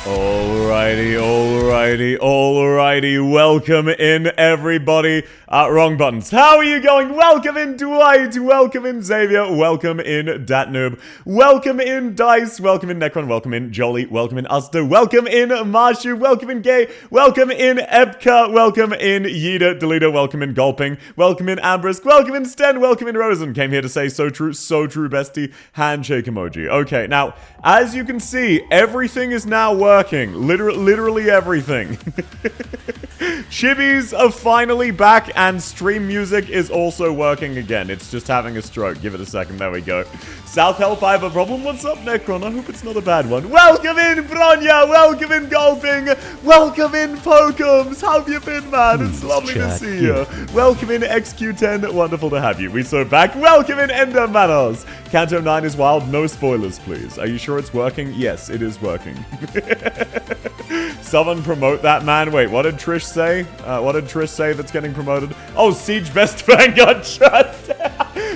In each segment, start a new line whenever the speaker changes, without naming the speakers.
Alrighty. Welcome in, everybody. Wrong buttons. How are you going? Welcome in, Dwight. Welcome in, Xavier. Welcome in, Datnoob. Welcome in, Dice. Welcome in, Necron. Welcome in, Jolly. Welcome in, Uster. Welcome in, Marshu. Welcome in, Gay. Welcome in, Epka. Welcome in, Yeeta. Delita. Welcome in, Gulping. Welcome in, Ambrisk. Welcome in, Sten. Welcome in, Rosen. Came here to say so true, bestie. Handshake emoji. Okay, now, as you can see, everything is now working. Literally everything. Chibis are finally back, and stream music is also working again. It's just having a stroke. Give it a second. There we go. South Help, I have a problem. What's up, Necron? I hope it's not a bad one. Welcome in, Bronya. Welcome in, Gulping. Welcome in, Pokums. How have you been, man? It's lovely to see you. Welcome in, XQ10. Wonderful to have you. We so back. Welcome in, Ender Manos. Kanto 9 is wild. No spoilers, please. Are you sure it's working? Yes, it is working. Someone promote that man. Wait, what did Trish say? What did Trish say that's getting promoted? Oh, Siege Best Vanguard Trust.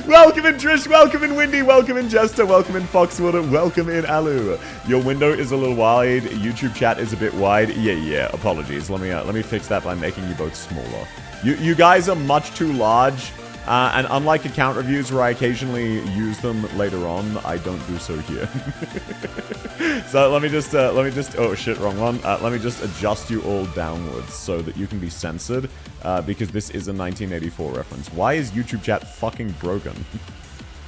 Welcome in, Trish. Welcome in, Windy. Welcome in, Jester. Welcome in, Foxwater. Welcome in, Alu. Your window is a little wide. YouTube chat is a bit wide. Yeah. Apologies. Let me fix that by making you both smaller. You guys are much too large. And unlike account reviews where I occasionally use them later on, I don't do so here. So let me just, oh shit, wrong one. Let me just adjust you all downwards so that you can be censored, because this is a 1984 reference. Why is YouTube chat fucking broken?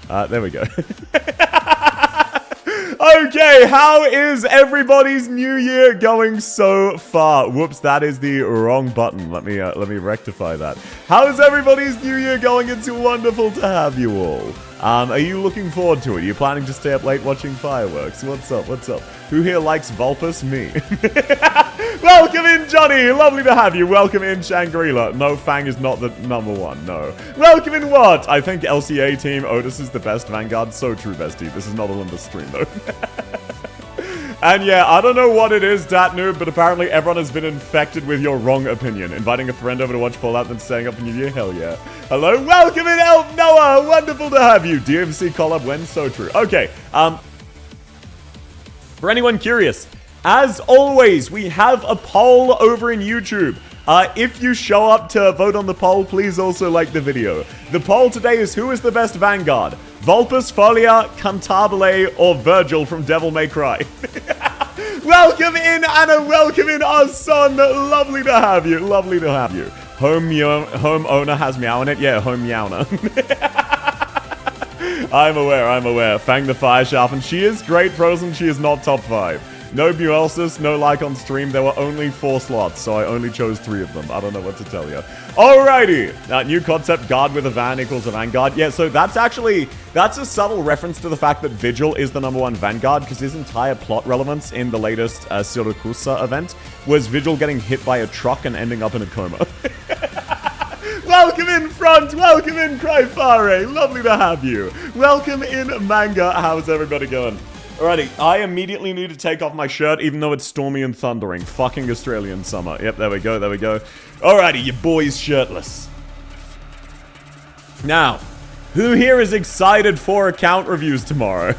There we go. Okay, how is everybody's new year going so far? Whoops, that is the wrong button. Let me rectify that. How is everybody's new year going? It's wonderful to have you all. Are you looking forward to it? Are you planning to stay up late watching fireworks? What's up? Who here likes Vulpus? Me. Welcome in, Johnny. Lovely to have you. Welcome in, Shangri-La. No, Fang is not the #1. No. Welcome in, what? I think LCA team Otis is the best Vanguard. So true, bestie. This is not Olympus stream, though. And yeah, I don't know what it is, Datnoob, but apparently everyone has been infected with your wrong opinion. Inviting a friend over to watch Fallout and staying up for New Year? Hell yeah. Hello, welcome in, Elf Noah. Wonderful to have you. DMC collab when? So true. Okay, for anyone curious, as always, we have a poll over in YouTube. If you show up to vote on the poll, please also like the video. The poll today is, who is the best Vanguard? Vulpus, Folia, Cantabile, or Virgil from Devil May Cry? Welcome in, Anna. Welcome in, our son. Lovely to have you. Home owner has meow in it. Yeah, home meowner. I'm aware. Fang the Fire Sharpened. She is great, Frozen. She is not top 5. No Buelsis, no like on stream. There were only 4 slots, so I only chose 3 of them. I don't know what to tell you. Alrighty. New concept, guard with a van equals a Vanguard. Yeah, so that's a subtle reference to the fact that Vigil is the #1 Vanguard, because his entire plot relevance in the latest Siracusa event was Vigil getting hit by a truck and ending up in a coma. Welcome in, Front. Welcome in, Cryfare. Lovely to have you. Welcome in, Manga. How's everybody going? Alrighty, I immediately need to take off my shirt, even though it's stormy and thundering. Fucking Australian summer. Yep, there we go. Alrighty, your boy's shirtless. Now, who here is excited for account reviews tomorrow?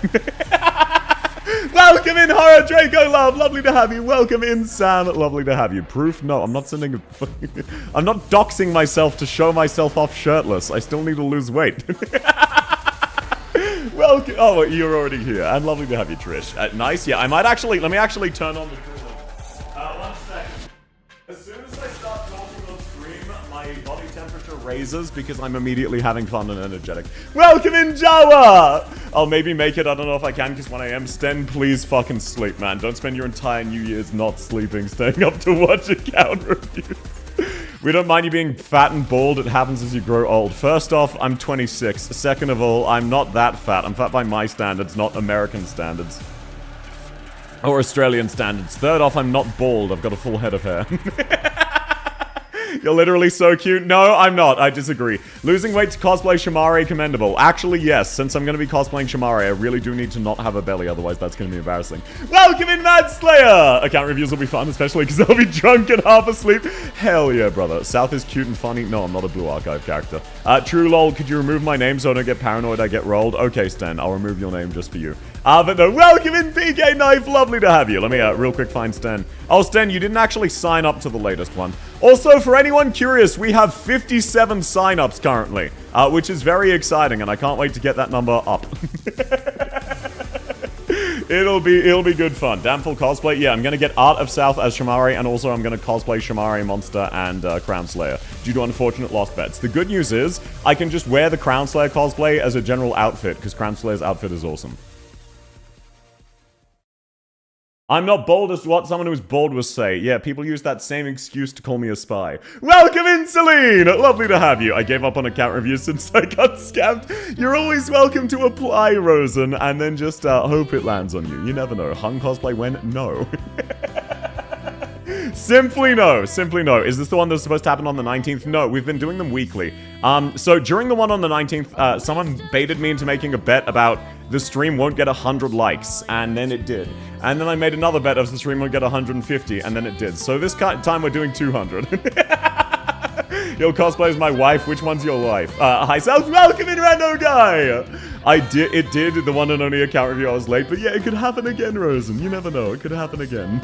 Welcome in, Horror Draco Love. Lovely to have you. Welcome in, Sam. Lovely to have you. Proof? No, I'm not sending a... I'm not doxing myself to show myself off shirtless. I still need to lose weight. Welcome. Oh, you're already here. And lovely to have you, Trish. Nice. Yeah, I might actually... Let me actually turn on the cooling. 1 second. As soon as I start talking on stream, my body temperature raises because I'm immediately having fun and energetic. Welcome in, Jawa! I'll maybe make it. I don't know if I can because when I am, Sten, please fucking sleep, man. Don't spend your entire New Year's not sleeping, staying up to watch account reviews. We don't mind you being fat and bald. It happens as you grow old. First off, I'm 26. Second of all, I'm not that fat. I'm fat by my standards, not American standards. Or Australian standards. Third off, I'm not bald. I've got a full head of hair. You're literally so cute. No, I'm not. I disagree. Losing weight to cosplay Shamari, commendable. Actually, yes. Since I'm going to be cosplaying Shamari, I really do need to not have a belly. Otherwise, that's going to be embarrassing. Welcome in, Mad Slayer! Account reviews will be fun, especially because I'll be drunk and half asleep. Hell yeah, brother. South is cute and funny. No, I'm not a Blue Archive character. True lol, could you remove my name so I don't get paranoid I get rolled? Okay, Sten, I'll remove your name just for you. But no, welcome in, PK Knife. Lovely to have you. Let me real quick find Sten. Oh, Sten, you didn't actually sign up to the latest one. Also, for anyone curious, we have 57 signups currently, which is very exciting, and I can't wait to get that number up. It'll be good fun. Damnful cosplay. Yeah, I'm gonna get Art of South as Shamari, and also I'm gonna cosplay Shamari Monster and Crown Slayer due to unfortunate lost bets. The good news is I can just wear the Crown Slayer cosplay as a general outfit because Crown Slayer's outfit is awesome. I'm not bold as what someone who's bold would say. Yeah, people use that same excuse to call me a spy. Welcome in, Celine! Lovely to have you. I gave up on account reviews since I got scammed. You're always welcome to apply, Rosen, and then just hope it lands on you. You never know. Hung cosplay when? No. Simply no. Simply no. Is this the one that's supposed to happen on the 19th? No, we've been doing them weekly. So during the one on the 19th, someone baited me into making a bet about the stream won't get 100 likes, and then it did. And then I made another bet of the stream won't get 150, and then it did. So this time we're doing 200. Your cosplay is my wife. Which one's your wife? Hi, South. Welcome in, Rando Guy. It did the one and only account review. I was late, but yeah, it could happen again, Rosen. You never know. It could happen again.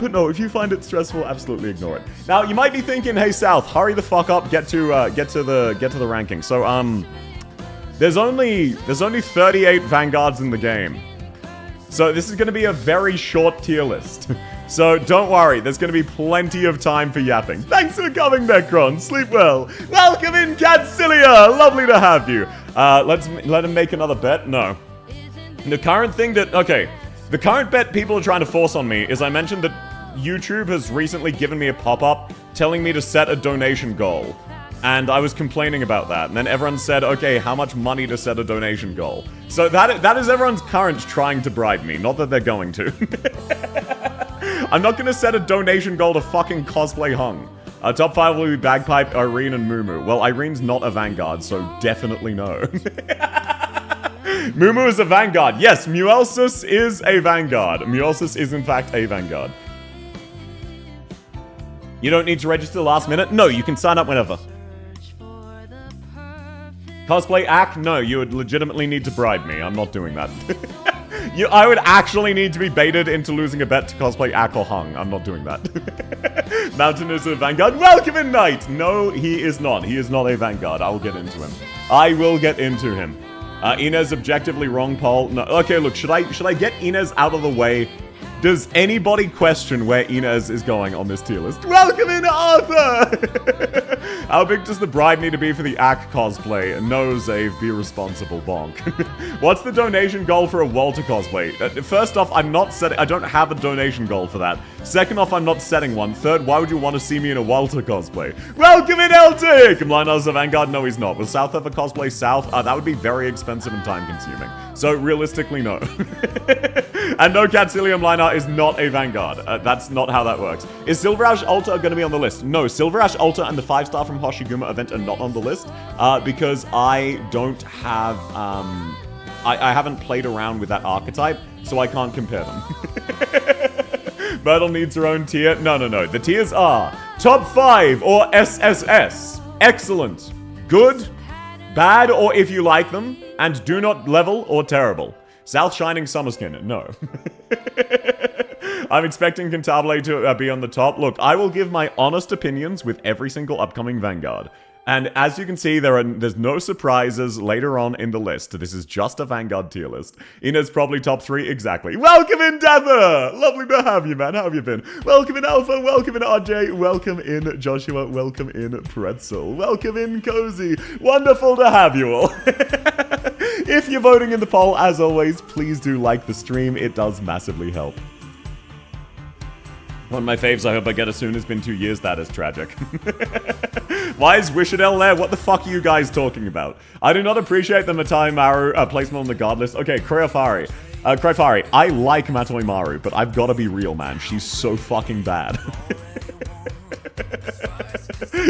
But no, if you find it stressful, absolutely ignore it. Now, you might be thinking, hey, South, hurry the fuck up. Get to the ranking. So, there's only 38 Vanguards in the game. So this is going to be a very short tier list. So don't worry, there's going to be plenty of time for yapping. Thanks for coming, Necron. Sleep well. Welcome in, Catsilia. Lovely to have you. Let him make another bet. No. The current bet people are trying to force on me is I mentioned that YouTube has recently given me a pop-up telling me to set a donation goal. And I was complaining about that. And then everyone said, okay, how much money to set a donation goal? So that is everyone's current trying to bribe me. Not that they're going to. I'm not going to set a donation goal to fucking cosplay Hung. Top 5 will be Bagpipe, Irene, and Mumu. Well, Irene's not a Vanguard, so definitely no. Mumu is a Vanguard. Yes, Muelsus is a Vanguard. Muelsus is, in fact, a Vanguard. You don't need to register last minute? No, you can sign up whenever. Cosplay Ack? No, you would legitimately need to bribe me. I'm not doing that. I would actually need to be baited into losing a bet to cosplay Ack or Hung. I'm not doing that. Mountain is a Vanguard. Welcome in, Knight! No, he is not. He is not a Vanguard. I will get into him. I will get into him. Inez objectively wrong, Paul. No. Okay, look, should I get Inez out of the way? Does anybody question where Inez is going on this tier list? Welcome in, Arthur! How big does the bride need to be for the Ack cosplay? No, Zave, be responsible, bonk. What's the donation goal for a Walter cosplay? First off, I don't have a donation goal for that. Second off, I'm not setting one. Third, why would you want to see me in a Walter cosplay? Welcome in, Eltic! Mliner's a Vanguard? No, he's not. Will South ever cosplay South? That would be very expensive and time-consuming. So, realistically, no. And no, Catsilia Mliner is not a Vanguard. That's not how that works. Is Silver Ash Ultra going to be on the list? No, Silver Ash Ultra and the 5-star from Hoshiguma event are not on the list because I don't have... I haven't played around with that archetype, so I can't compare them. Myrtle needs her own tier. No. The tiers are top 5 or SSS. Excellent. Good. Bad or if you like them. And do not level or terrible. South Shining Summerskin. No. I'm expecting Cantabile to be on the top. Look, I will give my honest opinions with every single upcoming Vanguard. And as you can see, there's no surprises later on in the list. This is just a Vanguard tier list. Ina's probably top 3, exactly. Welcome in, Dather! Lovely to have you, man. How have you been? Welcome in, Alpha. Welcome in, RJ. Welcome in, Joshua. Welcome in, Pretzel. Welcome in, Cozy. Wonderful to have you all. If you're voting in the poll, as always, please do like the stream. It does massively help. One of my faves I hope I get as soon. It's been 2 years. That is tragic. Why is Wishadel there? What the fuck are you guys talking about? I do not appreciate the Matai Maru placement on the god list. Okay, Crayfari. I like Matai Maru, but I've got to be real, man. She's so fucking bad.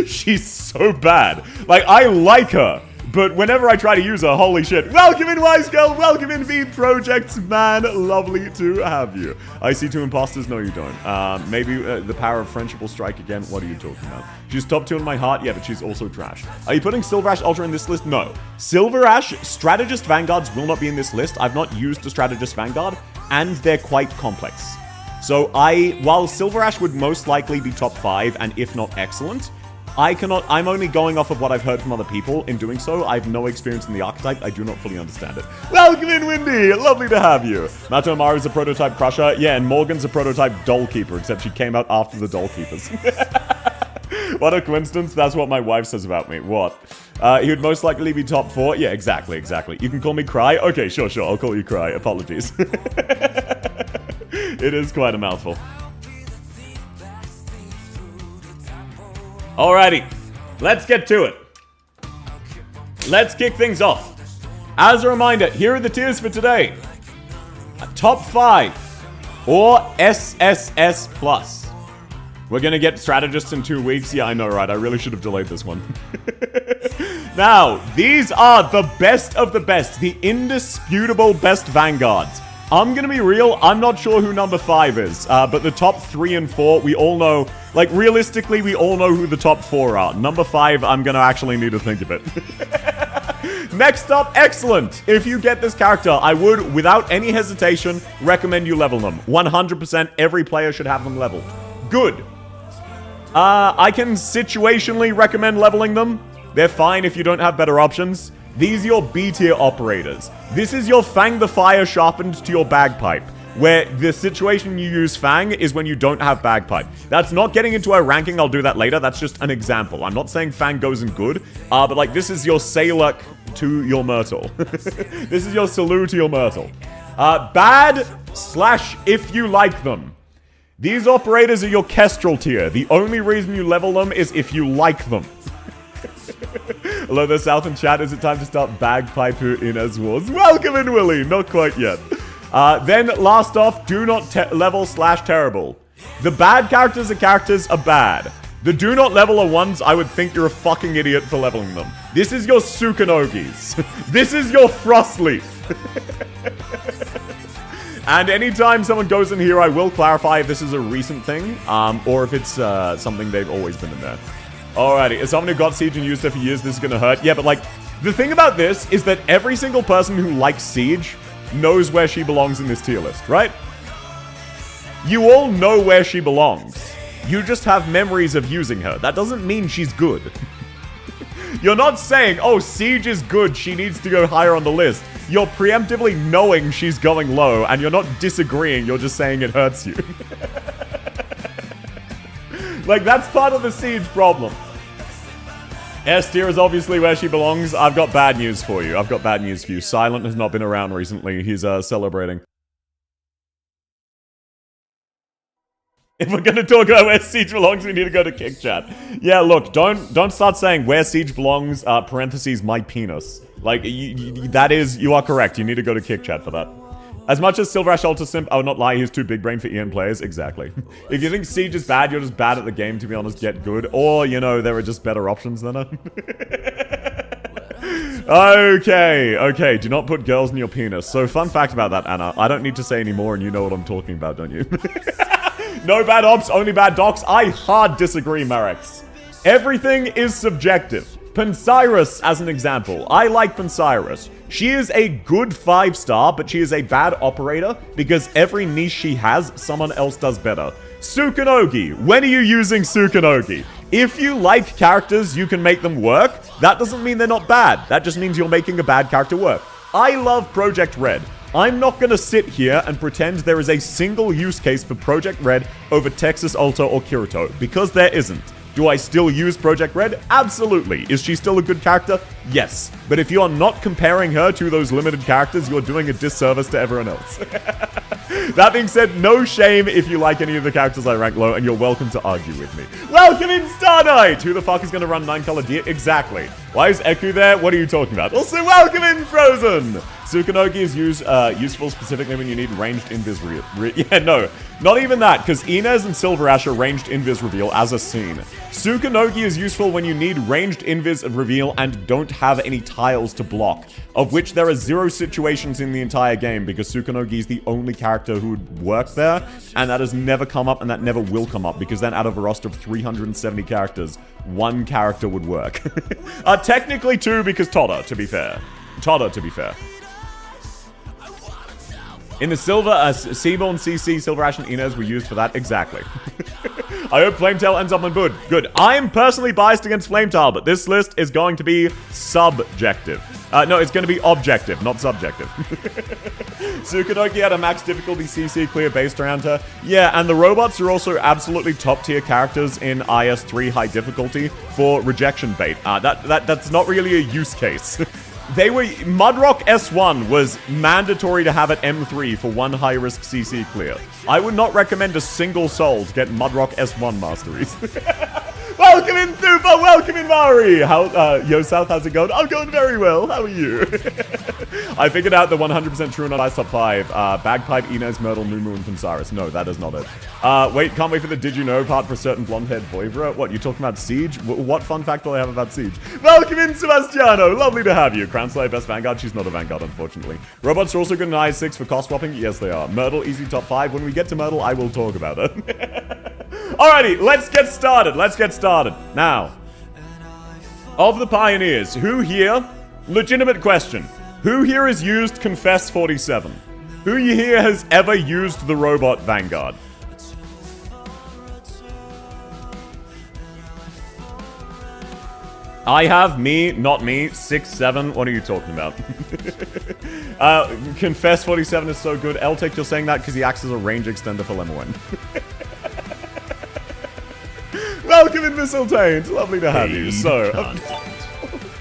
She's so bad. Like, I like her. But whenever I try to use her, holy shit. Welcome in, Wise Girl. Welcome in, V Projects, man. Lovely to have you. I see 2 imposters. No, you don't. Maybe the power of friendship will strike again. What are you talking about? She's top 2 in my heart. Yeah, but she's also trash. Are you putting Silver Ash Ultra in this list? No. Silver Ash Strategist Vanguards will not be in this list. I've not used a Strategist Vanguard, and they're quite complex. So while Silver Ash would most likely be top 5, and if not excellent, I'm only going off of what I've heard from other people. In doing so, I have no experience in the archetype. I do not fully understand it. Welcome in, Windy! Lovely to have you. Mato Amaru's a prototype Crusher. Yeah, and Morgan's a prototype Doll Keeper, except she came out after the Doll Keepers. What a coincidence. That's what my wife says about me. What? He would most likely be top 4. Yeah, exactly. You can call me Cry? Okay, sure. I'll call you Cry. Apologies. It is quite a mouthful. Alrighty, let's get to it. Let's kick things off. As a reminder, here are the tiers for today. Top 5 or SSS plus. We're gonna get strategists in 2 weeks. Yeah, I know, right? I really should have delayed this one. Now, these are the best of the best, the indisputable best Vanguards. I'm gonna be real, I'm not sure who number 5 is, but the top 3 and 4, we all know, like, realistically, we all know who the top 4 are. Number 5, I'm gonna actually need to think of it. Next up, Excellent. If you get this character, I would, without any hesitation, recommend you level them. 100% every player should have them leveled. Good. I can situationally recommend leveling them. They're fine if you don't have better options. These are your B tier operators. This is your Fang the Fire sharpened to your Bagpipe, where the situation you use Fang is when you don't have Bagpipe. That's not getting into a ranking, I'll do that later, that's just an example. I'm not saying Fang goes in good, but like this is your Sailor to your Myrtle. This is your Salute to your Myrtle. Bad / if you like them. These operators are your Kestrel tier. The only reason you level them is if you like them. Hello there, South in chat. Is it time to start Bagpipe in as wars? Welcome in, Willie. Not quite yet. Then, last off, do not level / terrible. The bad characters are bad. The do not level are ones I would think you're a fucking idiot for leveling them. This is your Sukanogis. This is your Frostleaf. And anytime someone goes in here, I will clarify if this is a recent thing, or if it's something they've always been in there. Alrighty, as someone who got Siege and used it for years, this is gonna hurt. Yeah, but like, the thing about this is that every single person who likes Siege knows where she belongs in this tier list, right? You all know where she belongs. You just have memories of using her. That doesn't mean she's good. You're not saying, oh, Siege is good, she needs to go higher on the list. You're preemptively knowing she's going low, and you're not disagreeing, you're just saying it hurts you. Like, that's part of the Siege problem. S tier is obviously where she belongs. I've got bad news for you. Silent has not been around recently. He's celebrating. If we're gonna talk about where Siege belongs, we need to go to Kick Chat. Yeah, look, don't start saying where Siege belongs, parentheses, my penis. Like, you are correct. You need to go to Kick Chat for that. As much as Silver Ash Ultra Simp, I would not lie, he's too big brain for EN players. Exactly. If you think Siege is bad, you're just bad at the game, to be honest, get good. Or, you know, there are just better options than her. Okay, do not put girls in your penis. So, fun fact about that, Anna. I don't need to say any more, and you know what I'm talking about, don't you? No bad ops, only bad docs. I hard disagree, Marex. Everything is subjective. Pancyrus, as an example. I like Pancyrus. She is a good 5-star, but she is a bad operator because every niche she has, someone else does better. Sukanogi. When are you using Sukanogi? If you like characters, you can make them work. That doesn't mean they're not bad. That just means you're making a bad character work. I love Project Red. I'm not going to sit here and pretend there is a single use case for Project Red over Texas Ultra or Kirito, because there isn't. Do I still use Project Red? Absolutely. Is she still a good character? Yes. But if you are not comparing her to those limited characters, you're doing a disservice to everyone else. That being said, no shame if you like any of the characters I rank low, and you're welcome to argue with me. Welcome in, Star Knight! Who the fuck is going to run 9-color deer? Exactly. Why is Eku there? What are you talking about? Also, welcome in, Frozen! Tsukunogi is useful specifically when you need ranged invis yeah, no. Not even that, because Inez and Silver Ash are ranged invis reveal as a scene. Tsukunogi is useful when you need ranged invis reveal and don't have any tiles to block, of which there are 0 situations in the entire game, because Tsukunogi is the only character who would work there, and that has never come up, and that never will come up, because then out of a roster of 370 characters, 1 character would work. Technically 2, because Toda, to be fair. In the Silver, Seaborn, CC, Silver Ash, and Inez were used for that. Exactly. I hope Flametail ends up on Bud. Good. I'm personally biased against Flametail, but this list is going to be subjective. No, it's going to be objective, not subjective. Tsukunogi had a max difficulty CC clear based around her. Yeah, and the robots are also absolutely top tier characters in IS3 high difficulty for rejection bait. That's not really a use case. Mudrock S1 was mandatory to have at M3 for 1 high-risk CC clear. I would not recommend a single soul to get Mudrock S1 masteries. Welcome in, Thupa! Welcome in, Mari! Yo, South, how's it going? I'm going very well. How are you? I figured out the 100% true and not ice top 5. Bagpipe, Inez, Myrtle, Mumu, and Pansaris. No, that is not it. Wait, can't wait for the Did You Know part for certain blonde-haired Voivra. What, you talking about Siege? What fun fact will I have about Siege? Welcome in, Sebastiano! Lovely to have you. Crown Slayer, best Vanguard. She's not a Vanguard, unfortunately. Robots are also good in IS6 for cost swapping. Yes, they are. Myrtle, easy top 5. When we get to Myrtle, I will talk about her. Alrighty, let's get started. Now, of the Pioneers, who here, legitimate question, who here has used Confess 47? Who here has ever used the robot Vanguard? I have, me, not me, 6, 7, what are you talking about? Confess 47 is so good. Eltec, you're saying that because he acts as a range extender for Lemoen. Welcome in, Mistletoe. It's lovely to have you. So,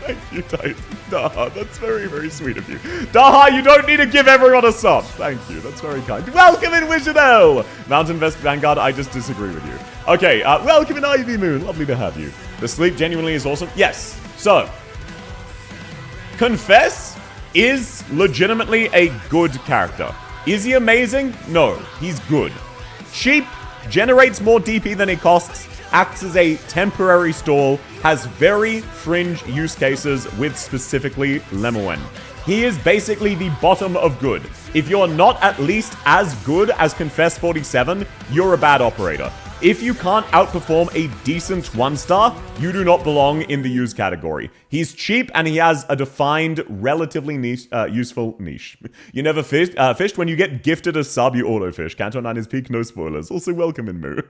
thank you, Titan. Daha, that's very, very sweet of you. Daha, you don't need to give everyone a sub. Thank you. That's very kind. Welcome in, Wishadel. Mountain Vest Vanguard, I just disagree with you. Okay, welcome in, Ivy Moon. Lovely to have you. The sleep genuinely is awesome. Yes. So, Confess is legitimately a good character. Is he amazing? No. He's good. Cheap, generates more DP than he costs, acts as a temporary stall, has very fringe use cases with specifically Lemoen. He is basically the bottom of good. If you're not at least as good as Confess 47, you're a bad operator. If you can't outperform a decent 1-star, you do not belong in the use category. He's cheap and he has a defined, relatively niche, useful niche. You never fished. When you get gifted a sub, you auto-fish. Canto 9 is peak, no spoilers. Also, welcome in, Moo.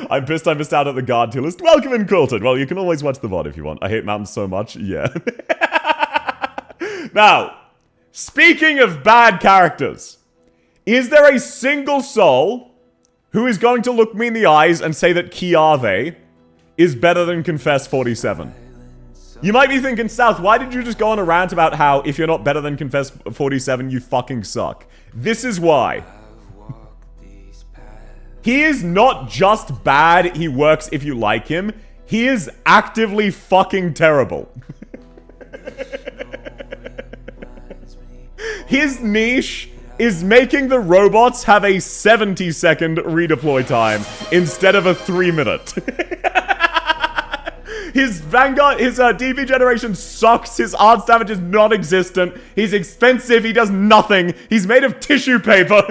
I'm pissed I missed out at the guard tier list. Welcome in, Quilted. Well, you can always watch the VOD if you want. I hate mountains so much. Yeah. Now, speaking of bad characters, is there a single soul who is going to look me in the eyes and say that Kiave is better than Confess 47? You might be thinking, South, why did you just go on a rant about how if you're not better than Confess 47, you fucking suck? This is why. He is not just bad, he works if you like him. He is actively fucking terrible. His niche is making the robots have a 70-second redeploy time instead of a 3-minute. His Vanguard, his DP generation sucks, his arts damage is non-existent, he's expensive, he does nothing, he's made of tissue paper.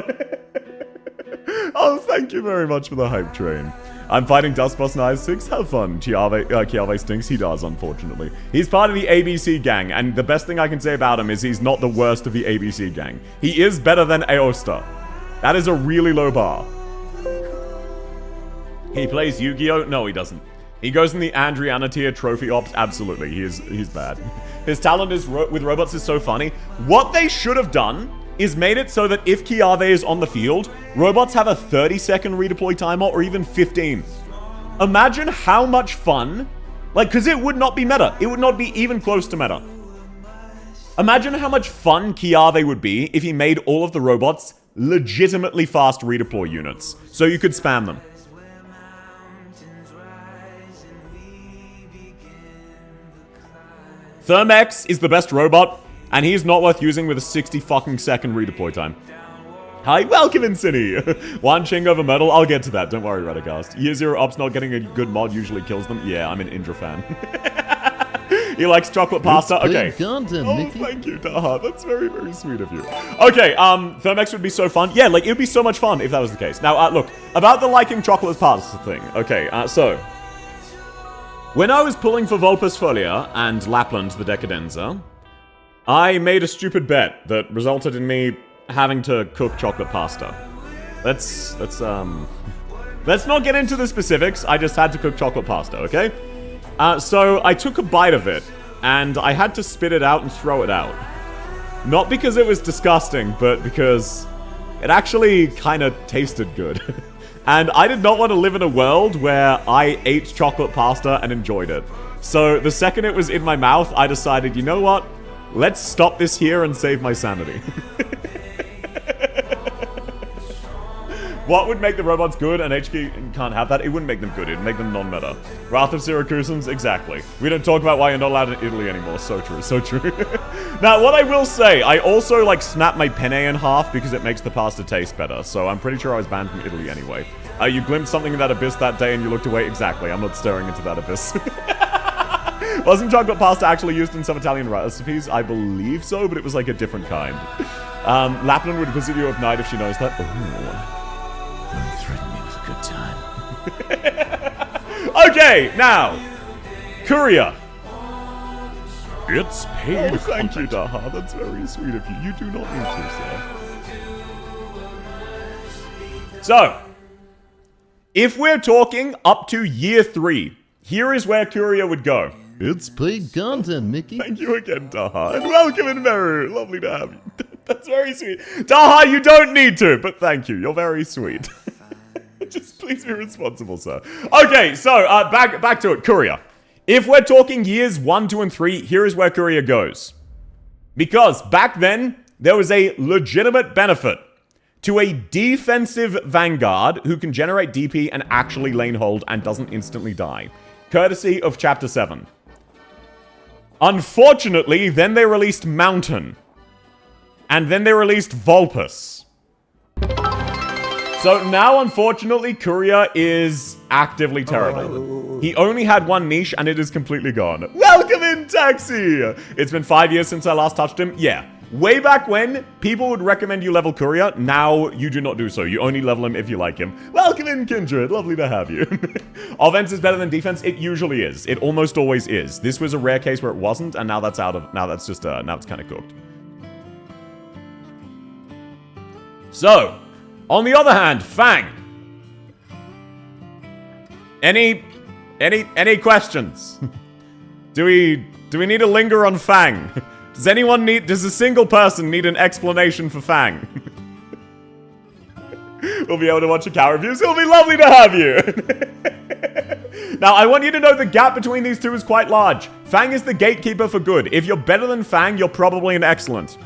Oh, thank you very much for the hype train. I'm fighting Dustboss in IS6. Have fun. Kiave stinks. He does, unfortunately. He's part of the ABC gang, and the best thing I can say about him is he's not the worst of the ABC gang. He is better than Aosta. That is a really low bar. He plays Yu-Gi-Oh? No, he doesn't. He goes in the Andriana tier trophy ops. Absolutely. He's bad. His talent with robots is so funny. What they should have done is made it so that if Kiave is on the field, robots have a 30-second redeploy timer or even 15. Imagine how much fun, because it would not be meta. It would not be even close to meta. Imagine how much fun Kiave would be if he made all of the robots legitimately fast redeploy units, so you could spam them. Thermex is the best robot, and he's not worth using with a 60 fucking second redeploy time. Hi, welcome in, City. One Ching over Metal. I'll get to that. Don't worry, Radagast. Year Zero Ops not getting a good mod usually kills them. Yeah, I'm an Indra fan. He likes chocolate pasta. Okay. Oh, thank you, Daha. That's very, very sweet of you. Okay, Thermex would be so fun. Yeah, like, it would be so much fun if that was the case. Now, look, about the liking chocolate pasta thing. Okay, so... when I was pulling for Vulpes Folia and Lapland the Decadenza, I made a stupid bet that resulted in me having to cook chocolate pasta. Let's not get into the specifics. I just had to cook chocolate pasta, okay? So I took a bite of it, and I had to spit it out and throw it out. Not because it was disgusting, but because it actually kind of tasted good. And I did not want to live in a world where I ate chocolate pasta and enjoyed it. So the second it was in my mouth, I decided, you know what? Let's stop this here and save my sanity. What would make the robots good and HQ can't have that? It wouldn't make them good, it'd make them non-meta. Wrath of Syracusans? Exactly. We don't talk about why you're not allowed in Italy anymore. So true, so true. Now, what I will say, I also, like, snapped my penne in half because it makes the pasta taste better. So I'm pretty sure I was banned from Italy anyway. You glimpsed something in that abyss that day and you looked away? Exactly, I'm not staring into that abyss. Wasn't chocolate pasta actually used in some Italian recipes? I believe so, but it was like a different kind. Lapland would visit you at night if she knows that. Ooh. Don't threaten me with a good time. Okay, now, Courier. It's paid. Oh, thank you, Daha. That's very sweet of you. You do not need to, sir. So, if we're talking up to year 3, here is where Courier would go.
It's paid content, Mickey.
Thank you again, Daha. And welcome in, Meru. Lovely to have you. That's very sweet. Daha, you don't need to, but thank you. You're very sweet. Just please be responsible, sir. Okay, so, back to it. Courier. If we're talking years 1, 2, and 3, here is where Courier goes. Because back then, there was a legitimate benefit to a defensive Vanguard who can generate DP and actually lane hold and doesn't instantly die. Courtesy of Chapter 7. Unfortunately, then they released Mountain. And then they released Vulpes. So now, unfortunately, Courier is actively terrible. He only had one niche, and it is completely gone. Welcome in, Taxi! It's been 5 years since I last touched him. Yeah. Way back when, people would recommend you level Courier. Now, you do not do so. You only level him if you like him. Welcome in, Kindred. Lovely to have you. Offense is better than defense. It usually is. It almost always is. This was a rare case where it wasn't, and now that's out of... now that's just... now it's kind of cooked. So, on the other hand, Fang. Any questions? Do we need to linger on Fang? Does a single person need an explanation for Fang? We'll be able to watch your cow reviews. It'll be lovely to have you. Now, I want you to know the gap between these two is quite large. Fang is the gatekeeper for good. If you're better than Fang, you're probably an excellent.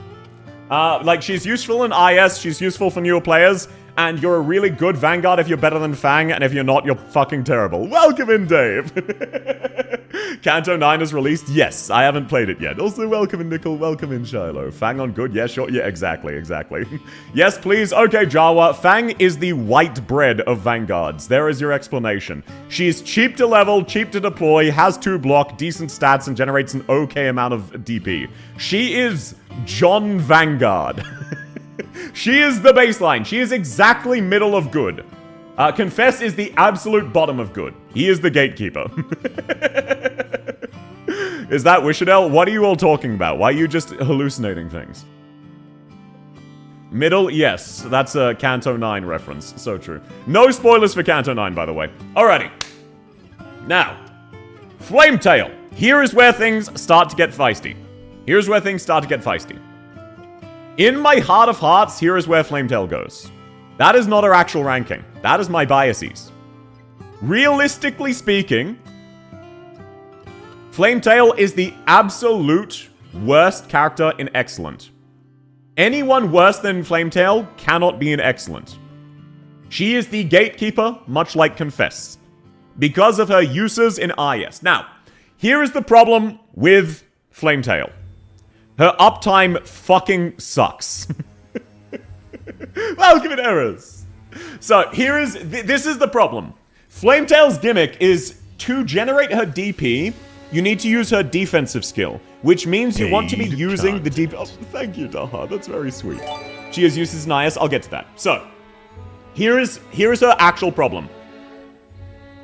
Like, she's useful in IS, she's useful for newer players, and you're a really good Vanguard if you're better than Fang, and if you're not, you're fucking terrible. Welcome in, Dave! Canto 9 is released? Yes, I haven't played it yet. Also, welcome in, Nickel, welcome in, Shiloh. Fang on good? Yeah, sure, yeah, exactly. Yes, please, okay, Jawa. Fang is the white bread of Vanguards. There is your explanation. She's cheap to level, cheap to deploy, has 2 block, decent stats, and generates an okay amount of DP. She is John Vanguard. She is the baseline. She is exactly middle of good. Confess is the absolute bottom of good. He is the gatekeeper. Is that Wishadel? What are you all talking about? Why are you just hallucinating things? Middle? Yes. That's a Canto 9 reference. So true. No spoilers for Canto 9, by the way. Alrighty. Now, Flametail. Here is where things start to get feisty. Here's where things start to get feisty. In my heart of hearts, here is where Flametail goes. That is not her actual ranking. That is my biases. Realistically speaking, Flametail is the absolute worst character in Excellent. Anyone worse than Flametail cannot be an Excellent. She is the gatekeeper, much like Confess, because of her uses in IS. Now, here is the problem with Flametail. Her uptime fucking sucks. Welcome in errors. So this is the problem. Flametail's gimmick is to generate her DP, you need to use her defensive skill, which means you want to be using the DP. Oh, thank you, Daha. That's very sweet. She has uses Nias. I'll get to that. So, here is her actual problem.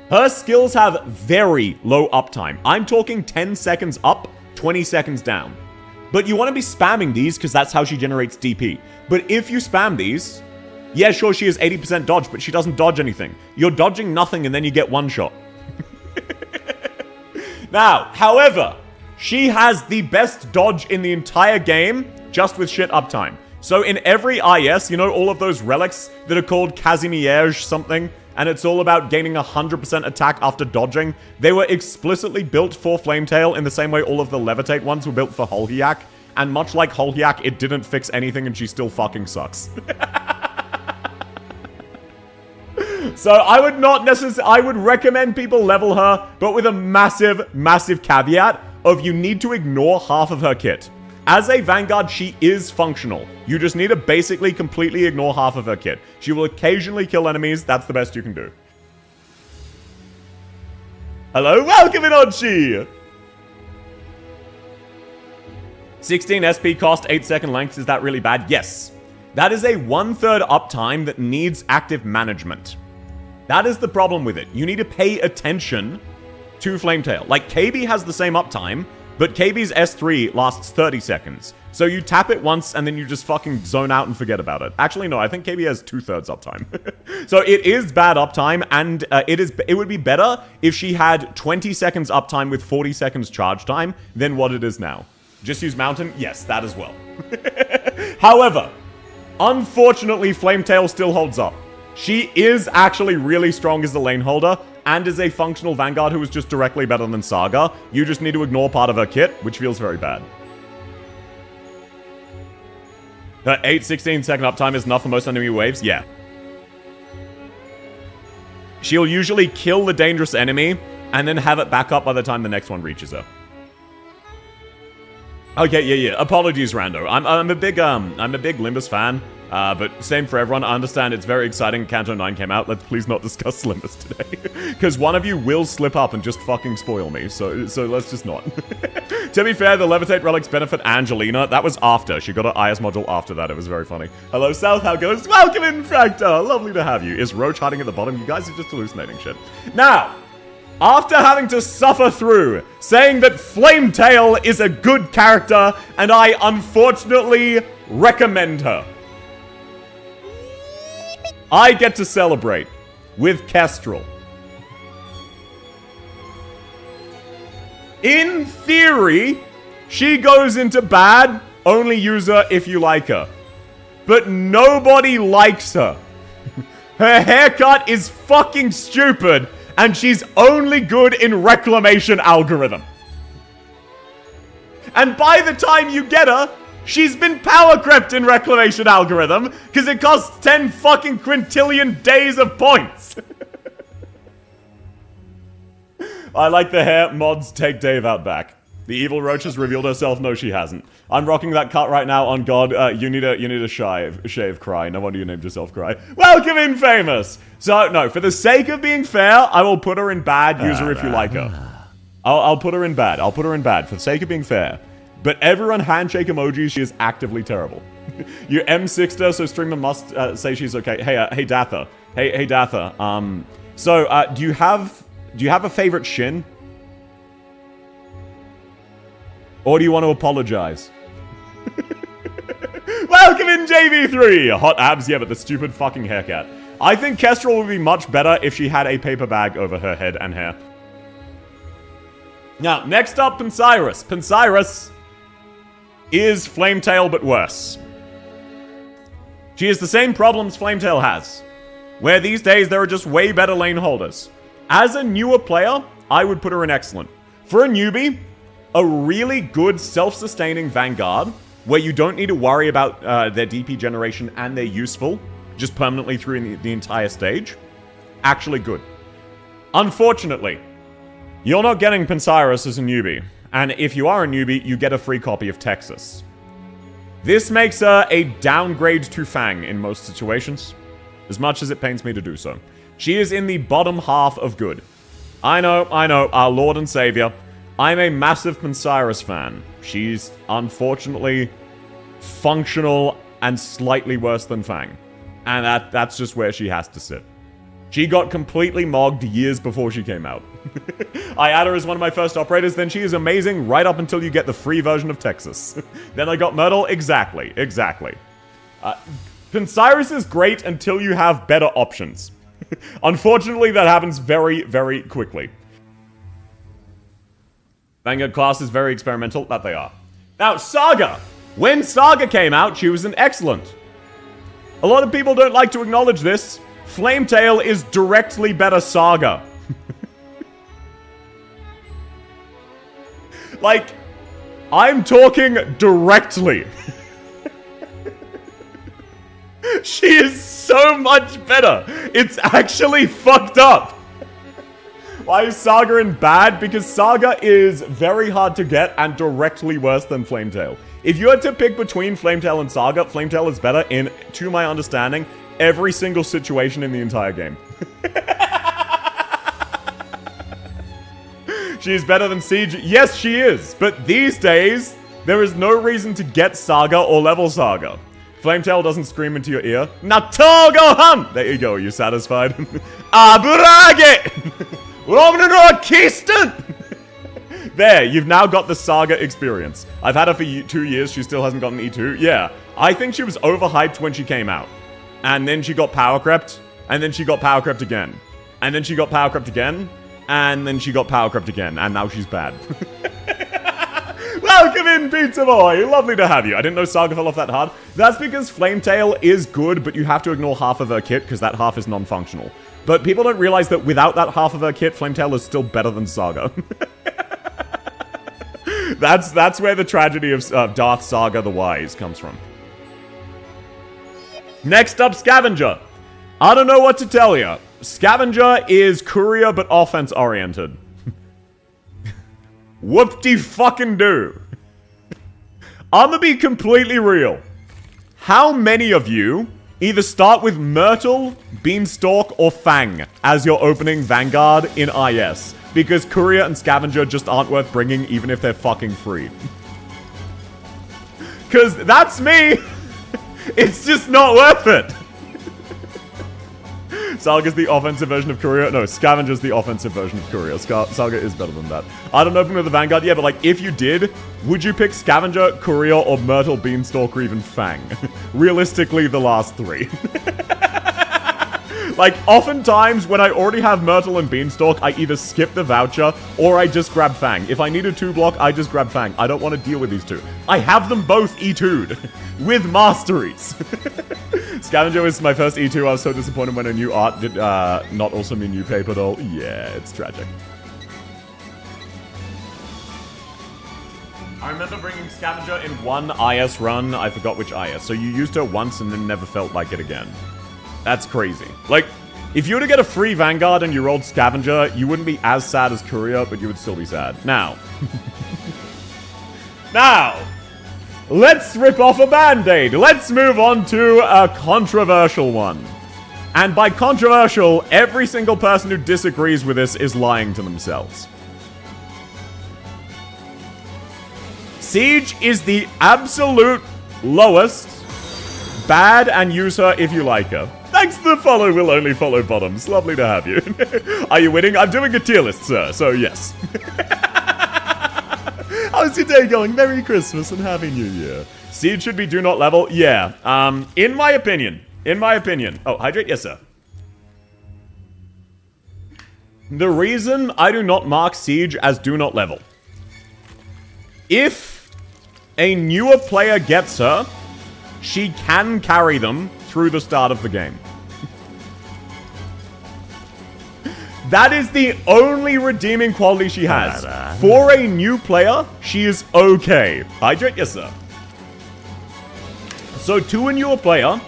Her skills have very low uptime. I'm talking 10 seconds up, 20 seconds down. But you want to be spamming these because that's how she generates DP. But if you spam these, yeah, sure, she has 80% dodge, but she doesn't dodge anything. You're dodging nothing and then you get one shot. Now, however, she has the best dodge in the entire game, just with shit uptime. So in every IS, you know all of those relics that are called Casimir something, and it's all about gaining 100% attack after dodging? They were explicitly built for Flametail in the same way all of the Levitate ones were built for Holhiak. And much like Holhiak, it didn't fix anything and she still fucking sucks. So I would not necessarily, I would recommend people level her, but with a massive, massive caveat of you need to ignore half of her kit. As a Vanguard, she is functional. You just need to basically completely ignore half of her kit. She will occasionally kill enemies. That's the best you can do. Hello, welcome in, Ochi! 16 SP cost, 8-second lengths. Is that really bad? Yes. That is a 1/3 uptime that needs active management. That is the problem with it. You need to pay attention to Flametail. Like, KB has the same uptime, but KB's S3 lasts 30 seconds. So you tap it once, and then you just fucking zone out and forget about it. Actually, no, I think KB has 2/3 uptime. So it is bad uptime, and it would be better if she had 20 seconds uptime with 40 seconds charge time than what it is now. Just use Mountain? Yes, that as well. However, unfortunately, Flametail still holds up. She is actually really strong as a lane holder, and is a functional Vanguard who is just directly better than Saga. You just need to ignore part of her kit, which feels very bad. Her 8-16 second uptime is enough for most enemy waves? Yeah. She'll usually kill the dangerous enemy, and then have it back up by the time the next one reaches her. Okay, yeah. Apologies, Rando. I'm a big Limbus fan. But same for everyone. I understand it's very exciting. Kanto 9 came out. Let's please not discuss Limbus today. Because one of you will slip up and just fucking spoil me. So let's just not. To be fair, the Levitate relics benefit Angelina. That was after. She got her IS module after that. It was very funny. Hello, South. How goes? Welcome in, Fracta. Lovely to have you. Is Roach hiding at the bottom? You guys are just hallucinating shit. Now, after having to suffer through saying that Flametail is a good character, and I unfortunately recommend her, I get to celebrate with Kestrel. In theory, she goes into bad, only use her if you like her. But nobody likes her. Her haircut is fucking stupid, and she's only good in Reclamation algorithm. And by the time you get her, she's been power crept in Reclamation algorithm, because it costs 10 fucking quintillion days of points. I like the hair. Mods, take Dave out back. The evil roach has revealed herself. No, she hasn't. I'm rocking that cut right now on God. You need a shave, Cry. No wonder you named yourself Cry. Welcome in, Famous! So, no, for the sake of being fair, I will put her in bad. Use her if you like her. I'll put her in bad. I'll put her in bad for the sake of being fair. But everyone handshake emojis, she is actively terrible. You M6'd her, so streamer must say she's okay. Hey, Datha. Hey, Datha. Do you have a favorite Shin? Or do you want to apologize? Welcome in, JV3! Hot abs, yeah, but the stupid fucking haircut. I think Kestrel would be much better if she had a paper bag over her head and hair. Now, next up, Pensyrus. Pensyrus is Flametail, but worse. She has the same problems Flametail has, where these days there are just way better lane holders. As a newer player, I would put her in excellent. For a newbie, a really good self-sustaining Vanguard, where you don't need to worry about their DP generation and they're useful, just permanently through the entire stage, actually good. Unfortunately, you're not getting Pensyrus as a newbie. And if you are a newbie, you get a free copy of Texas. This makes her a downgrade to Fang in most situations, as much as it pains me to do so. She is in the bottom half of good. I know, our Lord and Savior. I'm a massive Pancyrus fan. She's unfortunately functional and slightly worse than Fang. And that's just where she has to sit. She got completely mogged years before she came out. I had her as one of my first operators, then she is amazing right up until you get the free version of Texas. Then I got Myrtle, exactly. Pancyrus is great until you have better options. Unfortunately, that happens very, very quickly. Vanguard class is very experimental, that they are. Now, Saga! When Saga came out, she was an excellent. A lot of people don't like to acknowledge this. Flametail is directly better Saga. Like, I'm talking directly. She is so much better. It's actually fucked up. Why is Saga in bad? Because Saga is very hard to get and directly worse than Flametail. If you had to pick between Flametail and Saga, Flametail is better in, to my understanding, every single situation in the entire game. She is better than Siege. Yes, she is. But these days, there is no reason to get Saga or level Saga. Flametail doesn't scream into your ear. Natogo hum! There you go. Are you satisfied? Aburage! There, you've now got the Saga experience. I've had her for 2 years. She still hasn't gotten E2. Yeah, I think she was overhyped when she came out. And then she got power crept. And then she got power crept again. And then she got power crept again. And then she got power crept again. And now she's bad. Welcome in, Pizza Boy! Lovely to have you. I didn't know Saga fell off that hard. That's because Flametail is good, but you have to ignore half of her kit, because that half is non-functional. But people don't realize that without that half of her kit, Flametail is still better than Saga. That's where the tragedy of Darth Saga the Wise comes from. Next up, Scavenger. I don't know what to tell you. Scavenger is courier but offense-oriented. Whoop-de-fucking-do. I'ma be completely real. How many of you either start with Myrtle, Beanstalk, or Fang as your opening Vanguard in IS? Because Courier and Scavenger just aren't worth bringing even if they're fucking free. Because that's me! It's just not worth it! Saga's the offensive version of Courier. No, Scavenger's the offensive version of Courier. Saga is better than that. I don't open with the Vanguard. Yeah, but like, if you did, would you pick Scavenger, Courier, or Myrtle, Beanstalk, or even Fang? Realistically, the last three. Like, oftentimes, when I already have Myrtle and Beanstalk, I either skip the voucher, or I just grab Fang. If I need a 2-block, I just grab Fang. I don't want to deal with these two. I have them both E2'd. With masteries. Scavenger was my first E2. I was so disappointed when a new art did not also mean new paper doll. Yeah, it's tragic. I remember bringing Scavenger in one IS run. I forgot which IS. So you used her once and then never felt like it again. That's crazy. Like, if you were to get a free Vanguard and you rolled Scavenger, you wouldn't be as sad as Courier, but you would still be sad. Now. Let's rip off a Band-Aid. Let's move on to a controversial one. And by controversial, every single person who disagrees with this is lying to themselves. Siege is the absolute lowest. Bad, and use her if you like her. Thanks to the follow, will only follow bottoms. Lovely to have you. Are you winning? I'm doing a tier list, sir, so yes. How's your day going? Merry Christmas and Happy New Year. Siege should be do not level. Yeah. In my opinion. Oh, hydrate? Yes, sir. The reason I do not mark Siege as do not level. If a newer player gets her, she can carry them through the start of the game. That is the only redeeming quality she has. For a new player, she is okay. Hydrate? Yes, sir. So to a newer player,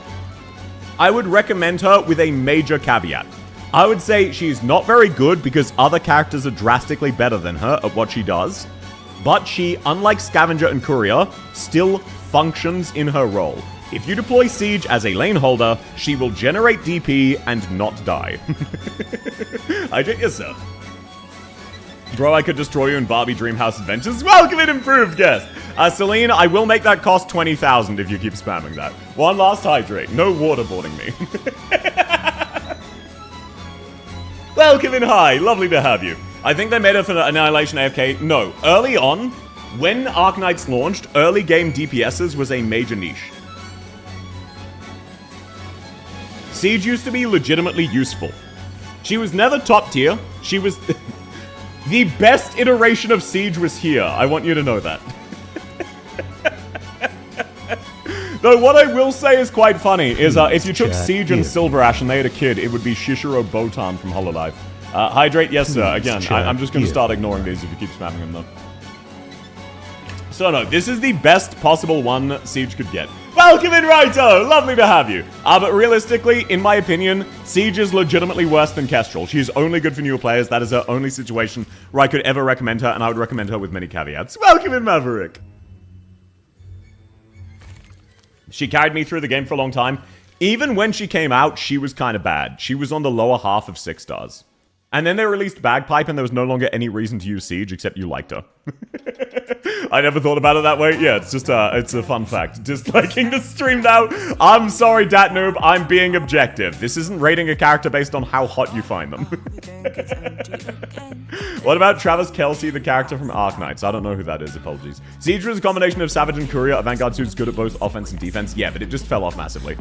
I would recommend her with a major caveat. I would say she's not very good because other characters are drastically better than her at what she does. but she, unlike Scavenger and Courier, still functions in her role. If you deploy Siege as a lane holder, she will generate DP and not die. I did, yes, sir. Bro, I could destroy you in Barbie Dreamhouse Adventures. Welcome in, improved guest. Celine, I will make that cost 20,000 if you keep spamming that. One last hydrate. No waterboarding me. Welcome in, hi. Lovely to have you. I think they made it for Annihilation AFK. No. Early on, when Arknights launched, early game DPSs was a major niche. Siege used to be legitimately useful. She was never top tier. She was... The best iteration of Siege was here. I want you to know that. Though what I will say is quite funny is if you took Siege and Silver Ash and they had a kid, it would be Shishiro Botan from Hololive. Hydrate, yes sir. Again, I'm just going to start ignoring these if you keep spamming them though. So no, this is the best possible one Siege could get. Welcome in, Raito! Lovely to have you. But realistically, in my opinion, Siege is legitimately worse than Kestrel. She is only good for newer players. That is her only situation where I could ever recommend her, and I would recommend her with many caveats. Welcome in, Maverick! She carried me through the game for a long time. Even when she came out, she was kind of bad. She was on the lower half of 6 stars. And then they released Bagpipe, and there was no longer any reason to use Siege, except you liked her. I never thought about it that way. Yeah, it's just it's a fun fact. Disliking the stream now. I'm sorry, Dat Noob. I'm being objective. This isn't rating a character based on how hot you find them. What about Travis Kelsey, the character from Arknights? I don't know who that is. Apologies. Siege was a combination of Savage and Courier, a Vanguard who's good at both offense and defense. Yeah, but it just fell off massively.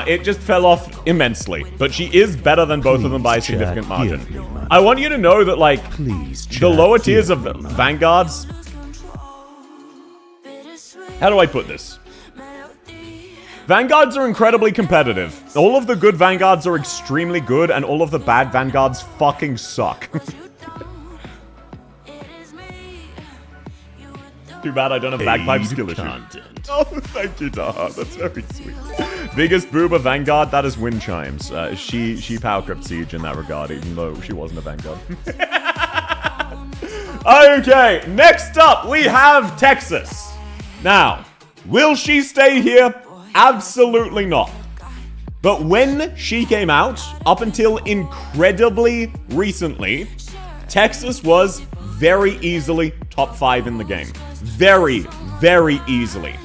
It just fell off immensely. But she is better than both of them by a significant margin. I want you to know that, like, the lower tiers of Vanguards... How do I put this? Vanguards are incredibly competitive. All of the good Vanguards are extremely good, and all of the bad Vanguards fucking suck. Too bad I don't have bagpipe skill issue. Oh, thank you, Daha. That's very sweet. Biggest boob of Vanguard, that is Wind Chimes. She power crept Siege in that regard, even though she wasn't a Vanguard. Okay, next up we have Texas. Now, will she stay here? Absolutely not. But when she came out, up until incredibly recently, Texas was very easily top 5 in the game. Very, very easily.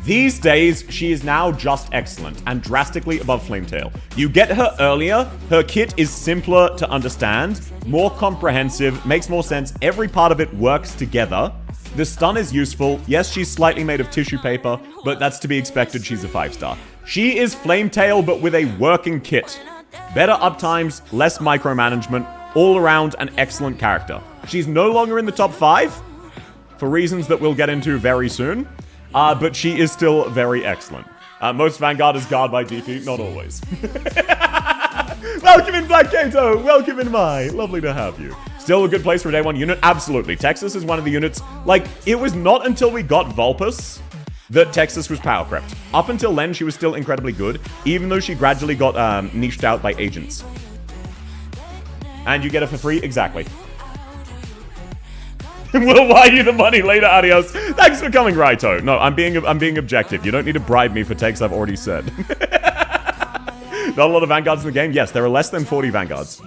These days, she is now just excellent and drastically above Flametail. You get her earlier, her kit is simpler to understand, more comprehensive, makes more sense, every part of it works together. The stun is useful. Yes, she's slightly made of tissue paper, but that's to be expected. She's a 5-star. She is Flametail, but with a working kit. Better uptimes, less micromanagement, all around an excellent character. She's no longer in the top 5, for reasons that we'll get into very soon, but she is still very excellent. Most Vanguard is guard by DP, not always. Welcome in, Black Kato! Welcome in, Mai! Lovely to have you. Still a good place for a day 1 unit? Absolutely. Texas is one of the units... Like, it was not until we got Vulpus that Texas was power crept. Up until then, she was still incredibly good, even though she gradually got niched out by agents. And you get it for free? Exactly. We'll wire you the money later, adios. Thanks for coming, Raito. No, I'm being objective. You don't need to bribe me for takes I've already said. Not a lot of Vanguards in the game? Yes, there are less than 40 Vanguards.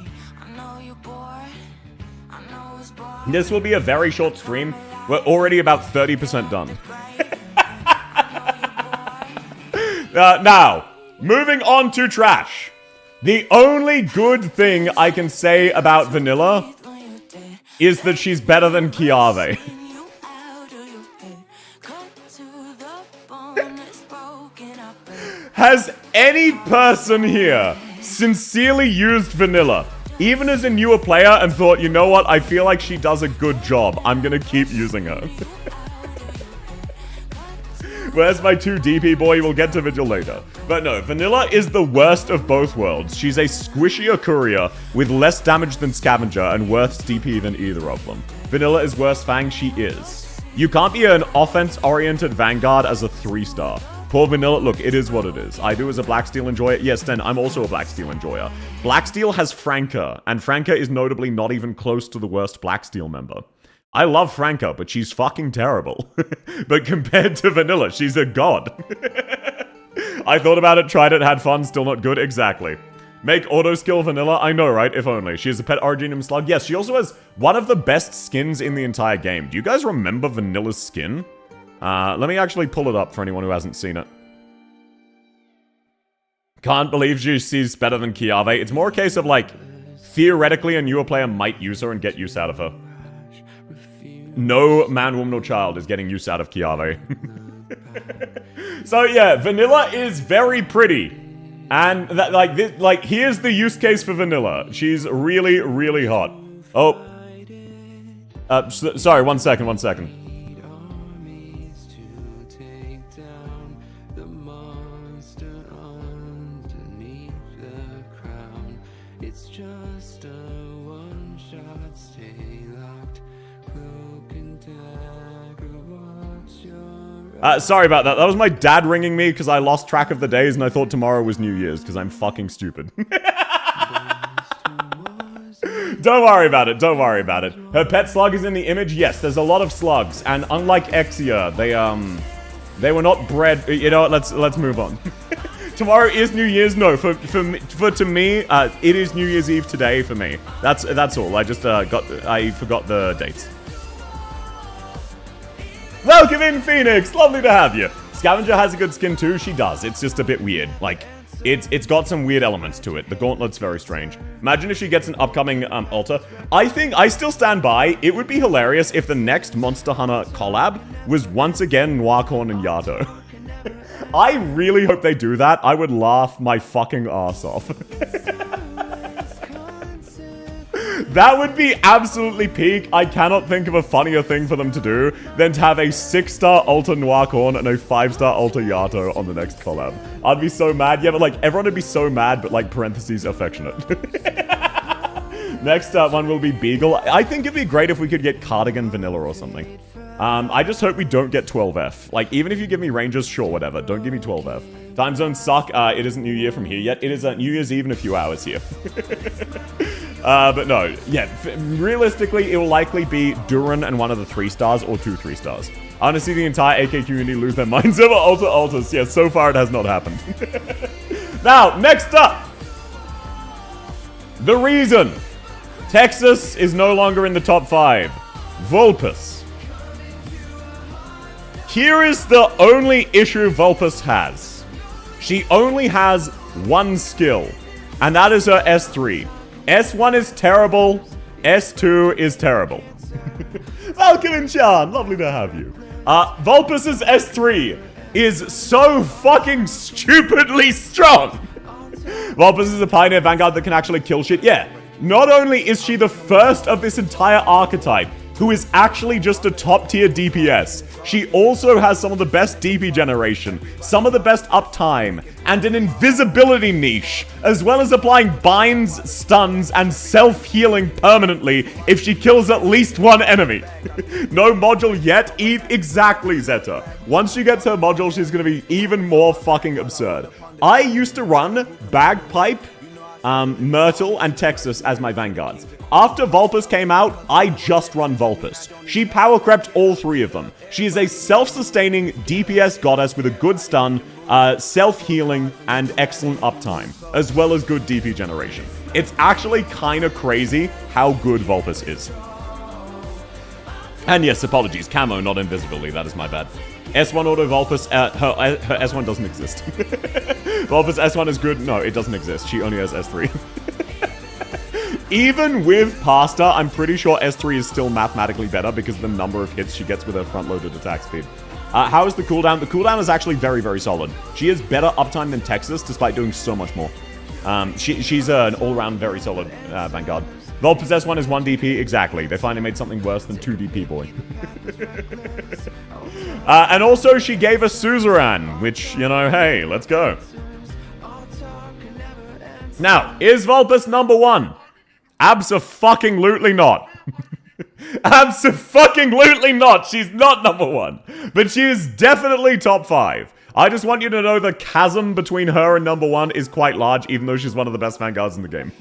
This will be a very short stream. We're already about 30% done. Now, moving on to trash. The only good thing I can say about Vanilla is that she's better than Kiave. Has any person here sincerely used Vanilla, even as a newer player, and thought, you know what, I feel like she does a good job, I'm gonna keep using her? Where's my 2 DP boy? We'll get to Vigil later. But no, Vanilla is the worst of both worlds. She's a squishier courier with less damage than Scavenger and worse DP than either of them. Vanilla is worse Fang, she is. You can't be an offense-oriented Vanguard as a 3-star. Poor Vanilla, look, it is what it is. I do as a Blacksteel enjoyer. Yes, then I'm also a Blacksteel enjoyer. Blacksteel has Franca, and Franca is notably not even close to the worst Blacksteel member. I love Franca, but she's fucking terrible. But compared to Vanilla, she's a god. I thought about it, tried it, had fun, still not good. Exactly. Make auto-skill Vanilla? I know, right? If only. She has a pet Originium Slug. Yes, she also has one of the best skins in the entire game. Do you guys remember Vanilla's skin? Let me actually pull it up for anyone who hasn't seen it. Can't believe she's better than Kiave. It's more a case of, like, theoretically a newer player might use her and get use out of her. No man, woman, or child is getting use out of Kiave. So yeah, Vanilla is very pretty. And that, like, here's the use case for Vanilla. She's really, really hot. Oh. Sorry, one second. Sorry about that. That was my dad ringing me because I lost track of the days and I thought tomorrow was New Year's because I'm fucking stupid. Don't worry about it. Don't worry about it. Her pet slug is in the image. Yes, there's a lot of slugs, and unlike Exia, they were not bred. You know what? Let's move on. Tomorrow is New Year's. No, to me, it is New Year's Eve today for me. That's all. I just I forgot the dates. Welcome in, Phoenix! Lovely to have you. Scavenger has a good skin too. She does. It's just a bit weird. Like, it's got some weird elements to it. The gauntlet's very strange. Imagine if she gets an upcoming altar. I think I still stand by. It would be hilarious if the next Monster Hunter collab was once again Noircorn and Yato. I really hope they do that. I would laugh my fucking ass off. That would be absolutely peak. I cannot think of a funnier thing for them to do than to have a 6-star Alta Noircorn and a 5-star Alta Yato on the next collab. I'd be so mad. Yeah, but like, everyone would be so mad, but like, parentheses, affectionate. Next one will be Beagle. I think it'd be great if we could get Cardigan Vanilla or something. I just hope we don't get 12F. Like, even if you give me Rangers, sure, whatever. Don't give me 12F. Time zones suck. It isn't New Year from here yet. It is New Year's Eve in a few hours here. But no, yeah, realistically, it will likely be Duran and one of the 3 stars or 2 3 stars. I want to see the entire AK community lose their minds over Alta Altas. Yeah, so far it has not happened. Now, next up! The reason Texas is no longer in the top 5. Vulpes. Here is the only issue Vulpes has. She only has one skill, and that is her S3. S1 is terrible, S2 is terrible. Welcome in, Chan, lovely to have you. Vulpes' S3 is so fucking stupidly strong. Vulpes is a pioneer Vanguard that can actually kill shit. Yeah, not only is she the first of this entire archetype who is actually just a top-tier DPS, she also has some of the best DP generation, some of the best uptime, and an invisibility niche, as well as applying binds, stuns, and self-healing permanently if she kills at least one enemy. No module yet? Exactly, Zeta. Once she gets her module, she's gonna be even more fucking absurd. I used to run Bagpipe, Myrtle, and Texas as my Vanguards. After Vulpes came out, I just run Vulpes. She power crept all 3 of them. She is a self-sustaining DPS goddess with a good stun, self-healing, and excellent uptime, as well as good DP generation. It's actually kind of crazy how good Vulpes is. And yes, apologies, camo, not invisibility, that is my bad. S1 auto Vulpes, her S1 doesn't exist. Vulpes S1 is good? No, it doesn't exist. She only has S3. Even with Pasta, I'm pretty sure S3 is still mathematically better because of the number of hits she gets with her front-loaded attack speed. How is the cooldown? The cooldown is actually very, very solid. She has better uptime than Texas, despite doing so much more. She's an all-round very solid Vanguard. Vulpes S1 is 1 DP, exactly. They finally made something worse than 2 DP, boy. And also, she gave us Suzerain, which, you know, hey, let's go. Now, is Vulpes number 1? Abso-fucking-lutely not. Abso-fucking-lutely not. She's not number 1. But she is definitely top 5. I just want you to know the chasm between her and number 1 is quite large, even though she's one of the best Vanguards in the game.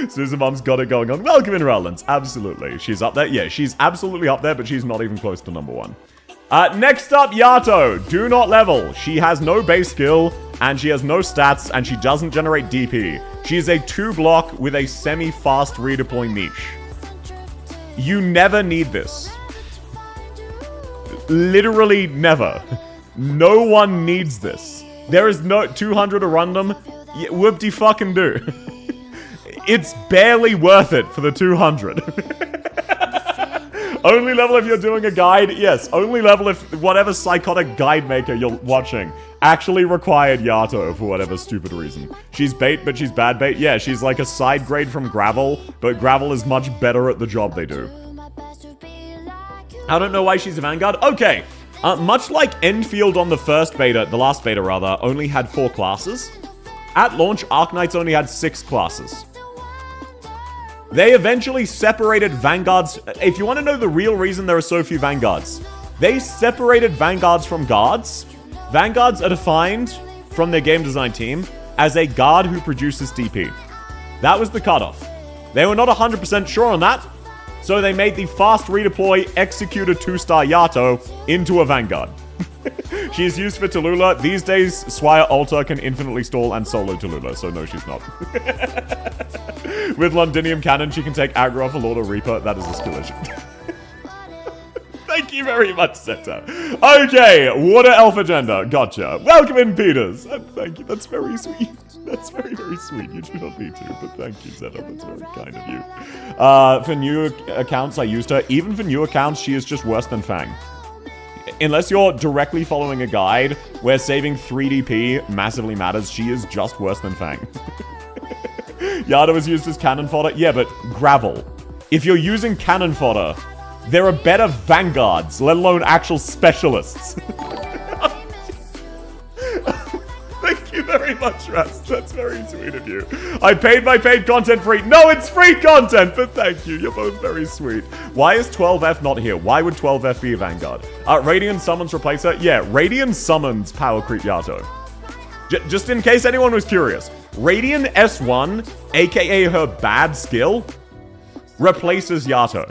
Susan got it going on. Welcome in, Rollins. Absolutely. She's up there. Yeah, she's absolutely up there, but she's not even close to number 1. Next up, Yato. Do not level. She has no base skill, and she has no stats, and she doesn't generate DP. She is a 2-block with a semi-fast redeploy niche. You never need this. Literally never. No one needs this. There is no 200 to run them. Yeah, whoop-de-fucking-do. It's barely worth it for the 200. Only level if you're doing a guide. Yes, only level if whatever psychotic guide maker you're watching actually required Yato for whatever stupid reason. She's bait, but she's bad bait. Yeah, she's like a side grade from Gravel, but Gravel is much better at the job they do. I don't know why she's a Vanguard. Okay. Much like Enfield on the last beta rather, only had 4 classes. At launch, Arknights only had 6 classes. They eventually separated Vanguards. If you want to know the real reason there are so few Vanguards, they separated Vanguards from Guards. Vanguards are defined from their game design team as a guard who produces DP. That was the cutoff. They were not 100% sure on that, so they made the fast redeploy Executor 2-star Yato into a Vanguard. She is used for Tallulah. These days, Swire Alta can infinitely stall and solo Tallulah, so no, she's not. With Londinium Cannon, she can take aggro off a Lord or Reaper. That is a skill issue. Thank you very much, Zeta. Okay, Water Elf Agenda. Gotcha. Welcome in, Peters. And thank you. That's very sweet. That's very, very sweet. You do not need to, but thank you, Zeta. That's very kind of you. For new accounts, I used her. Even for new accounts, she is just worse than Fang. Unless you're directly following a guide where saving 3DP massively matters, she is just worse than Fang. Yada was used as cannon fodder. Yeah, but Gravel. If you're using cannon fodder, there are better Vanguards, let alone actual specialists. Thank you very much, Rust. That's very sweet of you. I paid my paid content free. No, it's free content, but thank you. You're both very sweet. Why is 12F not here? Why would 12F be a Vanguard? Radiant Summons replace her? Yeah, Radiant Summons power creep Yato. Just in case anyone was curious. Radiant S1, aka her bad skill, replaces Yato.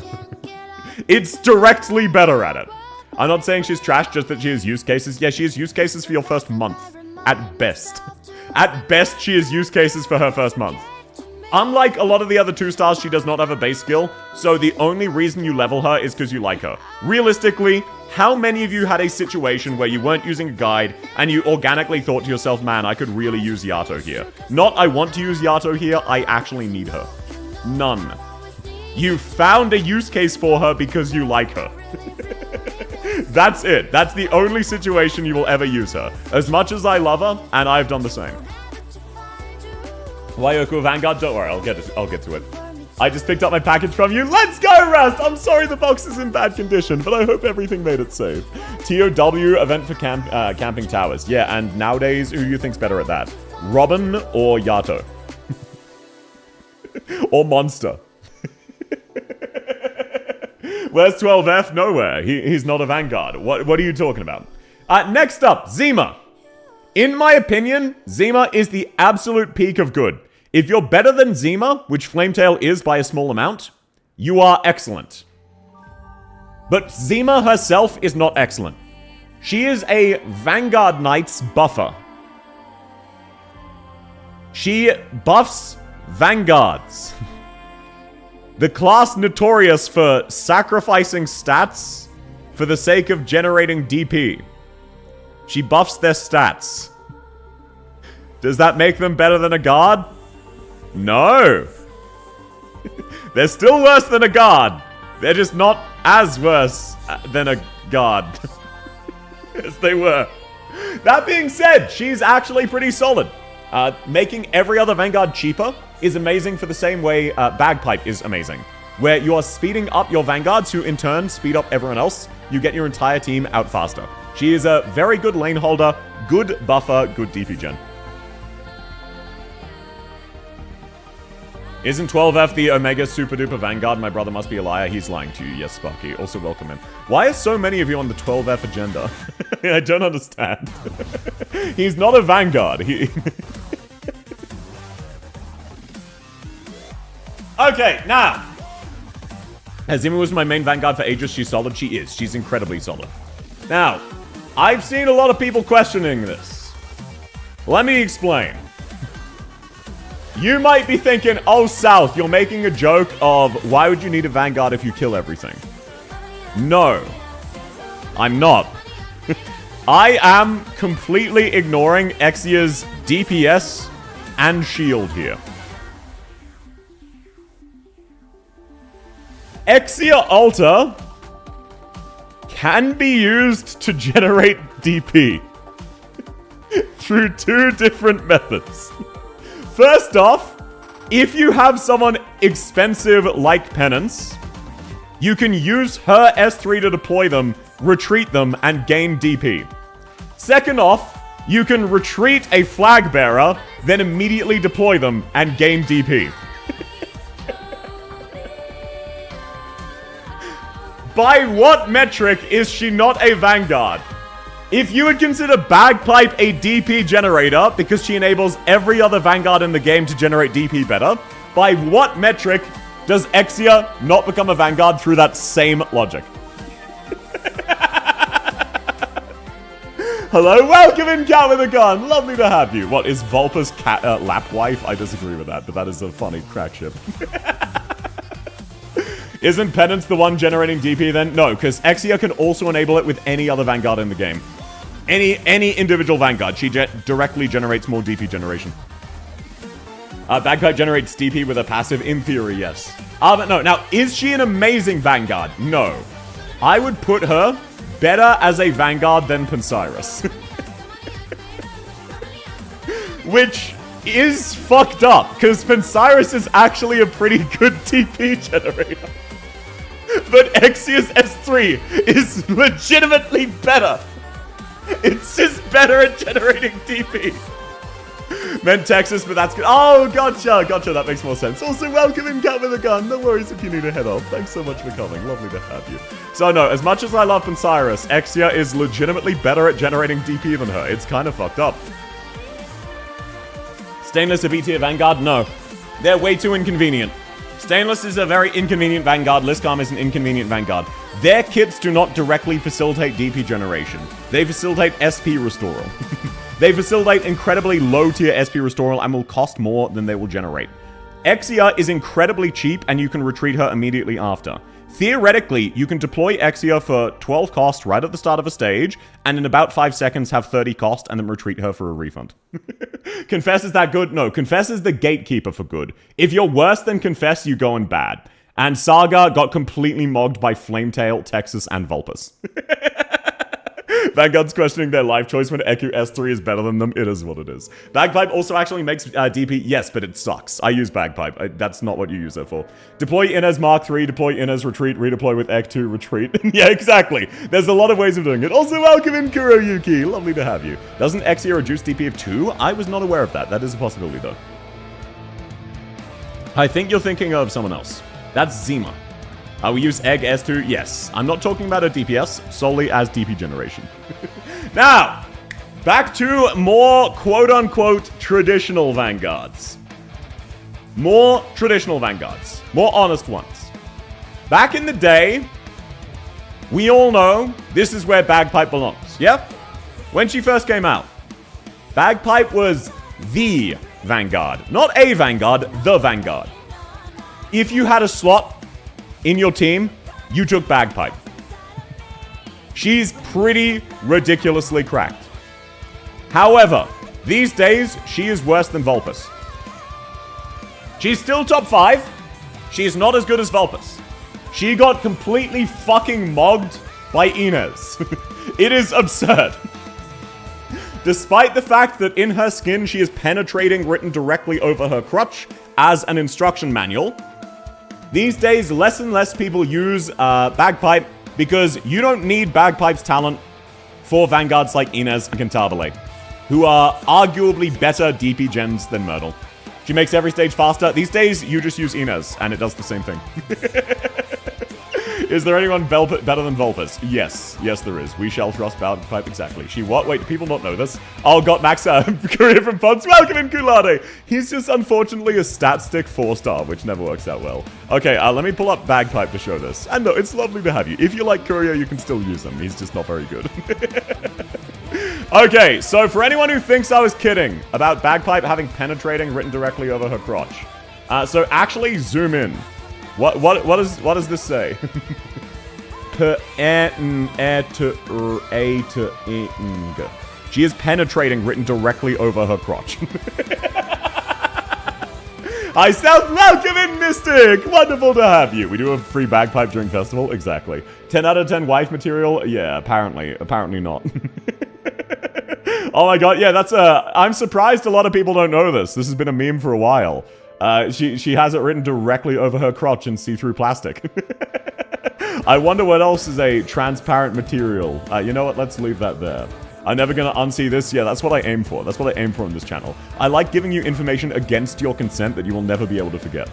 It's directly better at it. I'm not saying she's trash, just that she has use cases. Yeah, she has use cases for your first month. At best. At best, she has use cases for her first month. Unlike a lot of the other 2-stars, she does not have a base skill, so the only reason you level her is because you like her. Realistically, how many of you had a situation where you weren't using a guide and you organically thought to yourself, man, I could really use Yato here? Not, I want to use Yato here, I actually need her. None. You found a use case for her because you like her. That's it. That's the only situation you will ever use her. As much as I love her, and I've done the same. Wyoku Vanguard? Don't worry, I'll get to it. I just picked up my package from you. Let's go, Rust! I'm sorry the box is in bad condition, but I hope everything made it safe. TOW event for camping towers. Yeah, and nowadays, who do you think's better at that? Robin or Yato? Or Monster? Where's 12F? Nowhere. He's not a Vanguard. What are you talking about? Next up, Zima. In my opinion, Zima is the absolute peak of good. If you're better than Zima, which Flametail is by a small amount, you are excellent. But Zima herself is not excellent. She is a Vanguard Knight's buffer. She buffs Vanguards. The class notorious for sacrificing stats for the sake of generating DP. She buffs their stats. Does that make them better than a guard? No. They're still worse than a guard. They're just not as worse than a guard as they were. That being said, she's actually pretty solid. Making every other Vanguard cheaper is amazing for the same way Bagpipe is amazing. Where you are speeding up your Vanguards, who in turn speed up everyone else. You get your entire team out faster. She is a very good lane holder, good buffer, good DP gen. Isn't 12F the Omega Super Duper Vanguard? My brother must be a liar. He's lying to you. Yes, Sparky. Also welcome in. Why are so many of you on the 12F agenda? I don't understand. He's not a Vanguard. Okay, now. Azima was my main Vanguard for ages. She's solid. She is. She's incredibly solid. Now, I've seen a lot of people questioning this. Let me explain. You might be thinking, oh, South, you're making a joke of why would you need a Vanguard if you kill everything? No, I'm not. I am completely ignoring Exia's DPS and shield here. Exia Alta can be used to generate DP through two different methods. First off, if you have someone expensive like Penance, you can use her S3 to deploy them, retreat them, and gain DP. Second off, you can retreat a flag bearer, then immediately deploy them and gain DP. By what metric is she not a Vanguard? If you would consider Bagpipe a DP generator because she enables every other Vanguard in the game to generate DP better, by what metric does Exia not become a Vanguard through that same logic? Hello, welcome in, Cat with a Gun. Lovely to have you. What, is Vulpa's cat lap wife? I disagree with that, but that is a funny crack ship. Isn't Penance the one generating DP then? No, because Exia can also enable it with any other Vanguard in the game. Any individual Vanguard. She directly generates more DP generation. Bagpipe generates DP with a passive, in theory, yes. But no, now, is she an amazing Vanguard? No. I would put her better as a Vanguard than Pensiris. Which is fucked up, because Pensiris is actually a pretty good DP generator. But Exia's S3 is legitimately better. It's just better at generating DP. Meant Texas, but that's good. Oh, gotcha. That makes more sense. Also, welcome in, Cat with a Gun. No worries if you need to head off. Thanks so much for coming. Lovely to have you. So, no, as much as I love Pensiris, Exia is legitimately better at generating DP than her. It's kind of fucked up. Stainless a B-tier Vanguard? No. They're way too inconvenient. Stainless is a very inconvenient Vanguard. Liscom is an inconvenient Vanguard. Their kits do not directly facilitate DP generation. They facilitate SP restoral. They facilitate incredibly low-tier SP restoral and will cost more than they will generate. Exia is incredibly cheap, and you can retreat her immediately after. Theoretically, you can deploy Exia for 12 cost right at the start of a stage, and in about 5 seconds have 30 cost, and then retreat her for a refund. Confess is that good? No, Confess is the gatekeeper for good. If you're worse than Confess, you go in bad. And Saga got completely mogged by Flametail, Texas, and Vulpus. Vanguard's questioning their life choice when EQ S3 is better than them. It is what it is. Bagpipe also actually makes DP. Yes, but it sucks. I use Bagpipe. That's not what you use it for. Deploy Inez Mark 3, deploy Inez Retreat, redeploy with EQ2 Retreat. Yeah, exactly. There's a lot of ways of doing it. Also, welcome in, Kuroyuki. Lovely to have you. Doesn't Exia reduce DP of 2? I was not aware of that. That is a possibility, though. I think you're thinking of someone else. That's Zima. We use Egg S2? Yes. I'm not talking about a DPS, solely as DP generation. Now, back to more quote-unquote traditional Vanguards. More traditional Vanguards. More honest ones. Back in the day, we all know this is where Bagpipe belongs. Yep. When she first came out, Bagpipe was the Vanguard. Not a Vanguard, the Vanguard. If you had a slot in your team, you took Bagpipe. She's pretty ridiculously cracked. However, these days, she is worse than Vulpus. She's still top 5. She's not as good as Vulpus. She got completely fucking mogged by Inez. It is absurd. Despite the fact that in her skin, she is penetrating written directly over her crutch as an instruction manual, these days, less and less people use Bagpipe because you don't need Bagpipe's talent for Vanguards like Inez and Cantabile, who are arguably better DP gens than Myrtle. She makes every stage faster. These days, you just use Inez, and it does the same thing. Is there anyone better than Vulpes? Yes. Yes, there is. We shall trust Bagpipe, exactly. She what? Wait, do people not know this? Oh, got Max career from Pods. Welcome in, Kulade. He's just unfortunately a stat stick 4-star, which never works out well. Okay, let me pull up Bagpipe to show this. And no, it's lovely to have you. If you like Courier, you can still use him. He's just not very good. Okay, so for anyone who thinks I was kidding about Bagpipe having penetrating written directly over her crotch, so actually zoom in. What does this say? She is penetrating written directly over her crotch. Hi, South. Welcome in, Mystic. Wonderful to have you. We do have free Bagpipe during festival. Exactly. 10 out of 10 wife material. Yeah, apparently not. Oh my god, yeah, that's I'm surprised a lot of people don't know this. This has been a meme for a while. She has it written directly over her crotch in see-through plastic. I wonder what else is a transparent material. You know what, let's leave that there. I'm never gonna unsee this. Yeah, that's what I aim for. That's what I aim for in this channel. I like giving you information against your consent that you will never be able to forget.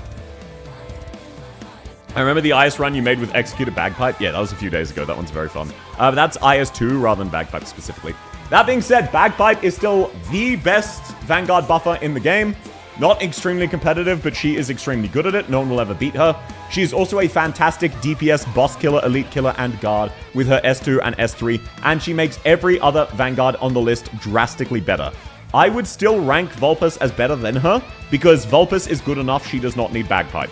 I remember the IS run you made with Executed Bagpipe. Yeah, that was a few days ago. That one's very fun. But that's IS2 rather than Bagpipe specifically. That being said, Bagpipe is still the best Vanguard buffer in the game. Not extremely competitive, but she is extremely good at it. No one will ever beat her. She is also a fantastic DPS, boss killer, elite killer, and guard with her S2 and S3, and she makes every other Vanguard on the list drastically better. I would still rank Vulpes as better than her, because Vulpes is good enough she does not need Bagpipe.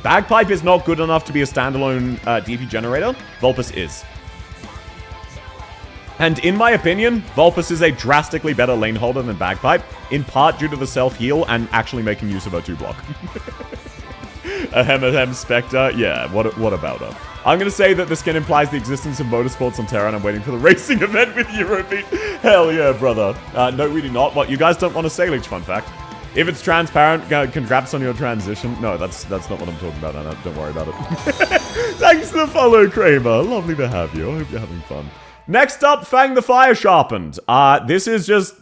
Bagpipe is not good enough to be a standalone DP generator. Vulpes is. And in my opinion, Vulpes is a drastically better lane holder than Bagpipe, in part due to the self-heal and actually making use of her 2-block. Ahem Spectre, yeah, what about her? I'm gonna say that the skin implies the existence of motorsports on Terra, and I'm waiting for the racing event with Eurobeat. Hell yeah, brother. No, we do not. What, you guys don't want a Salix fun fact? If it's transparent, congrats on your transition. No, that's not what I'm talking about, Anna. Don't worry about it. Thanks for the follow, Kramer. Lovely to have you. I hope you're having fun. Next up, Fang the Fire Sharpened. This is just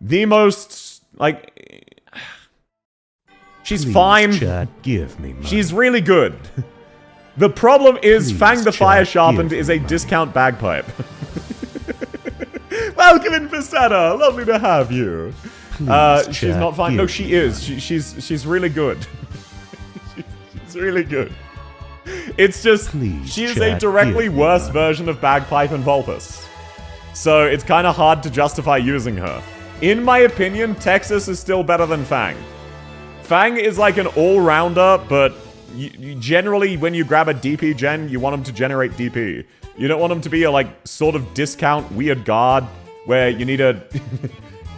the most, like... She's please, fine. Chat, give me money. She's really good. The problem is please, Fang the Fire Sharpened is a discount Bagpipe. Welcome in, Pisetta. Lovely to have you. Please, she's not fine. No, she is. She's really good. She's really good. It's just, please, she is a directly worse version of Bagpipe and Vulpes. So it's kind of hard to justify using her. In my opinion, Texas is still better than Fang. Fang is like an all-rounder, but you generally, when you grab a DP gen, you want him to generate DP. You don't want him to be a, like, sort of discount weird guard, where you need to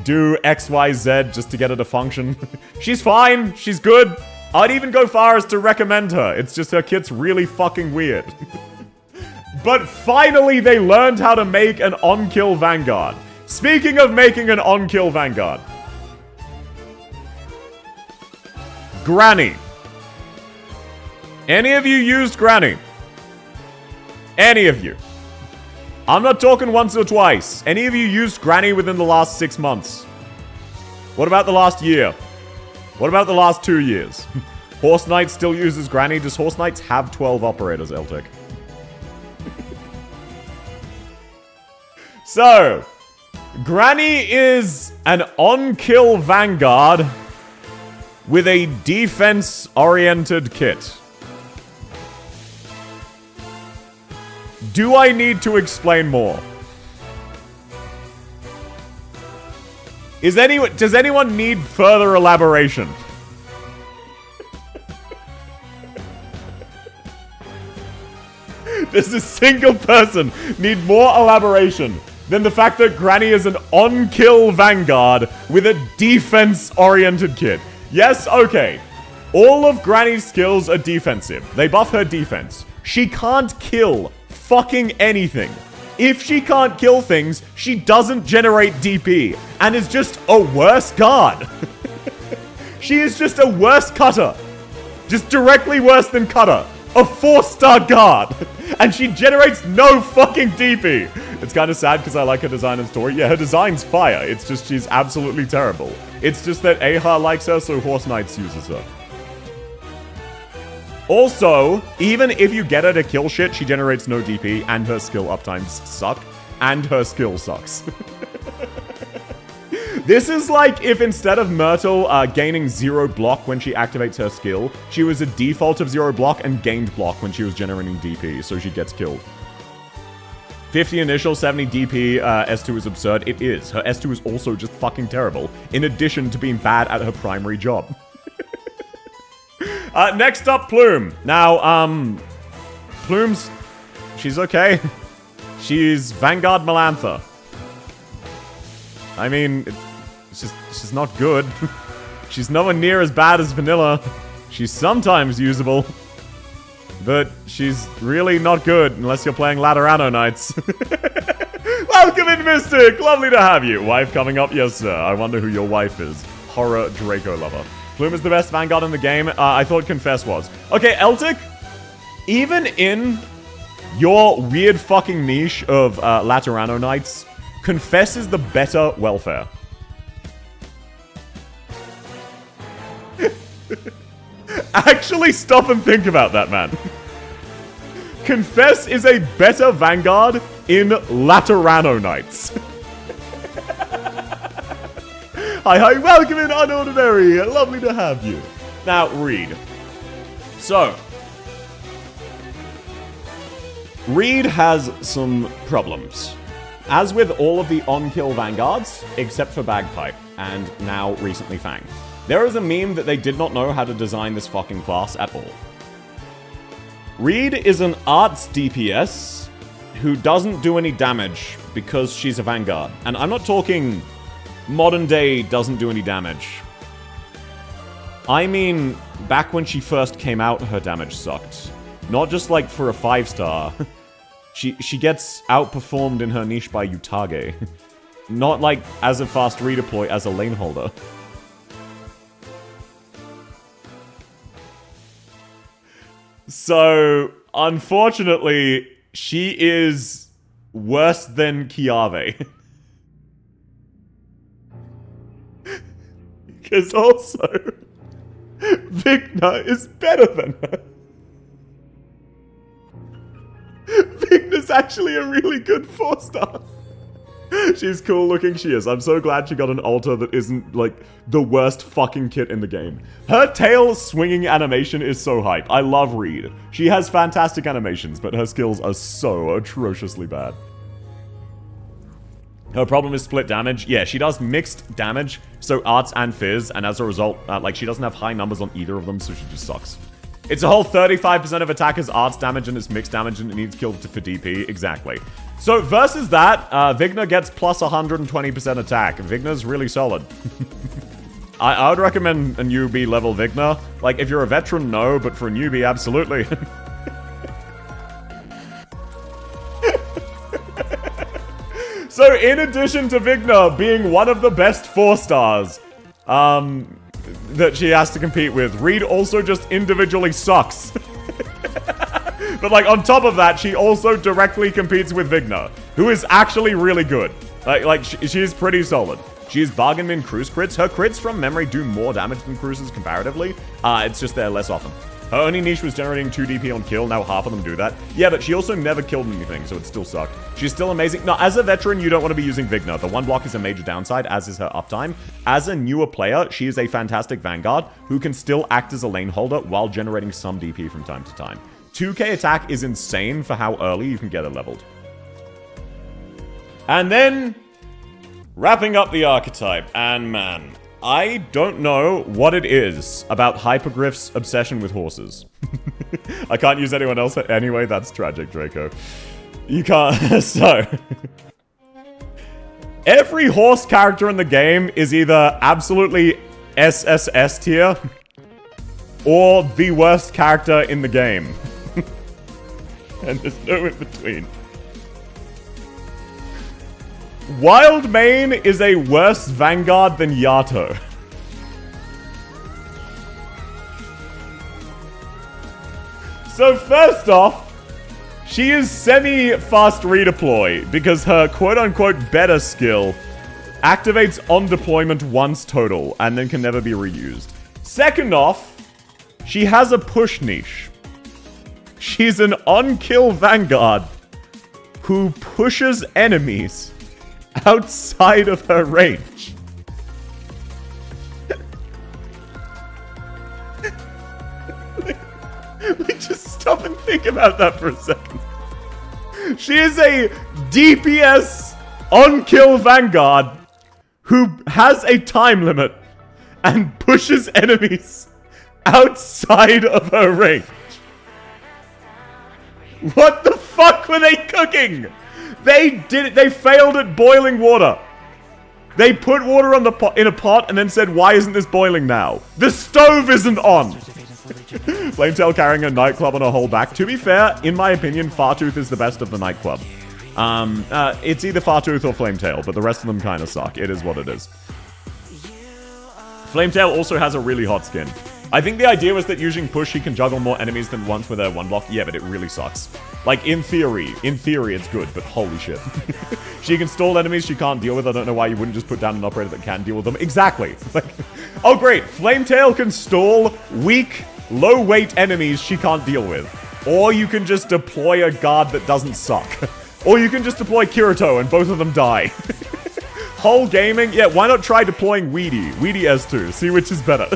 do XYZ just to get her to function. She's fine, she's good. I'd even go far as to recommend her. It's just her kit's really fucking weird. But finally, they learned how to make an on-kill Vanguard. Speaking of making an on-kill Vanguard. Granny. Any of you used Granny? Any of you? I'm not talking once or twice. Any of you used Granny within the last 6 months? What about the last year? What about the last 2 years? Horse Knight still uses Granny. Does Horse Knights have 12 operators, Eltic? So, Granny is an on-kill Vanguard with a defense-oriented kit. Do I need to explain more? Does anyone need further elaboration? Does a single person need more elaboration than the fact that Granny is an on-kill Vanguard with a defense-oriented kit? Yes, okay. All of Granny's skills are defensive. They buff her defense. She can't kill fucking anything. If she can't kill things, she doesn't generate DP, and is just a worse guard. She is just a worse cutter. Just directly worse than cutter. A 4-star guard. And she generates no fucking DP. It's kind of sad because I like her design and story. Yeah, her design's fire. It's just she's absolutely terrible. It's just that Aha likes her, so Horse Knights uses her. Also, even if you get her to kill shit, she generates no DP, and her skill uptimes suck, and her skill sucks. This is like if instead of Myrtle gaining 0 block when she activates her skill, she was a default of 0 block and gained block when she was generating DP, so she gets killed. 50 initial, 70 DP, S2 is absurd. It is. Her S2 is also just fucking terrible, in addition to being bad at her primary job. Next up, Plume. Now, Plume's... she's okay. She's Vanguard Melantha. I mean, she's not good. She's nowhere near as bad as Vanilla. She's sometimes usable. But she's really not good unless you're playing Laterano Knights. Welcome in, Mystic! Lovely to have you. Wife coming up? Yes, sir. I wonder who your wife is. Horror Draco lover. Plume is the best Vanguard in the game. I thought Confess was. Okay, Eltic, even in your weird fucking niche of Laterano Knights, Confess is the better welfare. Actually, stop and think about that, man. Confess is a better Vanguard in Laterano Knights. Hi, welcome in, Unordinary. Lovely to have you. Now, Reed. So, Reed has some problems. As with all of the on-kill Vanguards, except for Bagpipe, and now recently Fang. There is a meme that they did not know how to design this fucking class at all. Reed is an arts DPS who doesn't do any damage because she's a Vanguard. And I'm not talking modern day doesn't do any damage. I mean, back when she first came out, her damage sucked. Not just like for a 5-star. She gets outperformed in her niche by Utage. Not like as a fast redeploy, as a lane holder. So, unfortunately, she is worse than Kiave. Because also, Vigna is better than her. Vigna's actually a really good 4-star. She's cool looking, she is. I'm so glad she got an altar that isn't, like, the worst fucking kit in the game. Her tail swinging animation is so hype. I love Reed. She has fantastic animations, but her skills are so atrociously bad. Her problem is split damage. Yeah, she does mixed damage, so arts and fizz, and as a result, like, she doesn't have high numbers on either of them, so she just sucks. It's a whole 35% of attackers arts damage and it's mixed damage and it needs killed for DP. Exactly. So versus that, Vigna gets plus 120% attack. Vigna's really solid. I would recommend a newbie level Vigna. Like, if you're a veteran, no, but for a newbie, absolutely. So in addition to Vigna being one of the best 4-stars, that she has to compete with, Reed also just individually sucks. But like on top of that, she also directly competes with Vigna, who is actually really good. She's pretty solid. She's bargain bin cruise crits. Her crits from memory do more damage than cruises comparatively. It's just they're less often. Her only niche was generating 2 DP on kill, now half of them do that. Yeah, but she also never killed anything, so it still sucked. She's still amazing. No, as a veteran, you don't want to be using Vigna. The 1 block is a major downside, as is her uptime. As a newer player, she is a fantastic Vanguard who can still act as a lane holder while generating some DP from time to time. 2k attack is insane for how early you can get her leveled. And then, wrapping up the archetype, and man, I don't know what it is about Hypergriff's obsession with horses. I can't use anyone else anyway, that's tragic, Draco. You can't, so... Every horse character in the game is either absolutely SSS tier, or the worst character in the game. And there's no in between. Wildmane is a worse Vanguard than Yato. So first off, she is semi-fast redeploy because her quote-unquote better skill activates on deployment once total and then can never be reused. Second off, she has a push niche. She's an on-kill Vanguard who pushes enemies outside of her range. Just stop and think about that for a second. She is a DPS on-kill Vanguard who has a time limit and pushes enemies outside of her range. What the fuck were they cooking? They did it. They failed at boiling water. They put water on the pot in a pot and then said, "Why isn't this boiling now? The stove isn't on." Flametail carrying a nightclub on her whole back. To be fair, in my opinion, Fartooth is the best of the nightclub. It's either Fartooth or Flametail, but the rest of them kind of suck. It is what it is. Flametail also has a really hot skin. I think the idea was that using push, she can juggle more enemies than once with her one block. Yeah, but it really sucks. Like, in theory, it's good, but holy shit. She can stall enemies she can't deal with. I don't know why you wouldn't just put down an operator that can deal with them. Exactly. Like, oh great, Flametail can stall weak, low-weight enemies she can't deal with. Or you can just deploy a guard that doesn't suck. Or you can just deploy Kirito and both of them die. Whole gaming? Yeah, why not try deploying Weedy? Weedy S2, see which is better.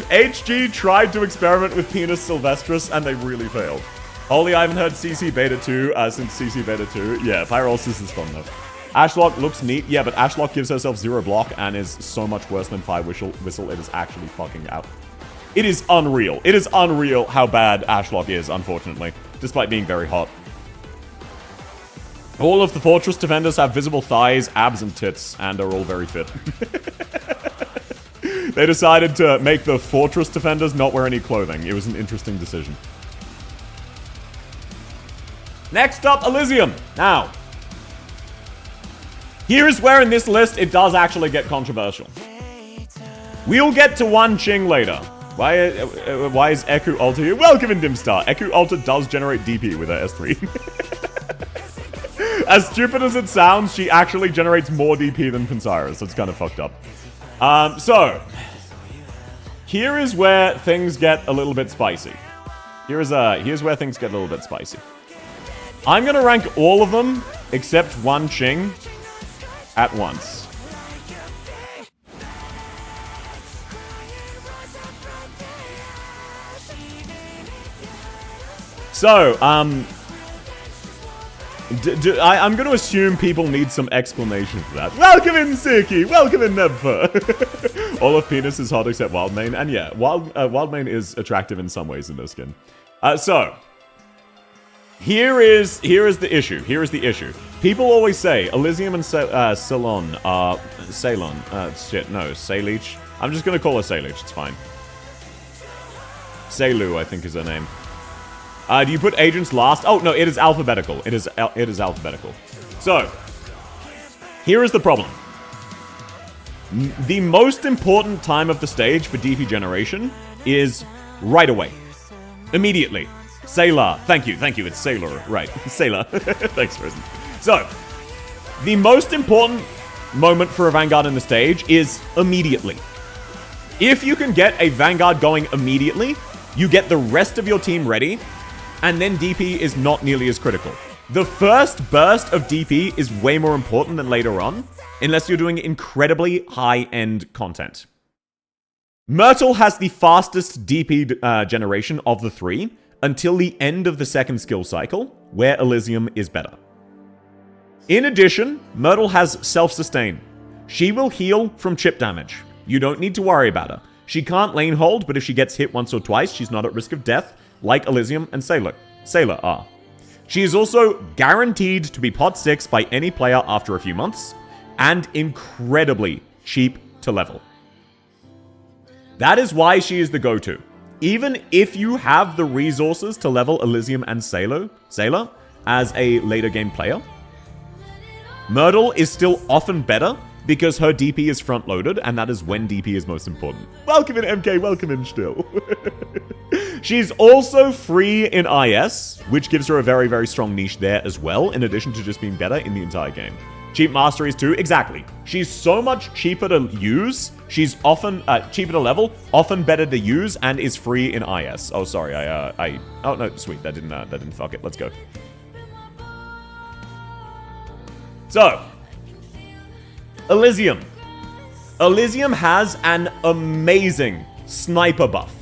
HG tried to experiment with Penis Sylvestris, and they really failed. Holy, I haven't heard CC Beta 2 since CC Beta 2. Yeah, Pyrolysis is fun, though. Ashlock looks neat. Yeah, but Ashlock gives herself 0 block and is so much worse than Fire Whistle. It is actually fucking out. It is unreal. It is unreal how bad Ashlock is, unfortunately, despite being very hot. All of the Fortress Defenders have visible thighs, abs, and tits, and are all very fit. They decided to make the Fortress Defenders not wear any clothing. It was an interesting decision. Next up, Elysium. Now, here's where in this list it does actually get controversial. We'll get to Wan Qing later. Why is Eku Alta here? Welcome in Dimstar. Eku Alta does generate DP with her S3. As stupid as it sounds, she actually generates more DP than Pinsira, so it's kind of fucked up. So, here is where things get a little bit spicy. Here's where things get a little bit spicy. I'm gonna rank all of them except Wan Qing at once. So, I'm going to assume people need some explanation for that. Welcome in, Siki! Welcome in, Nebfa! All of Penis is hot except Wildmane. And yeah, Wildmane is attractive in some ways in this skin. So, here is the issue. Here is the issue. People always say Elysium and Ceylon are... Sayleech. I'm just going to call her Sayleech, it's fine. Seilu, I think is her name. Do you put agents last? Oh, no, it is alphabetical. It is alphabetical. So, here is the problem. The most important time of the stage for DP generation is right away. Immediately. Sailor. Thank you. It's Sailor. Right. Sailor. Thanks, Frozen. So, the most important moment for a Vanguard in the stage is immediately. If you can get a Vanguard going immediately, you get the rest of your team ready, and then DP is not nearly as critical. The first burst of DP is way more important than later on, unless you're doing incredibly high-end content. Myrtle has the fastest DP generation of the three, until the end of the second skill cycle, where Elysium is better. In addition, Myrtle has self-sustain. She will heal from chip damage. You don't need to worry about her. She can't lane hold, but if she gets hit once or twice, she's not at risk of death, like Elysium and Sailor are. She is also guaranteed to be pot 6 by any player after a few months, and incredibly cheap to level. That is why she is the go-to. Even if you have the resources to level Elysium and Sailor as a later game player, Myrtle is still often better because her DP is front-loaded, and that is when DP is most important. Welcome in, MK. Welcome in, still. She's also free in IS, which gives her a very, very strong niche there as well, in addition to just being better in the entire game. Cheap masteries too. Exactly. She's so much cheaper to use. She's often cheaper to level, often better to use, and is free in IS. Oh, sorry. Oh no, sweet. That didn't fuck it. Let's go. So, Elysium. Elysium has an amazing sniper buff.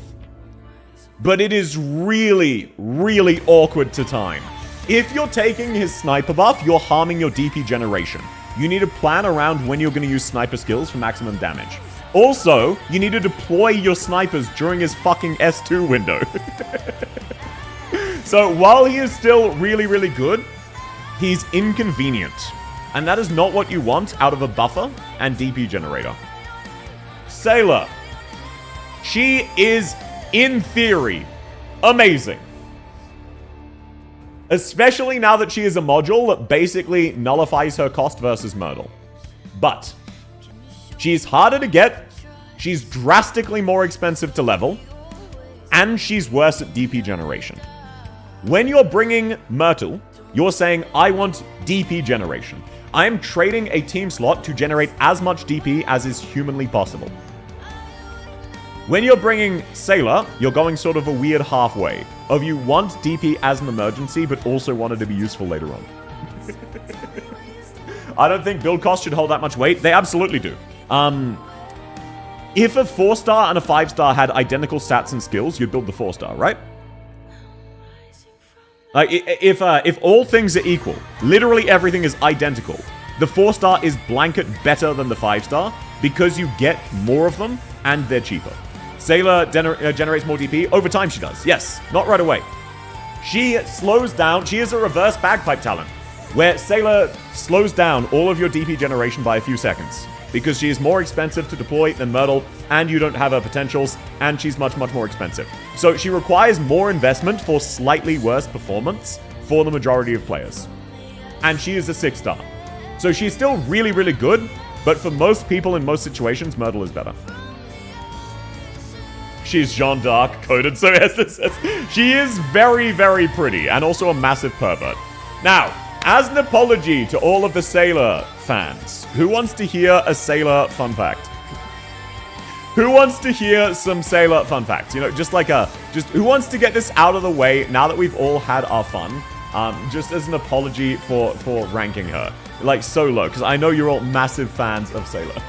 But it is really, really awkward to time. If you're taking his sniper buff, you're harming your DP generation. You need to plan around when you're going to use sniper skills for maximum damage. Also, you need to deploy your snipers during his fucking S2 window. So while he is still really, really good, he's inconvenient. And that is not what you want out of a buffer and DP generator. Sailor. She is, in theory, amazing. Especially now that she is a module that basically nullifies her cost versus Myrtle. But she's harder to get, she's drastically more expensive to level, and she's worse at DP generation. When you're bringing Myrtle, you're saying, I want DP generation. I am trading a team slot to generate as much DP as is humanly possible. When you're bringing Sailor, you're going sort of a weird halfway of you want DP as an emergency, but also want it to be useful later on. I don't think build costs should hold that much weight. They absolutely do. If a 4-star and a 5-star had identical stats and skills, you'd build the 4-star, right? Like, if all things are equal, literally everything is identical, the 4-star is blanket better than the 5-star because you get more of them and they're cheaper. Sailor generates more DP. Over time she does. Yes, not right away. She slows down. She is a reverse bagpipe talent, where Sailor slows down all of your DP generation by a few seconds. Because she is more expensive to deploy than Myrtle, and you don't have her potentials, and she's much, much more expensive. So she requires more investment for slightly worse performance for the majority of players. And she is a 6-star. So she's still really, really good, but for most people in most situations, Myrtle is better. She's Jeanne d'Arc coded, so yes, she is very, very pretty, and also a massive pervert. Now, as an apology to all of the Sailor fans, who wants to hear a Sailor fun fact? Who wants to hear some Sailor fun facts? You know, just who wants to get this out of the way now that we've all had our fun? Just as an apology for ranking her. Like, so low, because I know you're all massive fans of Sailor.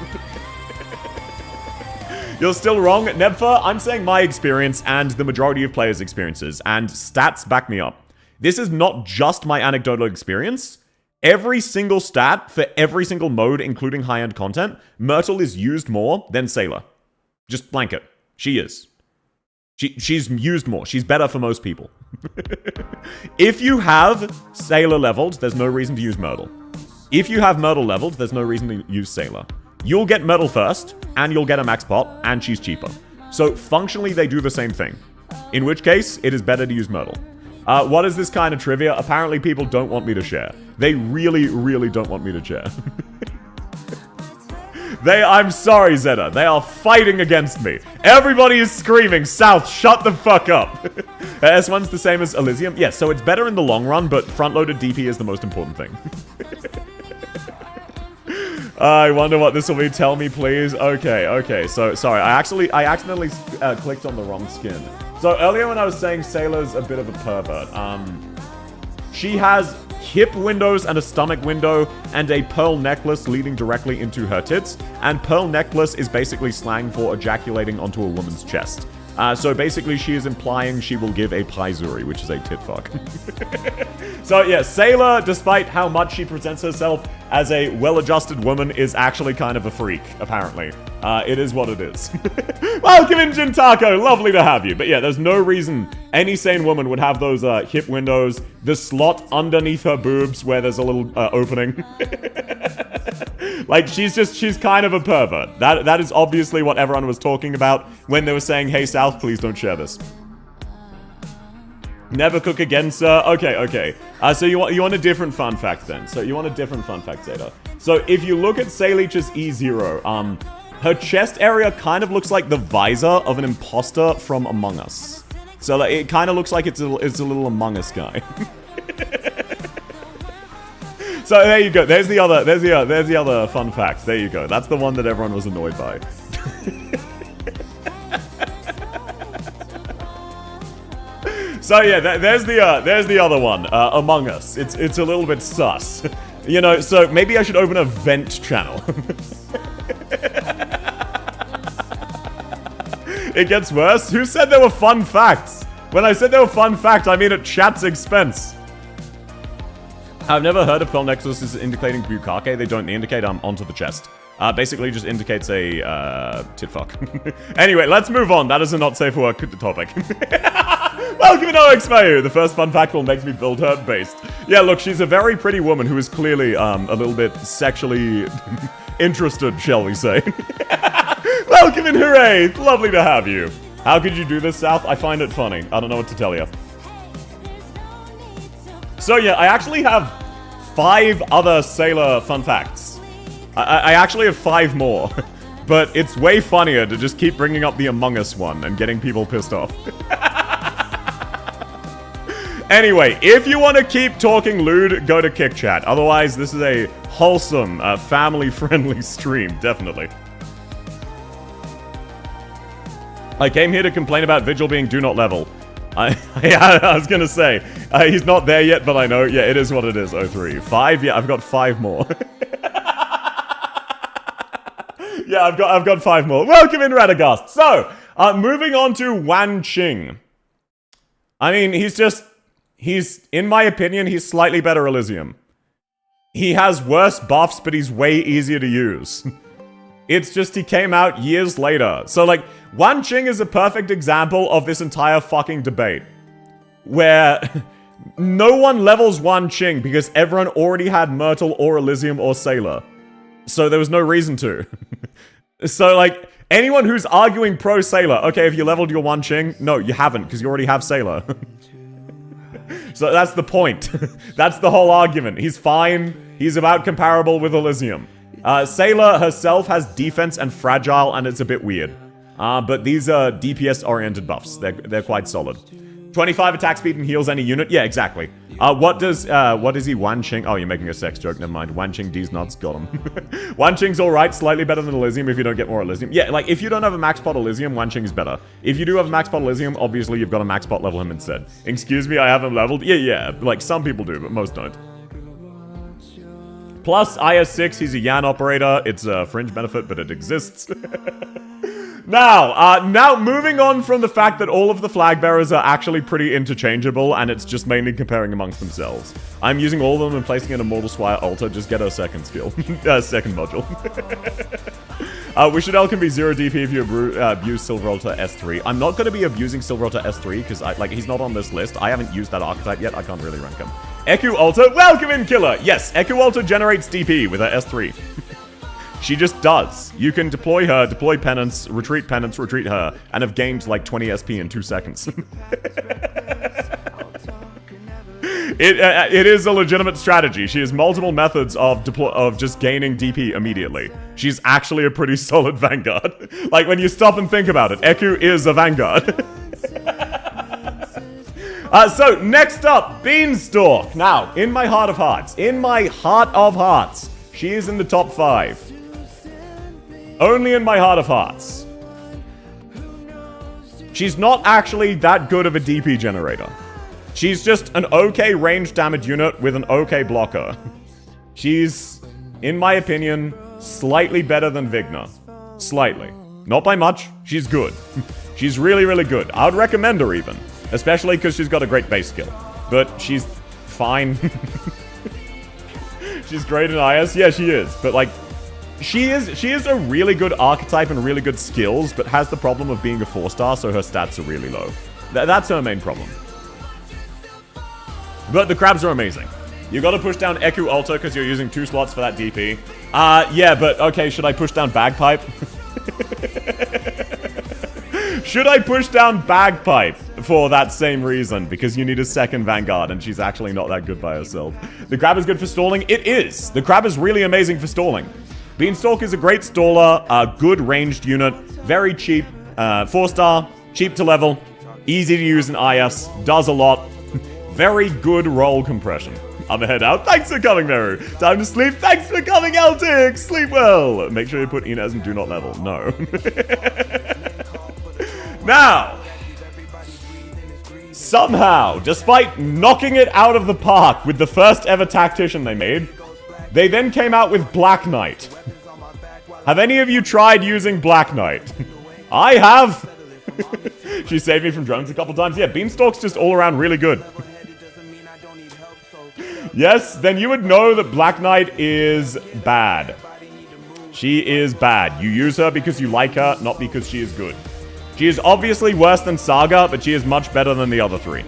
You're still wrong, Nebfa. I'm saying my experience and the majority of players' experiences, and stats back me up. This is not just my anecdotal experience. Every single stat for every single mode, including high-end content, Myrtle is used more than Sailor. Just blanket. She is. She's used more. She's better for most people. If you have Sailor leveled, there's no reason to use Myrtle. If you have Myrtle leveled, there's no reason to use Sailor. You'll get Myrtle first, and you'll get a max pot, and she's cheaper. So functionally, they do the same thing. In which case, it is better to use Myrtle. What is this kind of trivia? Apparently, people don't want me to share. They really, really don't want me to share. I'm sorry, Zeta. They are fighting against me. Everybody is screaming, South, shut the fuck up. S1's the same as Elysium. Yes, so it's better in the long run, but front-loaded DP is the most important thing. I wonder what this will be. Tell me, please. Okay. So, sorry. I accidentally clicked on the wrong skin. So, earlier when I was saying Sailor's a bit of a pervert, she has hip windows and a stomach window and a pearl necklace leading directly into her tits. And pearl necklace is basically slang for ejaculating onto a woman's chest. So basically she is implying she will give a paizuri, which is a tit fuck. So yeah, Sailor, despite how much she presents herself as a well-adjusted woman, is actually kind of a freak, apparently. It is what it is. Welcome in, Jintako! Lovely to have you. But yeah, there's no reason any sane woman would have those hip windows, the slot underneath her boobs where there's a little opening. Like, she's kind of a pervert. That is obviously what everyone was talking about when they were saying, hey, South, please don't share this. Never cook again, sir. Okay. So you want a different fun fact then. So you want a different fun fact, Zeta. So if you look at Sayleech's E0, her chest area kind of looks like the visor of an imposter from Among Us. So like, it kind of looks like it's a little Among Us guy. So there you go. There's the other fun fact. There you go. That's the one that everyone was annoyed by. So yeah, there's the other one. Among Us. It's a little bit sus. You know, so maybe I should open a vent channel. It gets worse? Who said there were fun facts? When I said they were fun facts, I mean at chat's expense. I've never heard of Pelnexus is indicating Bukake. They don't indicate onto the chest. Basically just indicates a tit fuck. Anyway, let's move on. That is a not safe for work topic. Welcome to OXMAU. The first fun fact will make me build her based. Yeah, look, she's a very pretty woman who is clearly a little bit sexually interested, shall we say. Welcome and hooray! Lovely to have you. How could you do this, South? I find it funny. I don't know what to tell you. So yeah, I actually have 5 other Sailor fun facts. I actually have 5 more. But it's way funnier to just keep bringing up the Among Us one and getting people pissed off. Anyway, if you want to keep talking lewd, go to Kick Chat. Otherwise, this is a wholesome, family-friendly stream, definitely. I came here to complain about Vigil being do not level. Yeah, I was gonna say, he's not there yet, but I know, yeah, it is what it is, 03. 5, yeah, I've got 5 more. Yeah, I've got 5 more. Welcome in, Radagast. So, moving on to Wan Qing. I mean, he's, in my opinion, he's slightly better Elysium. He has worse buffs, but he's way easier to use. It's just he came out years later. So, like, Wan Qing is a perfect example of this entire fucking debate. Where no one levels Wan Qing because everyone already had Myrtle or Elysium or Sailor. So there was no reason to. So, like, anyone who's arguing pro-Sailor, okay, if you leveled your Wan Qing, no, you haven't, because you already have Sailor. So that's the point. That's the whole argument. He's fine. He's about comparable with Elysium. Sailor herself has defense and fragile, and it's a bit weird. But these are DPS-oriented buffs. They're quite solid. 25 attack speed and heals any unit? Yeah, exactly. What is he, Wan Qing? Oh, you're making a sex joke, never mind. Wan Qing D's nuts, got him. Wan Qing's alright, slightly better than Elysium if you don't get more Elysium. Yeah, like, if you don't have a max pot Elysium, Wan Qing is better. If you do have a max pot Elysium, obviously you've got a max pot level him instead. Excuse me, I haven't leveled? Yeah, like, some people do, but most don't. Plus, IS-6, he's a Yan operator. It's a fringe benefit, but it exists. Now moving on from the fact that all of the flag bearers are actually pretty interchangeable, and it's just mainly comparing amongst themselves. I'm using all of them and placing in a Mortal Swire altar. Just get her second skill. Second module. Wishdale can be 0 DP if you abuse Silver Altar S3. I'm not going to be abusing Silver Altar S3, because he's not on this list. I haven't used that archetype yet. I can't really rank him. Eku Altar, welcome in, killer! Yes, Eku Altar generates DP with her S3. She just does. You can deploy her, deploy penance, retreat her, and have gained like 20 SP in 2 seconds. It is a legitimate strategy. She has multiple methods of just gaining DP immediately. She's actually a pretty solid Vanguard. Like, when you stop and think about it, Eku is a Vanguard. So, next up, Beanstalk. Now, in my heart of hearts, she is in the top 5. Only in my heart of hearts. She's not actually that good of a DP generator. She's just an okay range damage unit with an okay blocker. She's, in my opinion, slightly better than Vigna. Slightly. Not by much. She's good. She's really, really good. I would recommend her even. Especially because she's got a great base skill. But she's fine. She's great in IS. Yeah, she is. But, like, she is a really good archetype and really good skills, but has the problem of being a 4-star, so her stats are really low. That's her main problem. But the crabs are amazing. You gotta push down Eku Altar because you're using 2 slots for that DP. Yeah, but okay, should I push down Bagpipe? Should I push down Bagpipe for that same reason? Because you need a second Vanguard, and she's actually not that good by herself. The crab is good for stalling? It is! The crab is really amazing for stalling. Beanstalk is a great staller, a good ranged unit, very cheap, 4-star, cheap to level, easy to use in IS, does a lot, very good roll compression. I'ma head out. Thanks for coming, Meru. Time to sleep. Thanks for coming, Eltic. Sleep well. Make sure you put Inez and do not level. No. Now, somehow, despite knocking it out of the park with the first ever tactician they made, they then came out with Black Knight. Have any of you tried using Black Knight? I have. She saved me from drones a couple times. Yeah, Beanstalk's just all around really good. Yes, then you would know that Black Knight is bad. She is bad. You use her because you like her, not because she is good. She is obviously worse than Saga, but she is much better than the other three.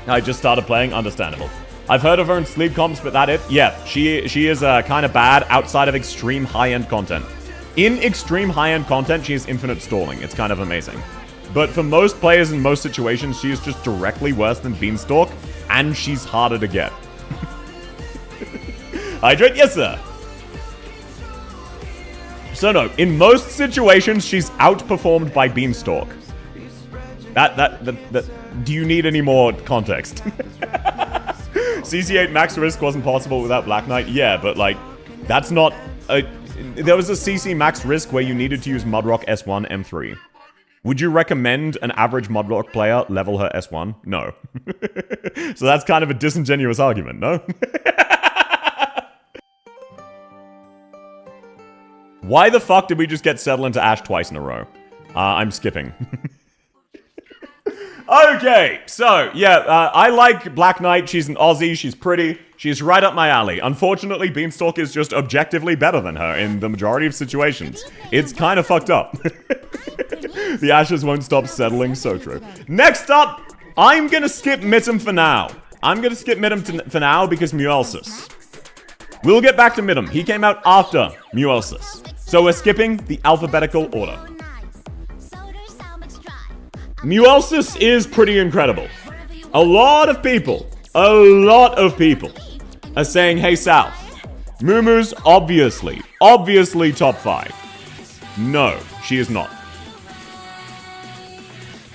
I just started playing, understandable. I've heard of her in sleep comps, but that it? Yeah, she is kind of bad outside of extreme high-end content. In extreme high-end content, she is infinite stalling. It's kind of amazing. But for most players in most situations, she is just directly worse than Beanstalk, and she's harder to get. Hydrate? Yes, sir. So no, in most situations, she's outperformed by Beanstalk. Do you need any more context? CC8 max risk wasn't possible without Black Knight. Yeah, but like, that's not a... There was a CC max risk where you needed to use Mudrock S1 M3. Would you recommend an average Mudrock player level her S1? No. So that's kind of a disingenuous argument, no? Why the fuck did we just get settled into Ash twice in a row? I'm skipping. Okay, so, yeah, I like Black Knight. She's an Aussie. She's pretty. She's right up my alley. Unfortunately, Beanstalk is just objectively better than her in the majority of situations. It's kind of fucked up. The ashes won't stop settling, so true. Next up, I'm gonna skip Mittum for now. I'm gonna skip Mittum for now because Muelsis. We'll get back to Mittum. He came out after Muelsis. So we're skipping the alphabetical order. Muelsis is pretty incredible. A lot of people are saying, hey, South, Mumu's obviously top 5. No, she is not.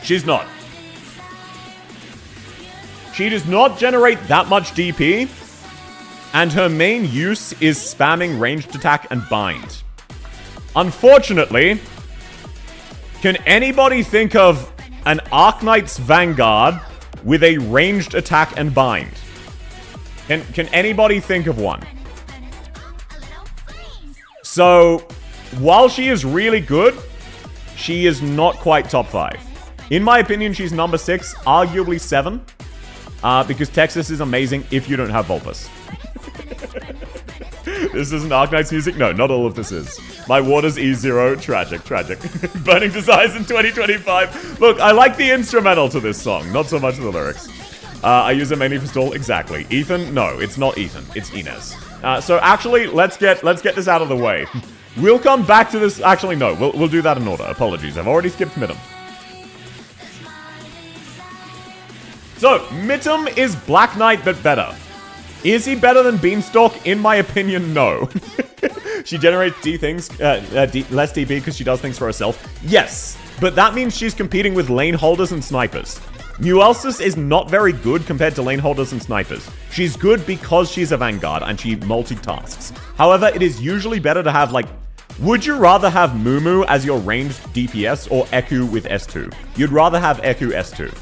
She's not. She does not generate that much DP, and her main use is spamming ranged attack and bind. Unfortunately, can anybody think of an Arknight's Vanguard with a ranged attack and bind? Can anybody think of one? So, while she is really good, she is not quite top 5. In my opinion, she's number 6, arguably 7. Because Texas is amazing if you don't have Vulpus. This isn't Arknight's music? No, not all of this is. My water's E0. Tragic. Burning Desires in 2025. Look, I like the instrumental to this song, not so much the lyrics. I use it mainly for stall. Exactly. Ethan? No, it's not Ethan. It's Inez. So actually, let's get this out of the way. We'll come back to this. Actually, no. We'll do that in order. Apologies. I've already skipped Mittum. So, Mittum is Black Knight, but better. Is he better than Beanstalk? In my opinion, no. She generates less DP because she does things for herself. Yes, but that means she's competing with lane holders and snipers. Muelsis is not very good compared to lane holders and snipers. She's good because she's a Vanguard and she multitasks. However, it is usually better to have, like, would you rather have Mumu as your ranged DPS or Eku with S2? You'd rather have Eku S2.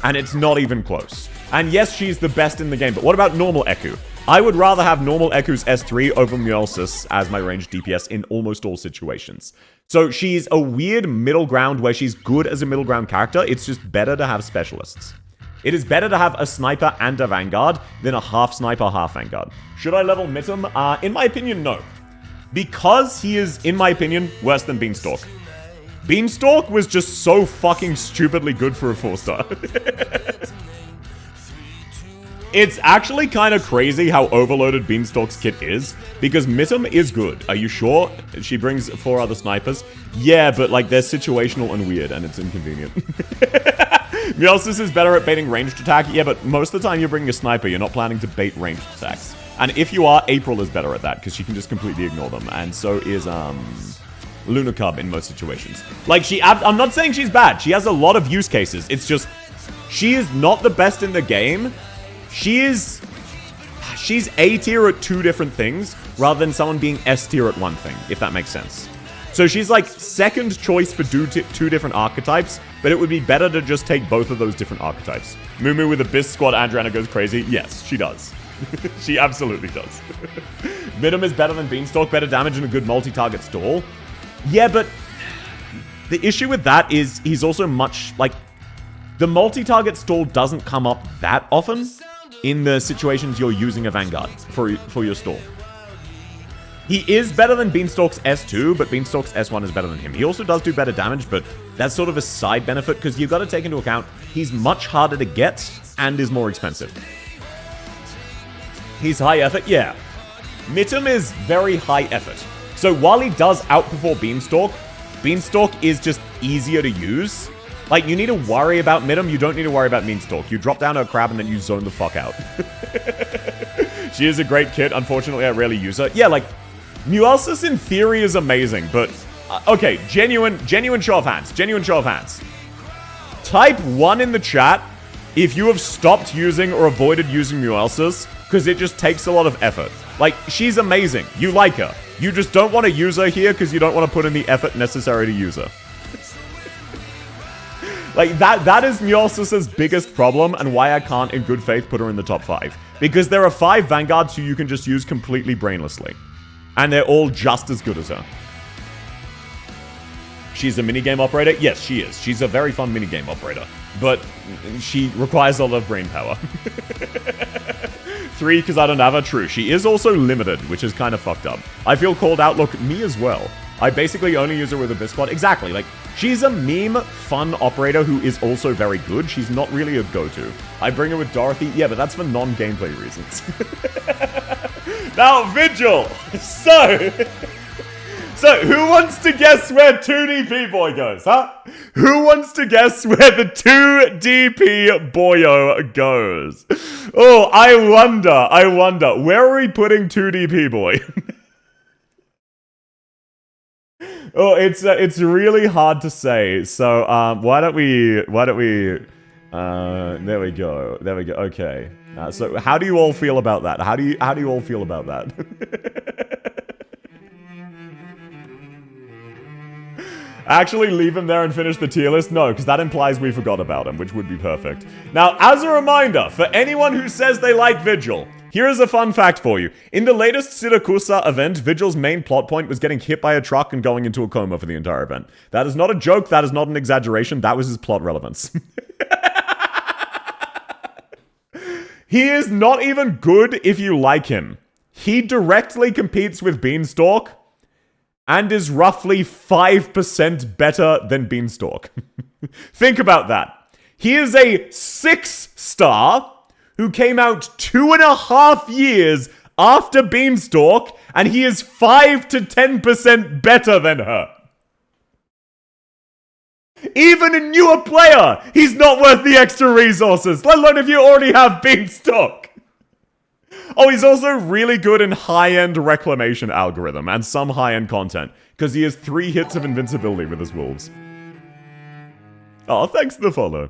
And it's not even close. And yes, she's the best in the game, but what about normal Eku? I would rather have normal Eku's S3 over Muelsis as my ranged DPS in almost all situations. So she's a weird middle ground where she's good as a middle ground character. It's just better to have specialists. It is better to have a sniper and a Vanguard than a half sniper, half Vanguard. Should I level Mittum? In my opinion, no. Because he is, in my opinion, worse than Beanstalk. Beanstalk was just so fucking stupidly good for a 4-star. It's actually kind of crazy how overloaded Beanstalk's kit is, because Mittum is good. Are you sure? She brings 4 other snipers? Yeah, but like they're situational and weird, and it's inconvenient. Muelsis is better at baiting ranged attack. Yeah, but most of the time you're bringing a sniper, you're not planning to bait ranged attacks. And if you are, April is better at that, because she can just completely ignore them. And so is, Luna Cub in most situations. Like, I'm not saying she's bad. She has a lot of use cases. It's just, she is not the best in the game. She's A tier at 2 different things, rather than someone being S tier at one thing, if that makes sense. So she's like second choice for 2 different archetypes, but it would be better to just take both of those different archetypes. Moo with a Bis squad, Andriana goes crazy. Yes, she does. She absolutely does. Minim is better than Beanstalk, better damage and a good multi-target stall. Yeah, but the issue with that is he's also much, like, the multi-target stall doesn't come up that often in the situations you're using a Vanguard for your stall. He is better than Beanstalk's S2, but Beanstalk's S1 is better than him. He also does do better damage, but that's sort of a side benefit because you've got to take into account he's much harder to get and is more expensive. He's high effort, yeah. Mitim is very high effort. So while he does outperform Beanstalk, Beanstalk is just easier to use. Like, you need to worry about Mitim, you don't need to worry about Beanstalk. You drop down her crab and then you zone the fuck out. She is a great kit. Unfortunately, I rarely use her. Yeah, like, Muelsis in theory is amazing, but... okay, genuine show of hands. Genuine show of hands. Type 1 in the chat if you have stopped using or avoided using Muelsis, because it just takes a lot of effort. Like, she's amazing. You like her. You just don't want to use her here because you don't want to put in the effort necessary to use her. Like, that is Muelsis's biggest problem and why I can't, in good faith, put her in the top 5. Because there are 5 Vanguards who you can just use completely brainlessly. And they're all just as good as her. She's a minigame operator? Yes, she is. She's a very fun minigame operator. But she requires a lot of brain power. 3, because I don't have her. True. She is also limited, which is kind of fucked up. I feel called out. Look, me as well. I basically only use her with a Bis squad. Exactly. Like, she's a meme fun operator who is also very good. She's not really a go-to. I bring her with Dorothy. Yeah, but that's for non-gameplay reasons. Now, Vigil! So, who wants to guess where 2DP Boy goes, huh? Who wants to guess where the 2DP Boyo goes? Oh, I wonder. Where are we putting 2DP Boy? Oh, it's really hard to say. So, why don't we, there we go. Okay. So how do you all feel about that? How do you all feel about that? Actually leave him there and finish the tier list? No, because that implies we forgot about him, which would be perfect. Now, as a reminder, for anyone who says they like Vigil, here is a fun fact for you. In the latest Siracusa event, Vigil's main plot point was getting hit by a truck and going into a coma for the entire event. That is not a joke, that is not an exaggeration, that was his plot relevance. He is not even good if you like him. He directly competes with Beanstalk and is roughly 5% better than Beanstalk. Think about that. He is a 6-star who came out 2.5 years after Beanstalk, and he is 5 to 10% better than her. Even a newer player, he's not worth the extra resources, let alone if you already have Beanstalk. Oh, he's also really good in high-end reclamation algorithm and some high-end content, because he has 3 hits of invincibility with his wolves. Oh, thanks for the follow.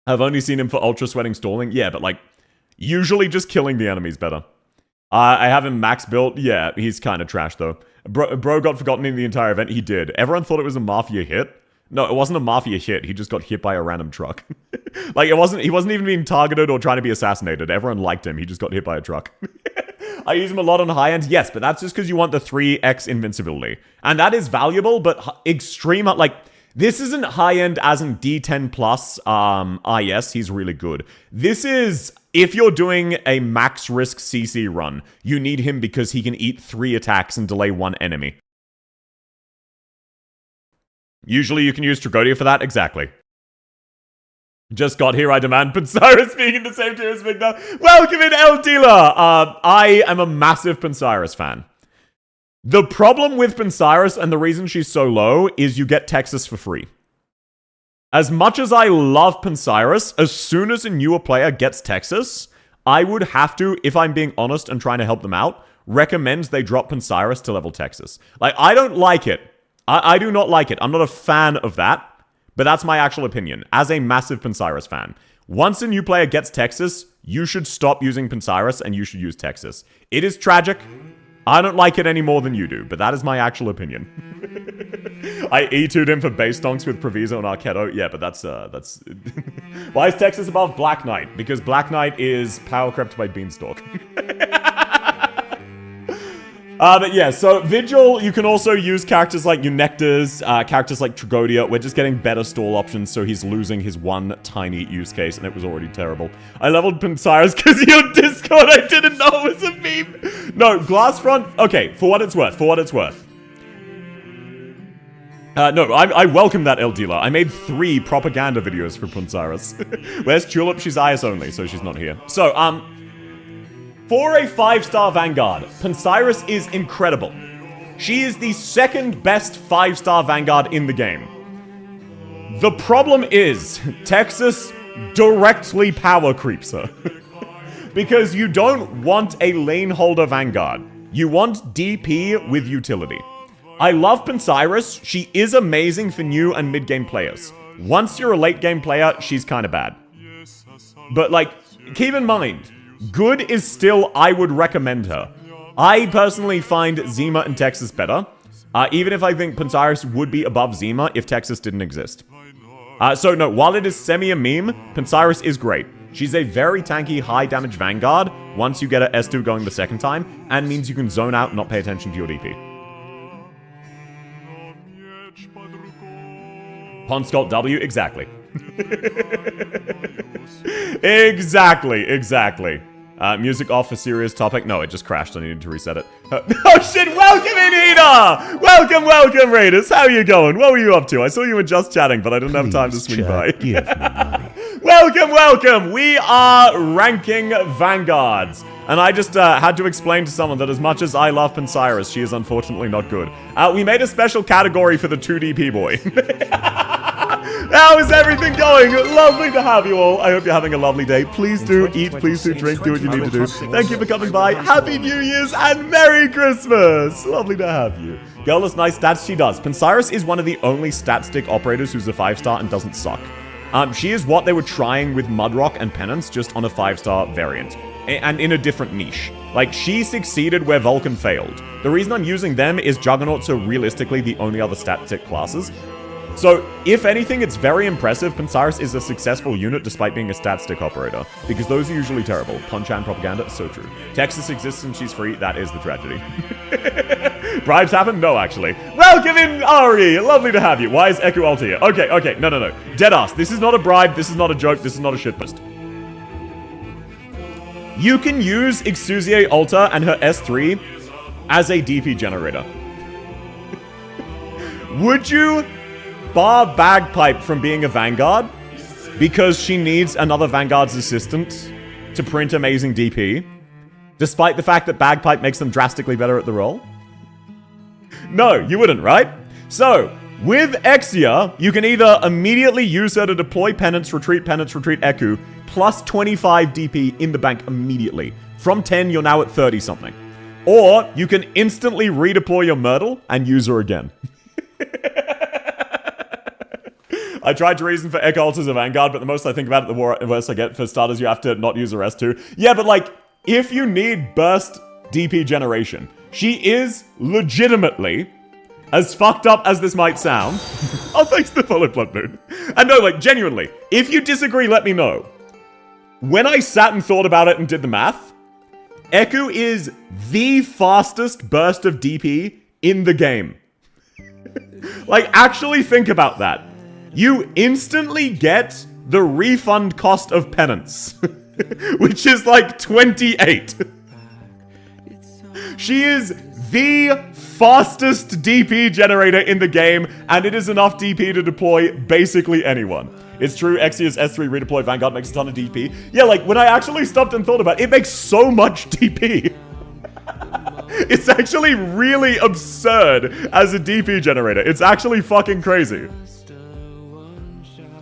I've only seen him for ultra sweating stalling. Yeah, but like, usually just killing the enemy's better. I have him max built. Yeah, he's kind of trash though. Bro got forgotten in the entire event. He did. Everyone thought it was a Mafia hit. No, it wasn't a Mafia hit. He just got hit by a random truck. Like, he wasn't even being targeted or trying to be assassinated. Everyone liked him. He just got hit by a truck. I use him a lot on high end. Yes, but that's just because you want the 3x invincibility. And that is valuable, but extreme, like, this isn't high end as in D10 plus. Yes, he's really good. This is, if you're doing a max risk CC run, you need him because he can eat 3 attacks and delay 1 enemy. Usually you can use Tragodia for that. Exactly. Just got here, I demand Pansaris being in the same tier as Vigna. Welcome in, El Dealer! I am a massive Pansaris fan. The problem with Pansaris, and the reason she's so low, is you get Texas for free. As much as I love Pansaris, as soon as a newer player gets Texas, I would have to, if I'm being honest and trying to help them out, recommend they drop Pansaris to level Texas. Like, I don't like it. I do not like it. I'm not a fan of that, but that's my actual opinion. As a massive Pansaris fan, once a new player gets Texas, you should stop using Pensiris and you should use Texas. It is tragic. I don't like it any more than you do, but that is my actual opinion. I E2'd him for base donks with Proviso and Arquetto. Yeah, but that's... Why is Texas above Black Knight? Because Black Knight is power crept by Beanstalk. But yeah, so Vigil, you can also use characters like Eunectas, characters like Tragodia. We're just getting better stall options, so he's losing his one tiny use case, and it was already terrible. I leveled Pensiris because of your Discord. I didn't know it was a meme. No, Glassfront, okay, for what it's worth, No, I welcome that, El Dealer. I made 3 propaganda videos for Pensiris. Where's Tulip? She's IS only, so she's not here. So, for a 5-star Vanguard, Pensiris is incredible. She is the second best 5-star Vanguard in the game. The problem is, Texas directly power creeps her. Because you don't want a lane holder Vanguard. You want DP with utility. I love Pensiris. She is amazing for new and mid-game players. Once you're a late-game player, she's kind of bad. But, like, keep in mind, good is still, I would recommend her. I personally find Zima and Texas better, even if I think Pensiris would be above Zima if Texas didn't exist. So no, while it is semi a meme, Pensiris is great. She's a very tanky, high damage Vanguard once you get her S2 going the second time, and means you can zone out and not pay attention to your DP. Pond Sculpt W, exactly. Exactly. Music off for serious topic. No, it just crashed. I needed to reset it. Oh shit, welcome Anita! Welcome Raiders. How are you going? What were you up to? I saw you were just chatting, but I didn't have time to swing by.
Give me money.
Welcome! We are ranking Vanguards. And I just had to explain to someone that as much as I love Pensiris, she is unfortunately not good. We made a special category for the 2DP boy. How is everything going? Lovely to have you all. I hope you're having a lovely day. Please do eat, please do drink, do what you need to do. Thank you for coming by. Happy New Year's and Merry Christmas. Lovely to have you. Girl has nice stats, she does. Pensiris is one of the only stat stick operators who's a 5-star and doesn't suck. She is what they were trying with Mudrock and Penance, just on a 5-star variant. And in a different niche. Like, she succeeded where Vulcan failed. The reason I'm using them is Juggernauts are realistically the only other stat stick classes. So, if anything, it's very impressive. Pensiris is a successful unit despite being a stat stick operator, because those are usually terrible. Ponchan propaganda, so true. Texas exists and she's free, that is the tragedy. Bribes happen? No, actually. Welcome in, Ari! Lovely to have you. Why is Echo Alt here? Okay, no. Deadass, this is not a bribe, this is not a joke, this is not a shitpost. You can use Exusier Alta and her S3 as a DP generator. Would you bar Bagpipe from being a Vanguard because she needs another Vanguard's assistant to print amazing DP, despite the fact that Bagpipe makes them drastically better at the role? No, you wouldn't, right? So, with Exia, you can either immediately use her to deploy Penance, Retreat, Eku, plus 25 DP in the bank immediately. From 10, you're now at 30-something. Or, you can instantly redeploy your Myrtle and use her again. I tried to reason for Eckalt as a Vanguard, but the most I think about it, the worse I get. For starters, you have to not use her S2. Yeah, but like, if you need burst DP generation, she is legitimately, as fucked up as this might sound... Oh, thanks to the follow Blood Moon. And no, like, genuinely, if you disagree, let me know. When I sat and thought about it and did the math, Eku is the fastest burst of DP in the game. Like, actually think about that. You instantly get the refund cost of Penance, which is like 28. She is the fastest DP generator in the game, and it is enough DP to deploy basically anyone. It's true, Exia's S3 redeploy Vanguard makes a ton of DP. Yeah, like, when I actually stopped and thought about it, it makes so much DP. It's actually really absurd as a DP generator. It's actually fucking crazy.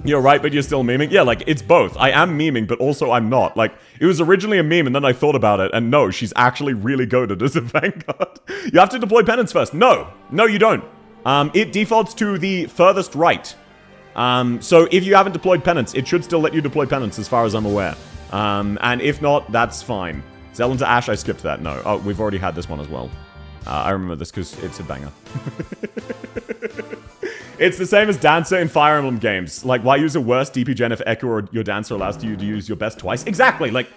You're right, but you're still memeing? Yeah, like, it's both. I am memeing, but also I'm not. Like, it was originally a meme, and then I thought about it, and no, she's actually really goated as a Vanguard. You have to deploy Penance first. No, you don't. It defaults to the furthest right. So if you haven't deployed Penance, it should still let you deploy Penance, as far as I'm aware. And if not, that's fine. Zelda to Ash, I skipped that. No. Oh, we've already had this one as well. I remember this because it's a banger. It's the same as Dancer in Fire Emblem games. Like, why use a worse DP gen if Echo or your Dancer allows you to use your best twice? Exactly, like,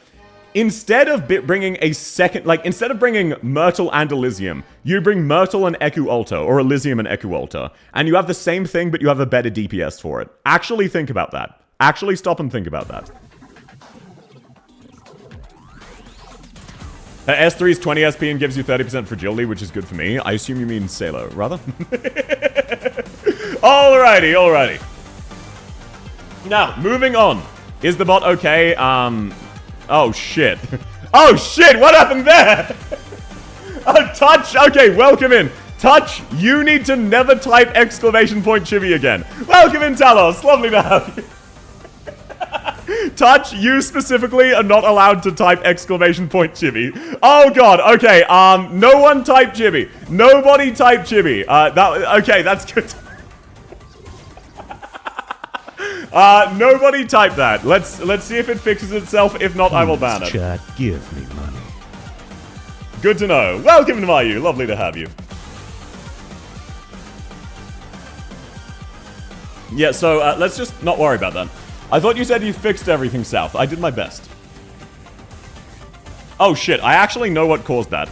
instead of bringing a second, like, instead of bringing Myrtle and Elysium, you bring Myrtle and Echo Alta, or Elysium and Echo Alta, and you have the same thing, but you have a better DPS for it. Actually think about that. Actually stop and think about that. S3 is 20 SP and gives you 30% fragility, which is good for me. I assume you mean Salo, rather? Alrighty, alrighty. Now, moving on. Is the bot okay? Oh, shit. Oh, shit! What happened there? Oh, Touch! Okay, welcome in. Touch, you need to never type exclamation point chibi again. Welcome in, Talos. Lovely to have you. Touch, you specifically are not allowed to type exclamation point chibi. Oh god, okay, no one type chibi. Nobody type chibi. Okay, that's good. Nobody type that. Let's see if it fixes itself. If not, I will ban it.
Chat, give me money.
Good to know. Welcome to Mayu. Lovely to have you. Yeah, so let's just not worry about that. I thought you said you fixed everything south. I did my best. Oh shit, I actually know what caused that.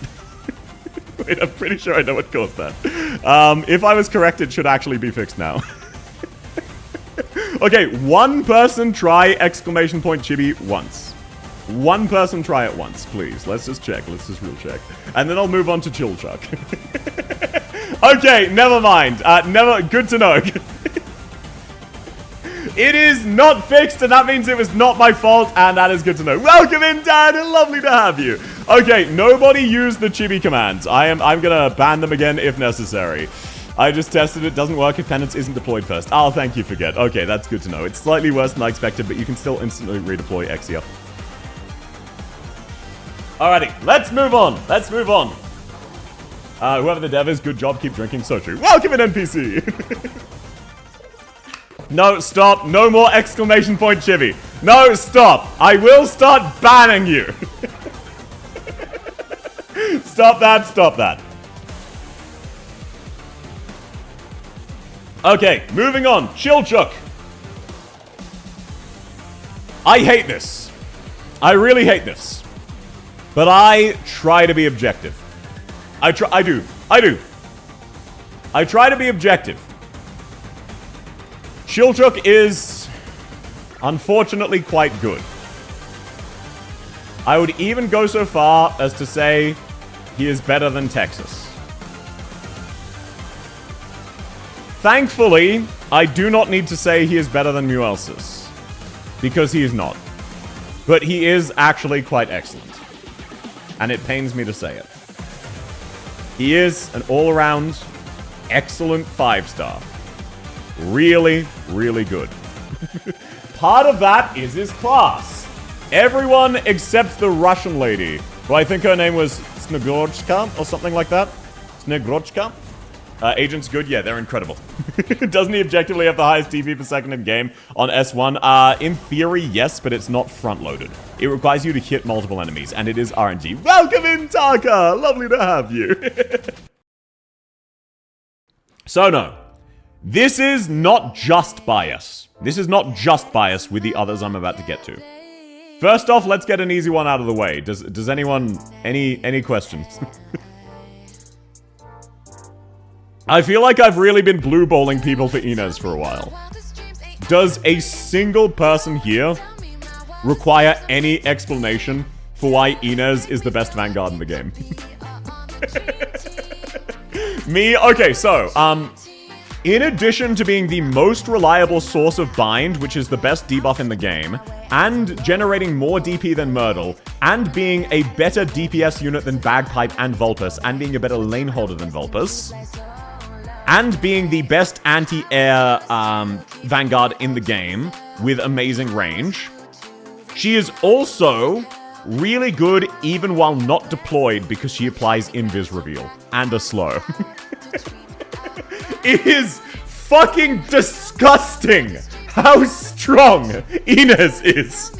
Wait, I'm pretty sure I know what caused that. If I was correct, it should actually be fixed now. Okay, one person try exclamation point chibi once. One person try it once, please. Let's just check. Let's just real check. And then I'll move on to Chill Chuck. Okay, never mind. Good to know. It is not fixed, and that means it was not my fault, and that is good to know. Welcome in, Dad, and lovely to have you. Okay, nobody use the chibi commands. I'm gonna ban them again if necessary. I just tested it, doesn't work if penance isn't deployed first. Oh, thank you, Forget. Okay, that's good to know. It's slightly worse than I expected, but you can still instantly redeploy Exia. Alrighty, let's move on. Let's move on. Whoever the dev is, good job, keep drinking, so true. Welcome in, NPC. No, stop. No more exclamation point chibi. No, stop. I will start banning you. Stop that, stop that. Okay, moving on. Chilchuk. I hate this. I really hate this. But I try to be objective. I do. I try to be objective. Chilchuk is, unfortunately, quite good. I would even go so far as to say he is better than Texas. Thankfully, I do not need to say he is better than Muelsis, because he is not. But he is actually quite excellent. And it pains me to say it. He is an all-around excellent 5-star. Really, really good. Part of that is his class. Everyone except the Russian lady, who I think her name was Snegrochka or something like that. Snegrochka. Agents good? Yeah, they're incredible. Doesn't he objectively have the highest TP per second in game on S1? In theory, yes, but it's not front-loaded. It requires you to hit multiple enemies, and it is RNG. Welcome in, Taka! Lovely to have you. So, no. This is not just bias. This is not just bias with the others I'm about to get to. First off, let's get an easy one out of the way. Does anyone... Any questions? I feel like I've really been blue-balling people for Inez for a while. Does a single person here require any explanation for why Inez is the best Vanguard in the game? Me? Okay, so, in addition to being the most reliable source of bind, which is the best debuff in the game, and generating more DP than Myrtle, and being a better DPS unit than Bagpipe and Vulpus, and being a better lane holder than Vulpus, and being the best anti-air Vanguard in the game with amazing range, she is also really good even while not deployed because she applies Invis Reveal and a slow. It is fucking disgusting how strong Inez is.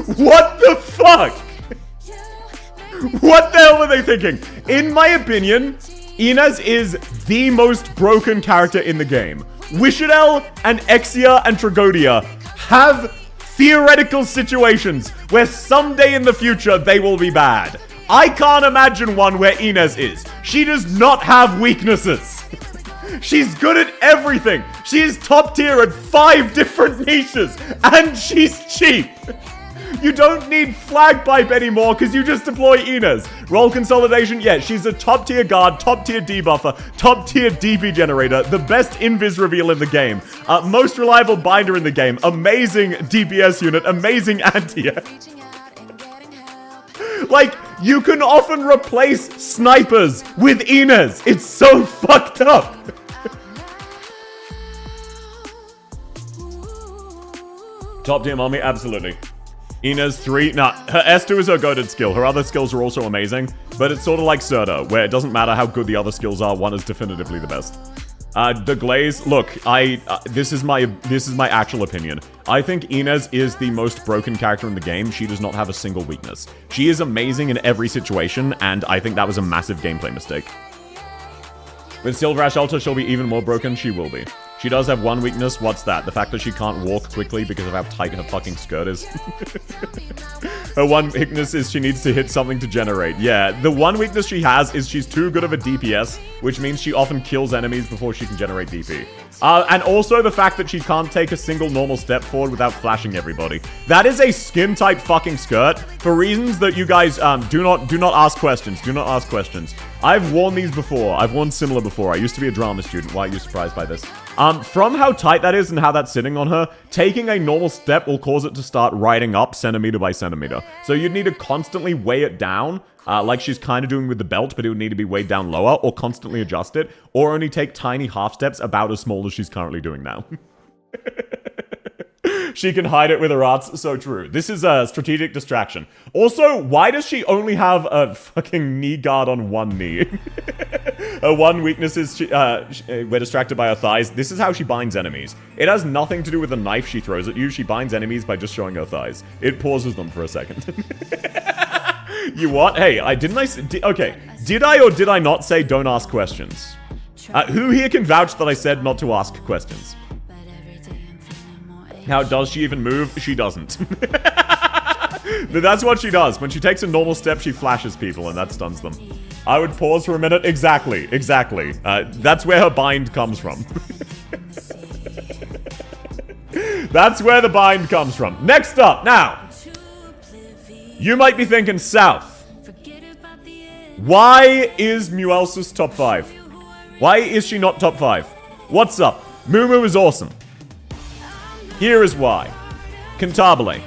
What the fuck? What the hell were they thinking? In my opinion, Inez is the most broken character in the game. Wishadel and Exia and Tragodia have theoretical situations where someday in the future they will be bad. I can't imagine one where Inez is. She does not have weaknesses. She's good at everything. She is top tier at 5 different niches, and she's cheap. You don't need Flag Pipe anymore because you just deploy Inez. Role consolidation, yeah, she's a top tier guard, top tier debuffer, top tier DP generator, the best invis reveal in the game, most reliable binder in the game, amazing DPS unit, amazing anti-air. Like, you can often replace snipers with Inez. It's so fucked up. Top tier mommy, absolutely. Inez 3, nah, her S2 is her goated skill. Her other skills are also amazing, but it's sort of like Serta, where it doesn't matter how good the other skills are, one is definitively the best. The Glaze, look, this is my actual opinion. I think Inez is the most broken character in the game. She does not have a single weakness. She is amazing in every situation, and I think that was a massive gameplay mistake. With Silver Ash Ultra, she'll be even more broken. She will be. She does have one weakness. What's that? The fact that she can't walk quickly because of how tight her fucking skirt is. Her one weakness is she needs to hit something to generate. Yeah, the one weakness she has is she's too good of a DPS, which means she often kills enemies before she can generate DP. And also the fact that she can't take a single normal step forward without flashing everybody. That is a skin type fucking skirt for reasons that you guys do not ask questions. Do not ask questions. I've worn these before. I've worn similar before. I used to be a drama student. Why are you surprised by this? From how tight that is and how that's sitting on her, taking a normal step will cause it to start riding up centimeter by centimeter. So you'd need to constantly weigh it down, like she's kind of doing with the belt, but it would need to be weighed down lower, or constantly adjust it, or only take tiny half steps about as small as she's currently doing now. She can hide it with her arts. So true. This is a strategic distraction. Also, why does she only have a fucking knee guard on one knee? Her one weakness is we're distracted by her thighs. This is how she binds enemies. It has nothing to do with the knife she throws at you. She binds enemies by just showing her thighs. It pauses them for a second. You what? Hey, okay. Did I or did I not say don't ask questions? Who here can vouch that I said not to ask questions? Now, does she even move? She doesn't. But that's what she does. When she takes a normal step, she flashes people, and that stuns them. I would pause for a minute. Exactly. That's where her bind comes from. That's where the bind comes from. Next up, now. You might be thinking, South. Why is Muelsis top 5? Why is she not top 5? What's up? Mumu is awesome. Here is why. Cantabile.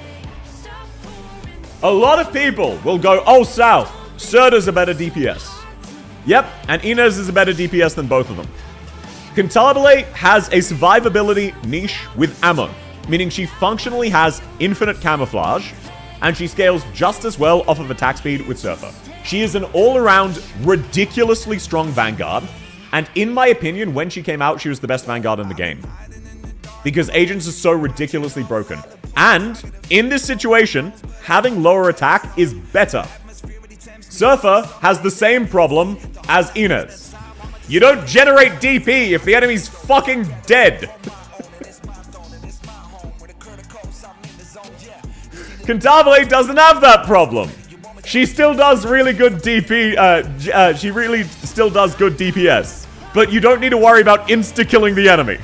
A lot of people will go, oh, South, Serta's a better DPS. Yep, and Inez is a better DPS than both of them. Cantabile has a survivability niche with ammo, meaning she functionally has infinite camouflage, and she scales just as well off of attack speed with Surfer. She is an all-around, ridiculously strong Vanguard, and in my opinion, when she came out, she was the best Vanguard in the game. Because Agents are so ridiculously broken. And, in this situation, having lower attack is better. Surfer has the same problem as Inez. You don't generate DP if the enemy's fucking dead. Cantabile doesn't have that problem. She still does really good DP, she really still does good DPS. But you don't need to worry about insta-killing the enemy.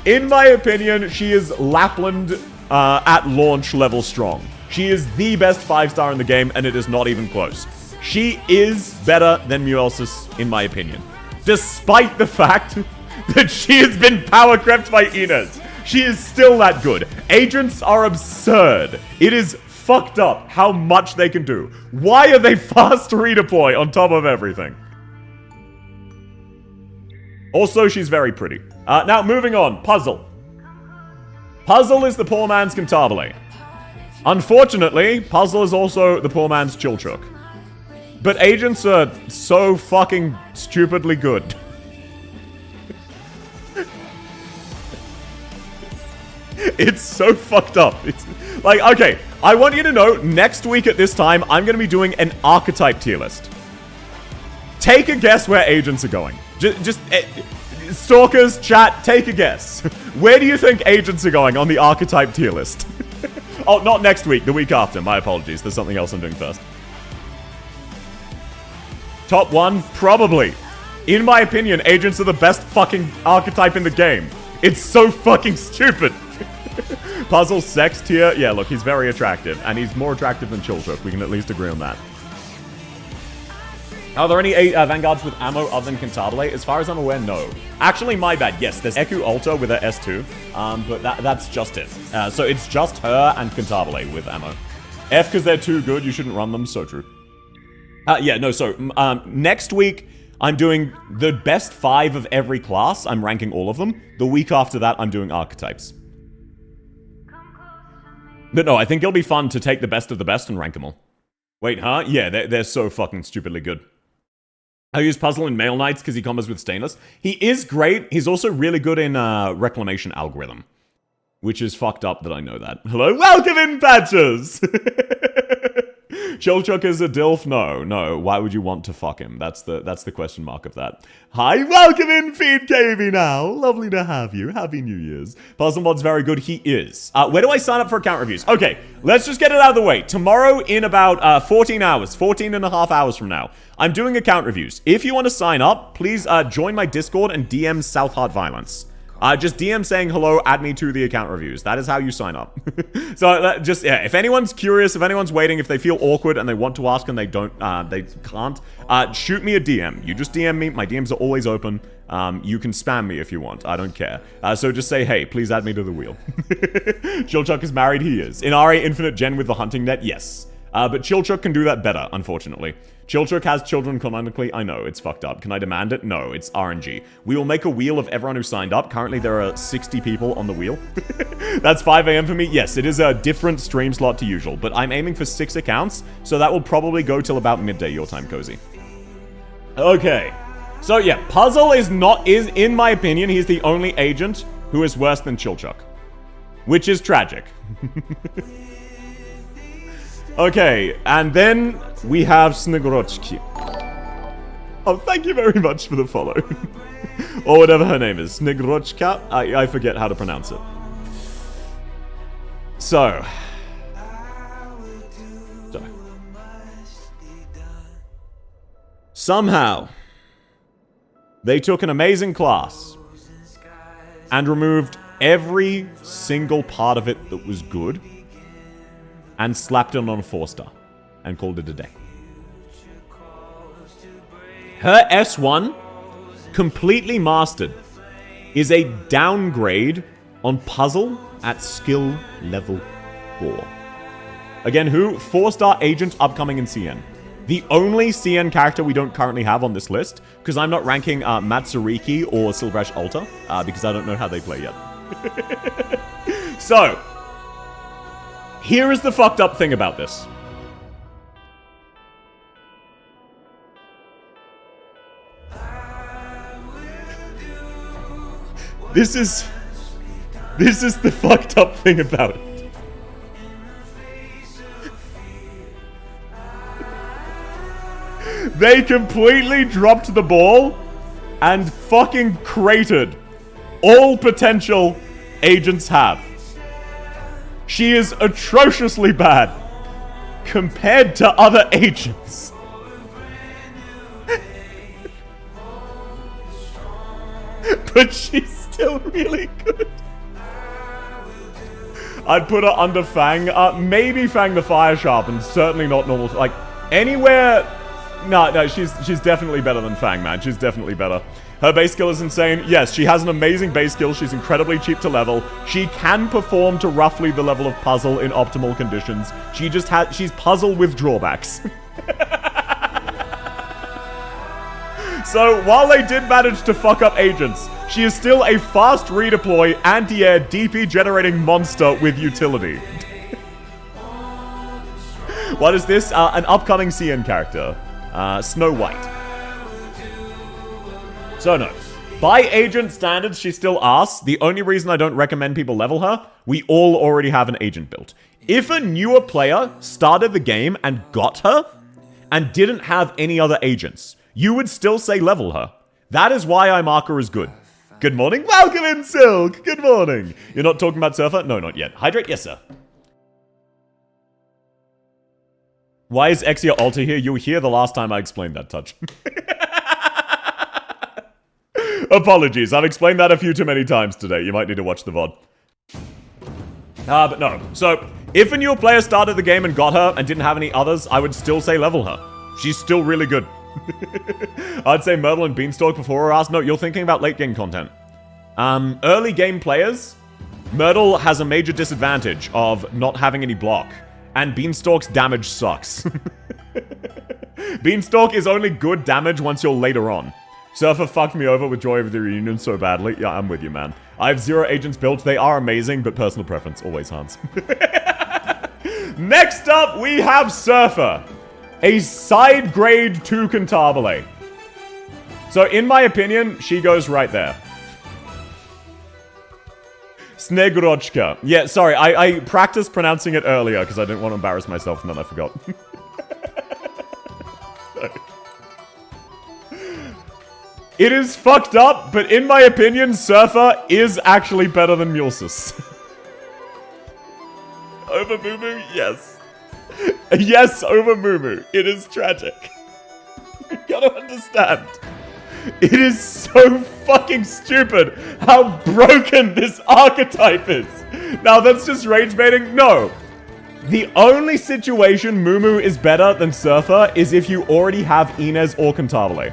In my opinion, she is Lapland at launch level strong. She is the best 5-star in the game, and it is not even close. She is better than Muelsis, in my opinion. Despite the fact that she has been power crept by Inez. She is still that good. Agents are absurd. It is fucked up how much they can do. Why are they fast redeploy on top of everything? Also, she's very pretty. Now, moving on. Puzzle. Puzzle is the poor man's Cantabile. Unfortunately, Puzzle is also the poor man's Chilchuk. But Agents are so fucking stupidly good. It's so fucked up. It's like, okay, I want you to know, next week at this time, I'm going to be doing an archetype tier list. Take a guess where agents are going. Just stalkers, chat, take a guess. Where do you think agents are going on the archetype tier list? Oh, not next week, the week after. My apologies. There's something else I'm doing first. Top 1? Probably. In my opinion, agents are the best fucking archetype in the game. It's so fucking stupid. Puzzle, sex tier. Yeah, look, he's very attractive. And he's more attractive than Chilchook. We can at least agree on that. Are there any Vanguards with ammo other than Cantabile? As far as I'm aware, no. Actually, my bad. Yes, there's Eku Alta with her S2. But that's just it. So it's just her and Cantabile with ammo. F, because they're too good, you shouldn't run them. So true. Yeah, no, so next week, I'm doing the best 5 of every class. I'm ranking all of them. The week after that, I'm doing archetypes. But no, I think it'll be fun to take the best of the best and rank them all. Wait, huh? Yeah, they're so fucking stupidly good. I use Puzzle in Male Knights because he combos with Stainless. He is great. He's also really good in Reclamation Algorithm. Which is fucked up that I know that. Hello? Welcome in, Patches! Chilchook is a DILF? No. Why would you want to fuck him? That's the question mark of that. Hi, welcome in, Feed KB now. Lovely to have you. Happy New Year's. Puzzle Mod's very good. He is. Where do I sign up for account reviews? Okay, let's just get it out of the way. Tomorrow in about 14 hours, 14 and a half hours from now, I'm doing account reviews. If you want to sign up, please join my Discord and DM South Heart Violence. Just DM saying hello, add me to the account reviews. That is how you sign up. So just, yeah, if anyone's curious, if anyone's waiting, if they feel awkward and they want to ask and they don't, they can't, shoot me a DM. You just DM me. My DMs are always open. You can spam me if you want. I don't care. So just say, hey, please add me to the wheel. Chilchook is married. He is. In RA Infinite Gen with the hunting net, yes. But Chilchook can do that better, unfortunately. Chilchook has children canonically. I know, it's fucked up. Can I demand it? No, it's RNG. We will make a wheel of everyone who signed up. Currently, there are 60 people on the wheel. That's 5 a.m. for me. Yes, it is a different stream slot to usual, but I'm aiming for 6 accounts, so that will probably go till about midday your time, Cozy. Okay. So, yeah, Puzzle is, in my opinion, he's the only agent who is worse than Chilchook. Which is tragic. Okay, and then we have Snigrochki. Oh, thank you very much for the follow. Or whatever her name is. Snigrochka? I forget how to pronounce it. So. Somehow, they took an amazing class and removed every single part of it that was good and slapped it on a 4-star and called it a day. Her S1, completely mastered, is a downgrade on Puzzle at skill level 4. Again, who? 4-star agent upcoming in CN. The only CN character we don't currently have on this list, because I'm not ranking Matsuriki or Silverash Alta, because I don't know how they play yet. So, here is the fucked up thing about this. This is the fucked up thing about it. They completely dropped the ball and fucking cratered all potential agents have. She is atrociously bad compared to other agents. But she's still really good. I'd put her under Fang. Maybe Fang the Fire Sharpened. Certainly not normal. Like, anywhere... No, she's definitely better than Fang, man. She's definitely better. Her base skill is insane. Yes, she has an amazing base skill. She's incredibly cheap to level. She can perform to roughly the level of Puzzle in optimal conditions. She's Puzzle with drawbacks. So, while they did manage to fuck up agents, she is still a fast redeploy, anti-air, DP generating monster with utility. What is this? An upcoming CN character. Snow White. So no. By agent standards, she's still ass. The only reason I don't recommend people level her, we all already have an agent built. If a newer player started the game and got her, and didn't have any other agents, you would still say level her. That is why I mark her as good. Good morning. Welcome in, Silk. Good morning. You're not talking about Surfer? No, not yet. Hydrate? Yes, sir. Why is Exia Alter here? You were here the last time I explained that, Touch. Apologies. I've explained that a few too many times today. You might need to watch the VOD. But no. So, if a newer player started the game and got her and didn't have any others, I would still say level her. She's still really good. I'd say Myrtle and Beanstalk before her ass. No, you're thinking about late game content. Early game players, Myrtle has a major disadvantage of not having any block. And Beanstalk's damage sucks. Beanstalk is only good damage once you're later on. Surfer fucked me over with Joy of the Reunion so badly. Yeah, I'm with you, man. I have 0 agents built. They are amazing, but personal preference. Always Hans. Next up, we have Surfer. A side grade 2 Cantabile. So, in my opinion, she goes right there. Snegrochka. Yeah, sorry, I practiced pronouncing it earlier because I didn't want to embarrass myself and then I forgot. It is fucked up, but in my opinion, Surfer is actually better than Mulsus. Over Mumu? Yes. Yes, over Mumu. It is tragic. You gotta understand. It is so fucking stupid how broken this archetype is. Now, that's just rage baiting? No. The only situation Mumu is better than Surfer is if you already have Inez or Cantabile.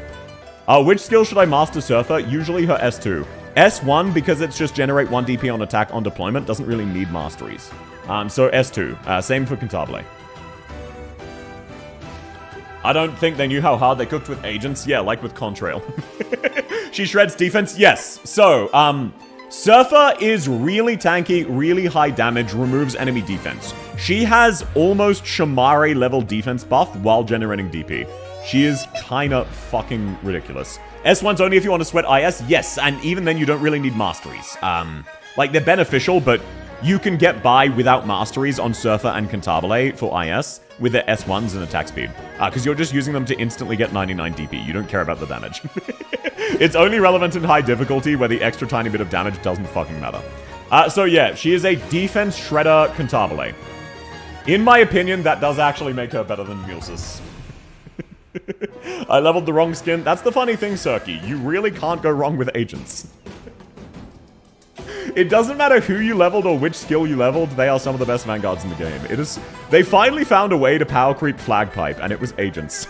Which skill should I master Surfer? Usually her S2. S1, because it's just generate 1 DP on attack on deployment, doesn't really need masteries. So S2. Same for Cantabile. I don't think they knew how hard they cooked with agents. Yeah, like with Contrail. She shreds defense. Yes. So, Surfer is really tanky, really high damage, removes enemy defense. She has almost Shamare level defense buff while generating DP. She is kinda fucking ridiculous. S1's only if you want to sweat IS. Yes, and even then you don't really need masteries. Like, they're beneficial, but you can get by without masteries on Surfer and Cantabile for IS with their S1s and attack speed. Because you're just using them to instantly get 99 DP. You don't care about the damage. It's only relevant in high difficulty where the extra tiny bit of damage doesn't fucking matter. So yeah, she is a defense shredder Cantabile. In my opinion, that does actually make her better than Mulsus. I leveled the wrong skin. That's the funny thing, Cirky. You really can't go wrong with agents. It doesn't matter who you leveled or which skill you leveled, they are some of the best Vanguards in the game. They finally found a way to power creep Flagpipe, and it was agents.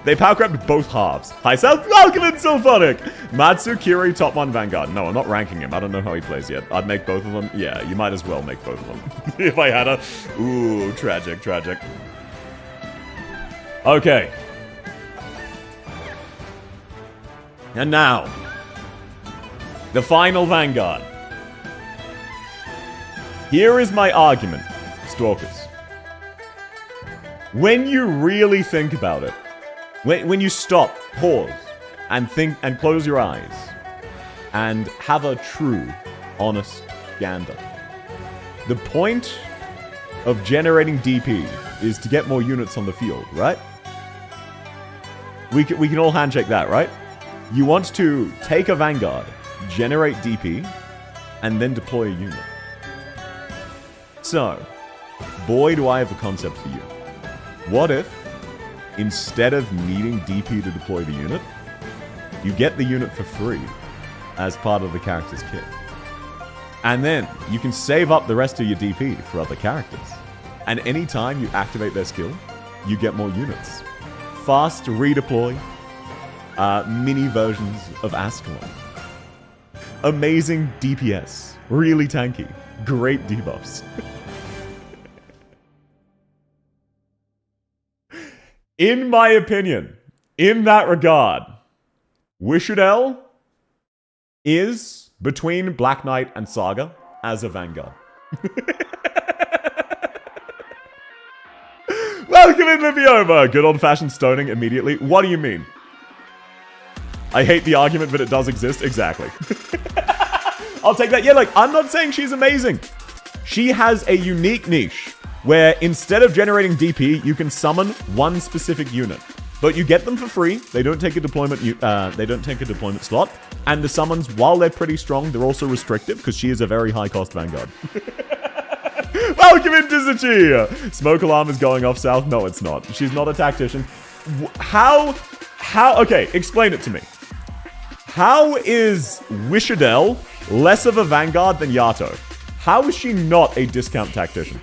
They power crept both halves. Hi, Self, welcome in, Sylphonic! Matsukiri, top 1 Vanguard. No, I'm not ranking him. I don't know how he plays yet. I'd make both of them. Yeah, you might as well make both of them. If I had a... Ooh, tragic, tragic. Okay. And now, the final Vanguard. Here is my argument, Stalkers. When you really think about it, when you stop, pause, and think, and close your eyes, and have a true, honest gander, the point of generating DP is to get more units on the field, right? We can all handshake that, right? You want to take a Vanguard, generate DP, and then deploy a unit. So, boy, do I have a concept for you. What if, instead of needing DP to deploy the unit, you get the unit for free as part of the character's kit? And then, you can save up the rest of your DP for other characters. And anytime you activate their skill, you get more units. Fast redeploy, mini versions of Ascalon. Amazing DPS. Really tanky. Great debuffs. In my opinion, in that regard, Wishudel is between Black Knight and Saga as a Vanguard. Welcome in, Livioma! Good old-fashioned stoning immediately. What do you mean? I hate the argument, but it does exist. Exactly. I'll take that. Yeah, like, I'm not saying she's amazing. She has a unique niche where instead of generating DP, you can summon one specific unit. But you get them for free. They don't take a deployment. They don't take a deployment slot. And the summons, while they're pretty strong, they're also restrictive because she is a very high-cost Vanguard. Welcome in, Dizachi! Smoke alarm is going off south. No, it's not. She's not a tactician. How? Okay, explain it to me. How is Wishadel less of a Vanguard than Yato? How is she not a discount tactician?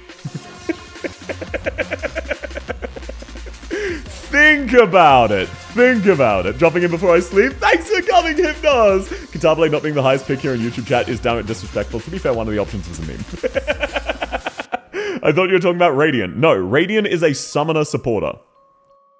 Think about it. Think about it. Dropping in before I sleep. Thanks for coming, Hypnos! Katabale not being the highest pick here in YouTube chat is damn it disrespectful. To be fair, one of the options was a meme. I thought you were talking about Radiant. No, Radiant is a summoner supporter.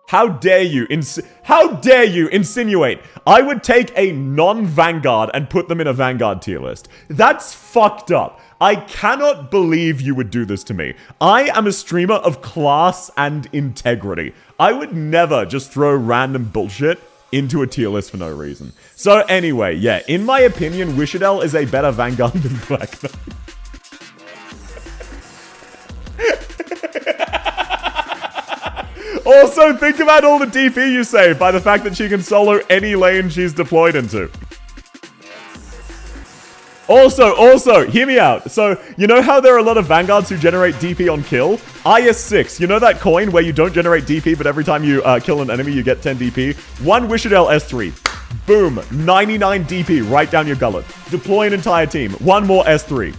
How dare you insinuate I would take a non-Vanguard and put them in a Vanguard tier list? That's fucked up. I cannot believe you would do this to me. I am a streamer of class and integrity. I would never just throw random bullshit into a tier list for no reason. So anyway, yeah, in my opinion, Wishadel is a better Vanguard than Black Knight. Also, think about all the DP you save by the fact that she can solo any lane she's deployed into. Also, hear me out. So, you know how there are a lot of Vanguards who generate DP on kill? IS6, you know that coin where you don't generate DP, but every time you kill an enemy, you get 10 DP? One Wishadel S3. Boom, 99 DP right down your gullet. Deploy an entire team. One more S3.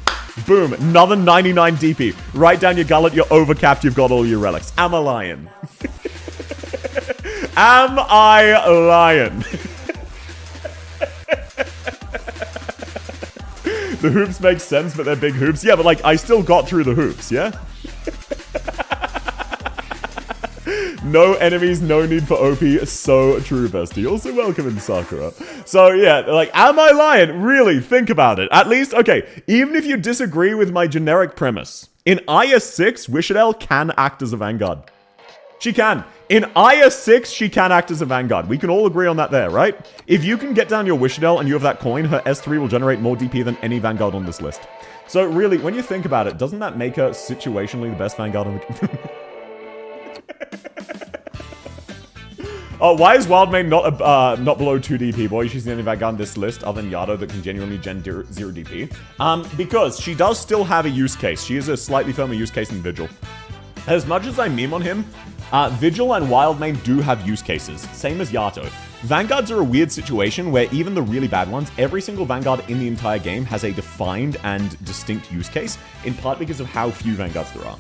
Boom, another 99 DP. Right down your gullet, you're overcapped, you've got all your relics. Am I lying? Am I lying? The hoops make sense, but they're big hoops. Yeah, but like, I still got through the hoops, yeah? No enemies, no need for OP. So true, bestie. Also, welcome in, Sakura. So, yeah, like, am I lying? Really, think about it. At least, okay, even if you disagree with my generic premise, in IS6, Wishadel can act as a Vanguard. She can. In IS6, she can act as a Vanguard. We can all agree on that there, right? If you can get down your Wishadel and you have that coin, her S3 will generate more DP than any Vanguard on this list. So really, when you think about it, doesn't that make her situationally the best Vanguard on the... Oh, why is Wildmane not below 2 DP, boy? She's the only Vanguard on this list, other than Yato, that can genuinely gen 0 DP. Because she does still have a use case. She is a slightly firmer use case than Vigil. As much as I meme on him, Vigil and Wildmane do have use cases, same as Yato. Vanguards are a weird situation where even the really bad ones, every single Vanguard in the entire game has a defined and distinct use case, in part because of how few Vanguards there are.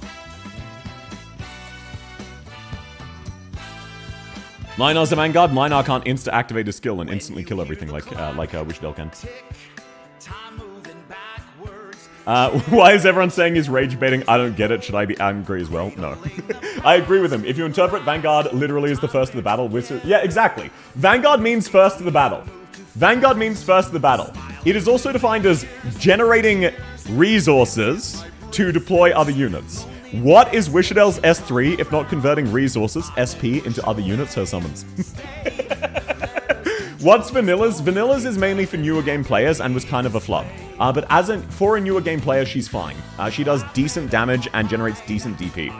Minar's a Vanguard. Minar can't insta-activate a skill and instantly kill everything like Wishadel can. Why is everyone saying he's rage baiting? I don't get it. Should I be angry as well? No. I agree with him. If you interpret Vanguard literally as the first of the battle, yeah, exactly. Vanguard means first of the battle. Vanguard means first of the battle. It is also defined as generating resources to deploy other units. What is Wishadel's S3 if not converting resources, SP, into other units her summons? What's Vanilla's? Vanilla's is mainly for newer game players and was kind of a flub. But for a newer game player, she's fine. She does decent damage and generates decent DP.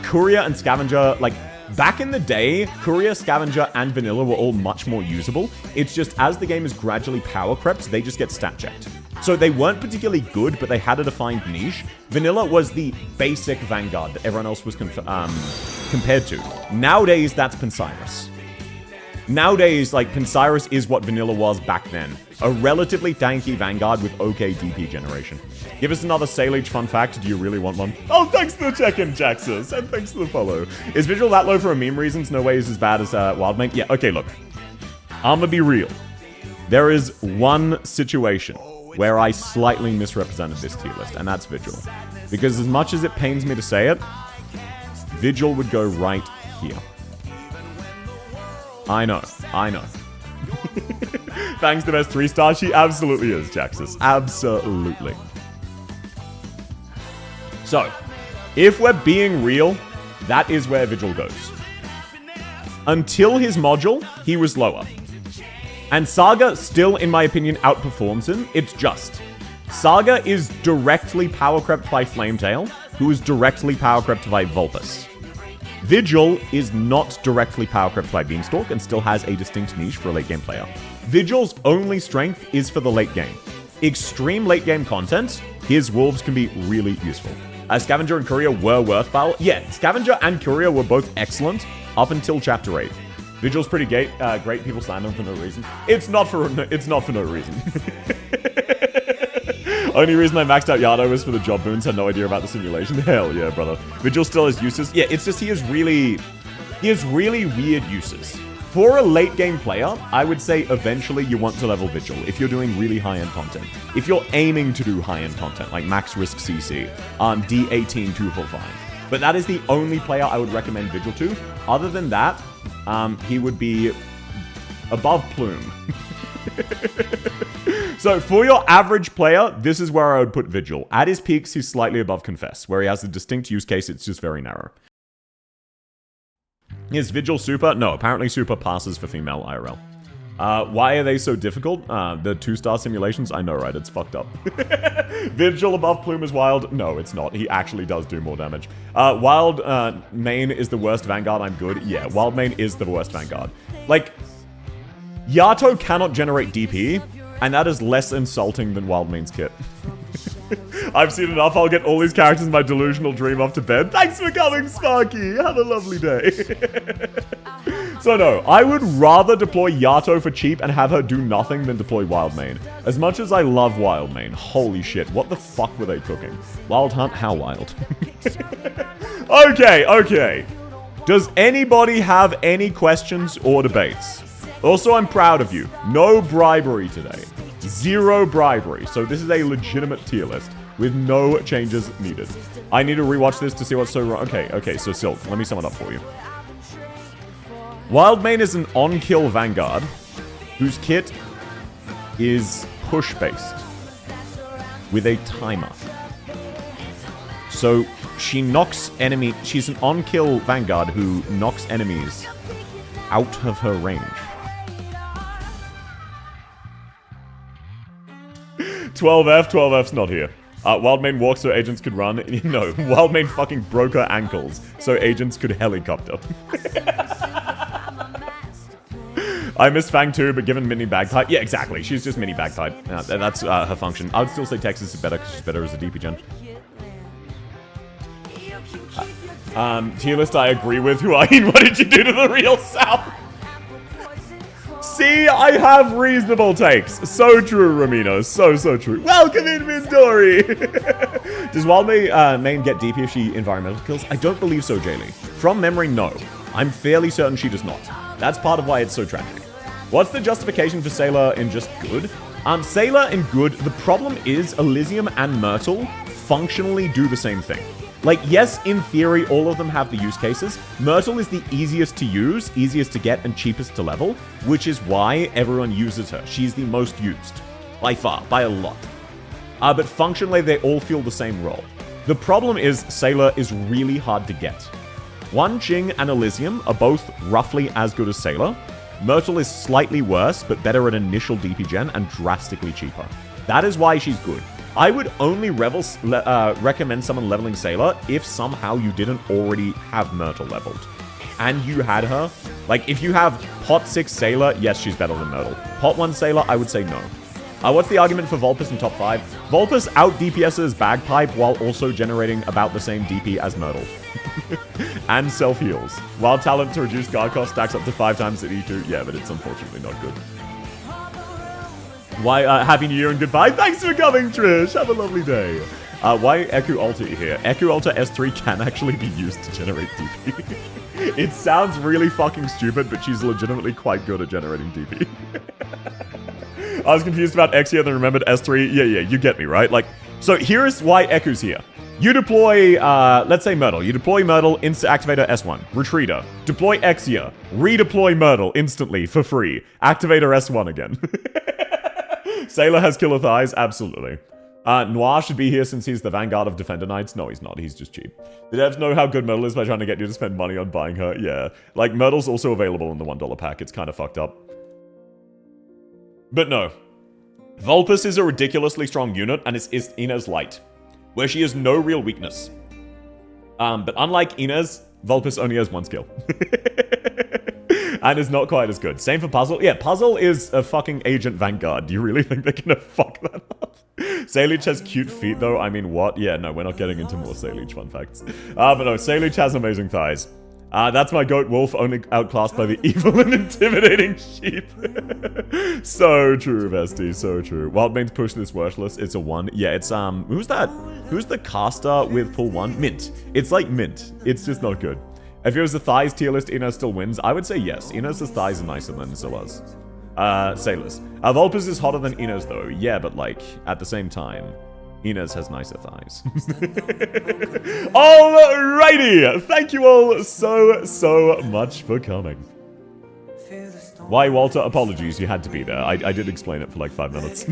Courier and Scavenger, like, back in the day, Courier, Scavenger, and Vanilla were all much more usable. It's just as the game is gradually power crept, they just get stat checked. So they weren't particularly good, but they had a defined niche. Vanilla was the basic Vanguard that everyone else was compared to. Nowadays, that's Pensiris. Nowadays, like, Pensiris is what Vanilla was back then. A relatively tanky Vanguard with okay DP generation. Give us another Saliage fun fact. Do you really want one? Oh, thanks for the check-in, Jaxus. And thanks for the follow. Is Visual that low for a meme reasons? No way is as bad as Wildmane. Yeah, okay, look. I'ma be real. There is one situation where I slightly misrepresented this tier list, and that's Vigil. Because as much as it pains me to say it, Vigil would go right here. I know. Thanks to best 3-star. She absolutely is, Jaxus. Absolutely. So, if we're being real, that is where Vigil goes. Until his module, he was lower. And Saga still, in my opinion, outperforms him. It's just Saga is directly power crept by Flametail, who is directly power crept by Vulpes. Vigil is not directly power crept by Beanstalk and still has a distinct niche for a late game player. Vigil's only strength is for the late game. Extreme late game content, his wolves can be really useful. Scavenger and Courier were worthwhile. Yeah, Scavenger and Courier were both excellent up until Chapter 8. Vigil's pretty great. People slam him for no reason. It's not for no reason. Only reason I maxed out Yardo was for the job boons. Had no idea about the simulation. Hell yeah, brother. Vigil still has uses. Yeah, it's just he has really weird uses. For a late game player, I would say eventually you want to level Vigil if you're doing really high-end content. If you're aiming to do high-end content, like max risk CC, D18 245. But that is the only player I would recommend Vigil to. Other than that, he would be above Plume. So for your average player, this is where I would put Vigil. At his peaks, he's slightly above Confess, where he has a distinct use case, it's just very narrow. Is Vigil super? No, apparently super passes for female IRL. Why are they so difficult? The 2-star simulations? I know, right? It's fucked up. Vigil above Plume is wild? No, it's not. He actually does do more damage. Wild main is the worst Vanguard. I'm good. Yeah, Wild main is the worst Vanguard. Like, Yato cannot generate DP, and that is less insulting than Wild main's kit. I've seen enough. I'll get all these characters in my delusional dream off to bed. Thanks for coming, Sparky. Have a lovely day. So no, I would rather deploy Yato for cheap and have her do nothing than deploy Wild Main. As much as I love Wild Main, holy shit, what the fuck were they cooking? Wild Hunt? How wild? Okay. Does anybody have any questions or debates? Also, I'm proud of you. No bribery today. 0 bribery. So this is a legitimate tier list with no changes needed. I need to rewatch this to see what's so wrong. Okay, so Silk, let me sum it up for you. Wild Main is an on-kill Vanguard whose kit is push-based with a timer. So she knocks she's an on-kill Vanguard who knocks enemies out of her range. 12F's not here. Wild Main walks so agents could run. No, Wild Main fucking broke her ankles so agents could helicopter. I miss Fang too, but given mini Bagpipe. Yeah, exactly. She's just mini Bagpipe. That's her function. I would still say Texas is better because she's better as a DP gen. Tier list I agree with. Huayin, what did you do to the real South? See, I have reasonable takes. So true, Ramino. So true. Welcome in, Midori. Does Wild Main get DP if she environmental kills? I don't believe so, Jaylee. From memory, no. I'm fairly certain she does not. That's part of why it's so tragic. What's the justification for Sailor in just good? Sailor in good, the problem is Elysium and Myrtle functionally do the same thing. Like, yes, in theory, all of them have the use cases. Myrtle is the easiest to use, easiest to get, and cheapest to level, which is why everyone uses her. She's the most used. By far. By a lot. But functionally, they all feel the same role. The problem is Sailor is really hard to get. Wan Qing and Elysium are both roughly as good as Sailor. Myrtle is slightly worse, but better at initial DP gen and drastically cheaper. That is why she's good. I would only recommend someone leveling Sailor if somehow you didn't already have Myrtle leveled. And you had her. Like, if you have Pot 6 Sailor, yes, she's better than Myrtle. Pot 1 Sailor, I would say no. What's the argument for Vulpes in top 5? Vulpes out DPS's Bagpipe while also generating about the same DP as Myrtle. And self-heals. Wild talent to reduce guard cost stacks up to 5 times at E2. Yeah, but it's unfortunately not good. Why, Happy New Year and goodbye. Thanks for coming, Trish. Have a lovely day. Why Eku Alta here? Eku Alta S3 can actually be used to generate DP. It sounds really fucking stupid, but she's legitimately quite good at generating DP. I was confused about X here, then remembered S3. Yeah, you get me, right? Like, so here's why Eku's here. You deploy, let's say Myrtle. You deploy Myrtle, Activator S1. Retreater. Deploy Exia. Redeploy Myrtle instantly for free. Activator S1 again. Sailor has killer thighs? Absolutely. Noir should be here since he's the Vanguard of Defender Knights. No, he's not. He's just cheap. The devs know how good Myrtle is by trying to get you to spend money on buying her. Yeah. Like, Myrtle's also available in the $1 pack. It's kind of fucked up. But no. Vulpes is a ridiculously strong unit, and it's Inez light, where she has no real weakness. But unlike Inez, Vulpes only has 1 skill. And is not quite as good. Same for Puzzle. Yeah, Puzzle is a fucking agent Vanguard. Do you really think they're gonna fuck that up? Saleech has cute feet, though. I mean, what? Yeah, no, we're not getting into more Saleech fun facts. But no, Saleech has amazing thighs. That's my goat wolf, only outclassed by the evil and intimidating sheep. So true, bestie, so true. Wild Bane's push this worthless. It's a 1. Yeah, it's, who's that? Who's the caster with pull 1? Mint. It's like Mint. It's just not good. If it was the thighs tier list, Inez still wins. I would say yes. Inez's thighs are nicer than Zilla's. Sailors. Vulpes is hotter than Inez, though. Yeah, but, like, at the same time, Inez has nicer thighs. Alrighty! Thank you all so much for coming. Why, Walter? Apologies, you had to be there. I did explain it for like 5 minutes.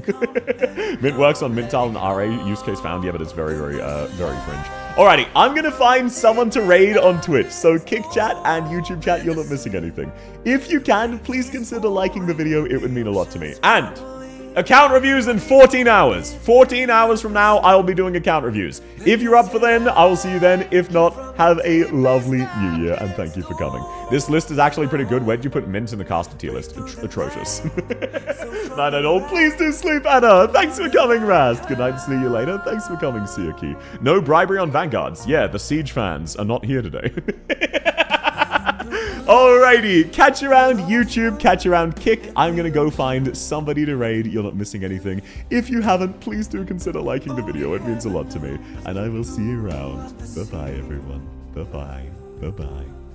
Mint works on Mint tile and RA, use case found. Yeah, but it's very fringe. Alrighty, I'm gonna find someone to raid on Twitch. So Kick Chat and YouTube Chat, you're not missing anything. If you can, please consider liking the video. It would mean a lot to me. And account reviews in 14 hours. 14 hours from now, I will be doing account reviews. If you're up for then, I will see you then. If not, have a lovely new year, and thank you for coming. This list is actually pretty good. Where'd you put Mint in the caster tier list? Atrocious. Night at all. Please do sleep, Anna. Thanks for coming, Rast. Good night, see you later. Thanks for coming, Siaki. No bribery on Vanguards. Yeah, the Siege fans are not here today. Alrighty, catch you around YouTube, catch you around Kick. I'm gonna go find somebody to raid. You're not missing anything. If you haven't, please do consider liking the video. It means a lot to me. And I will see you around. Bye-bye, everyone. Bye-bye. Bye-bye.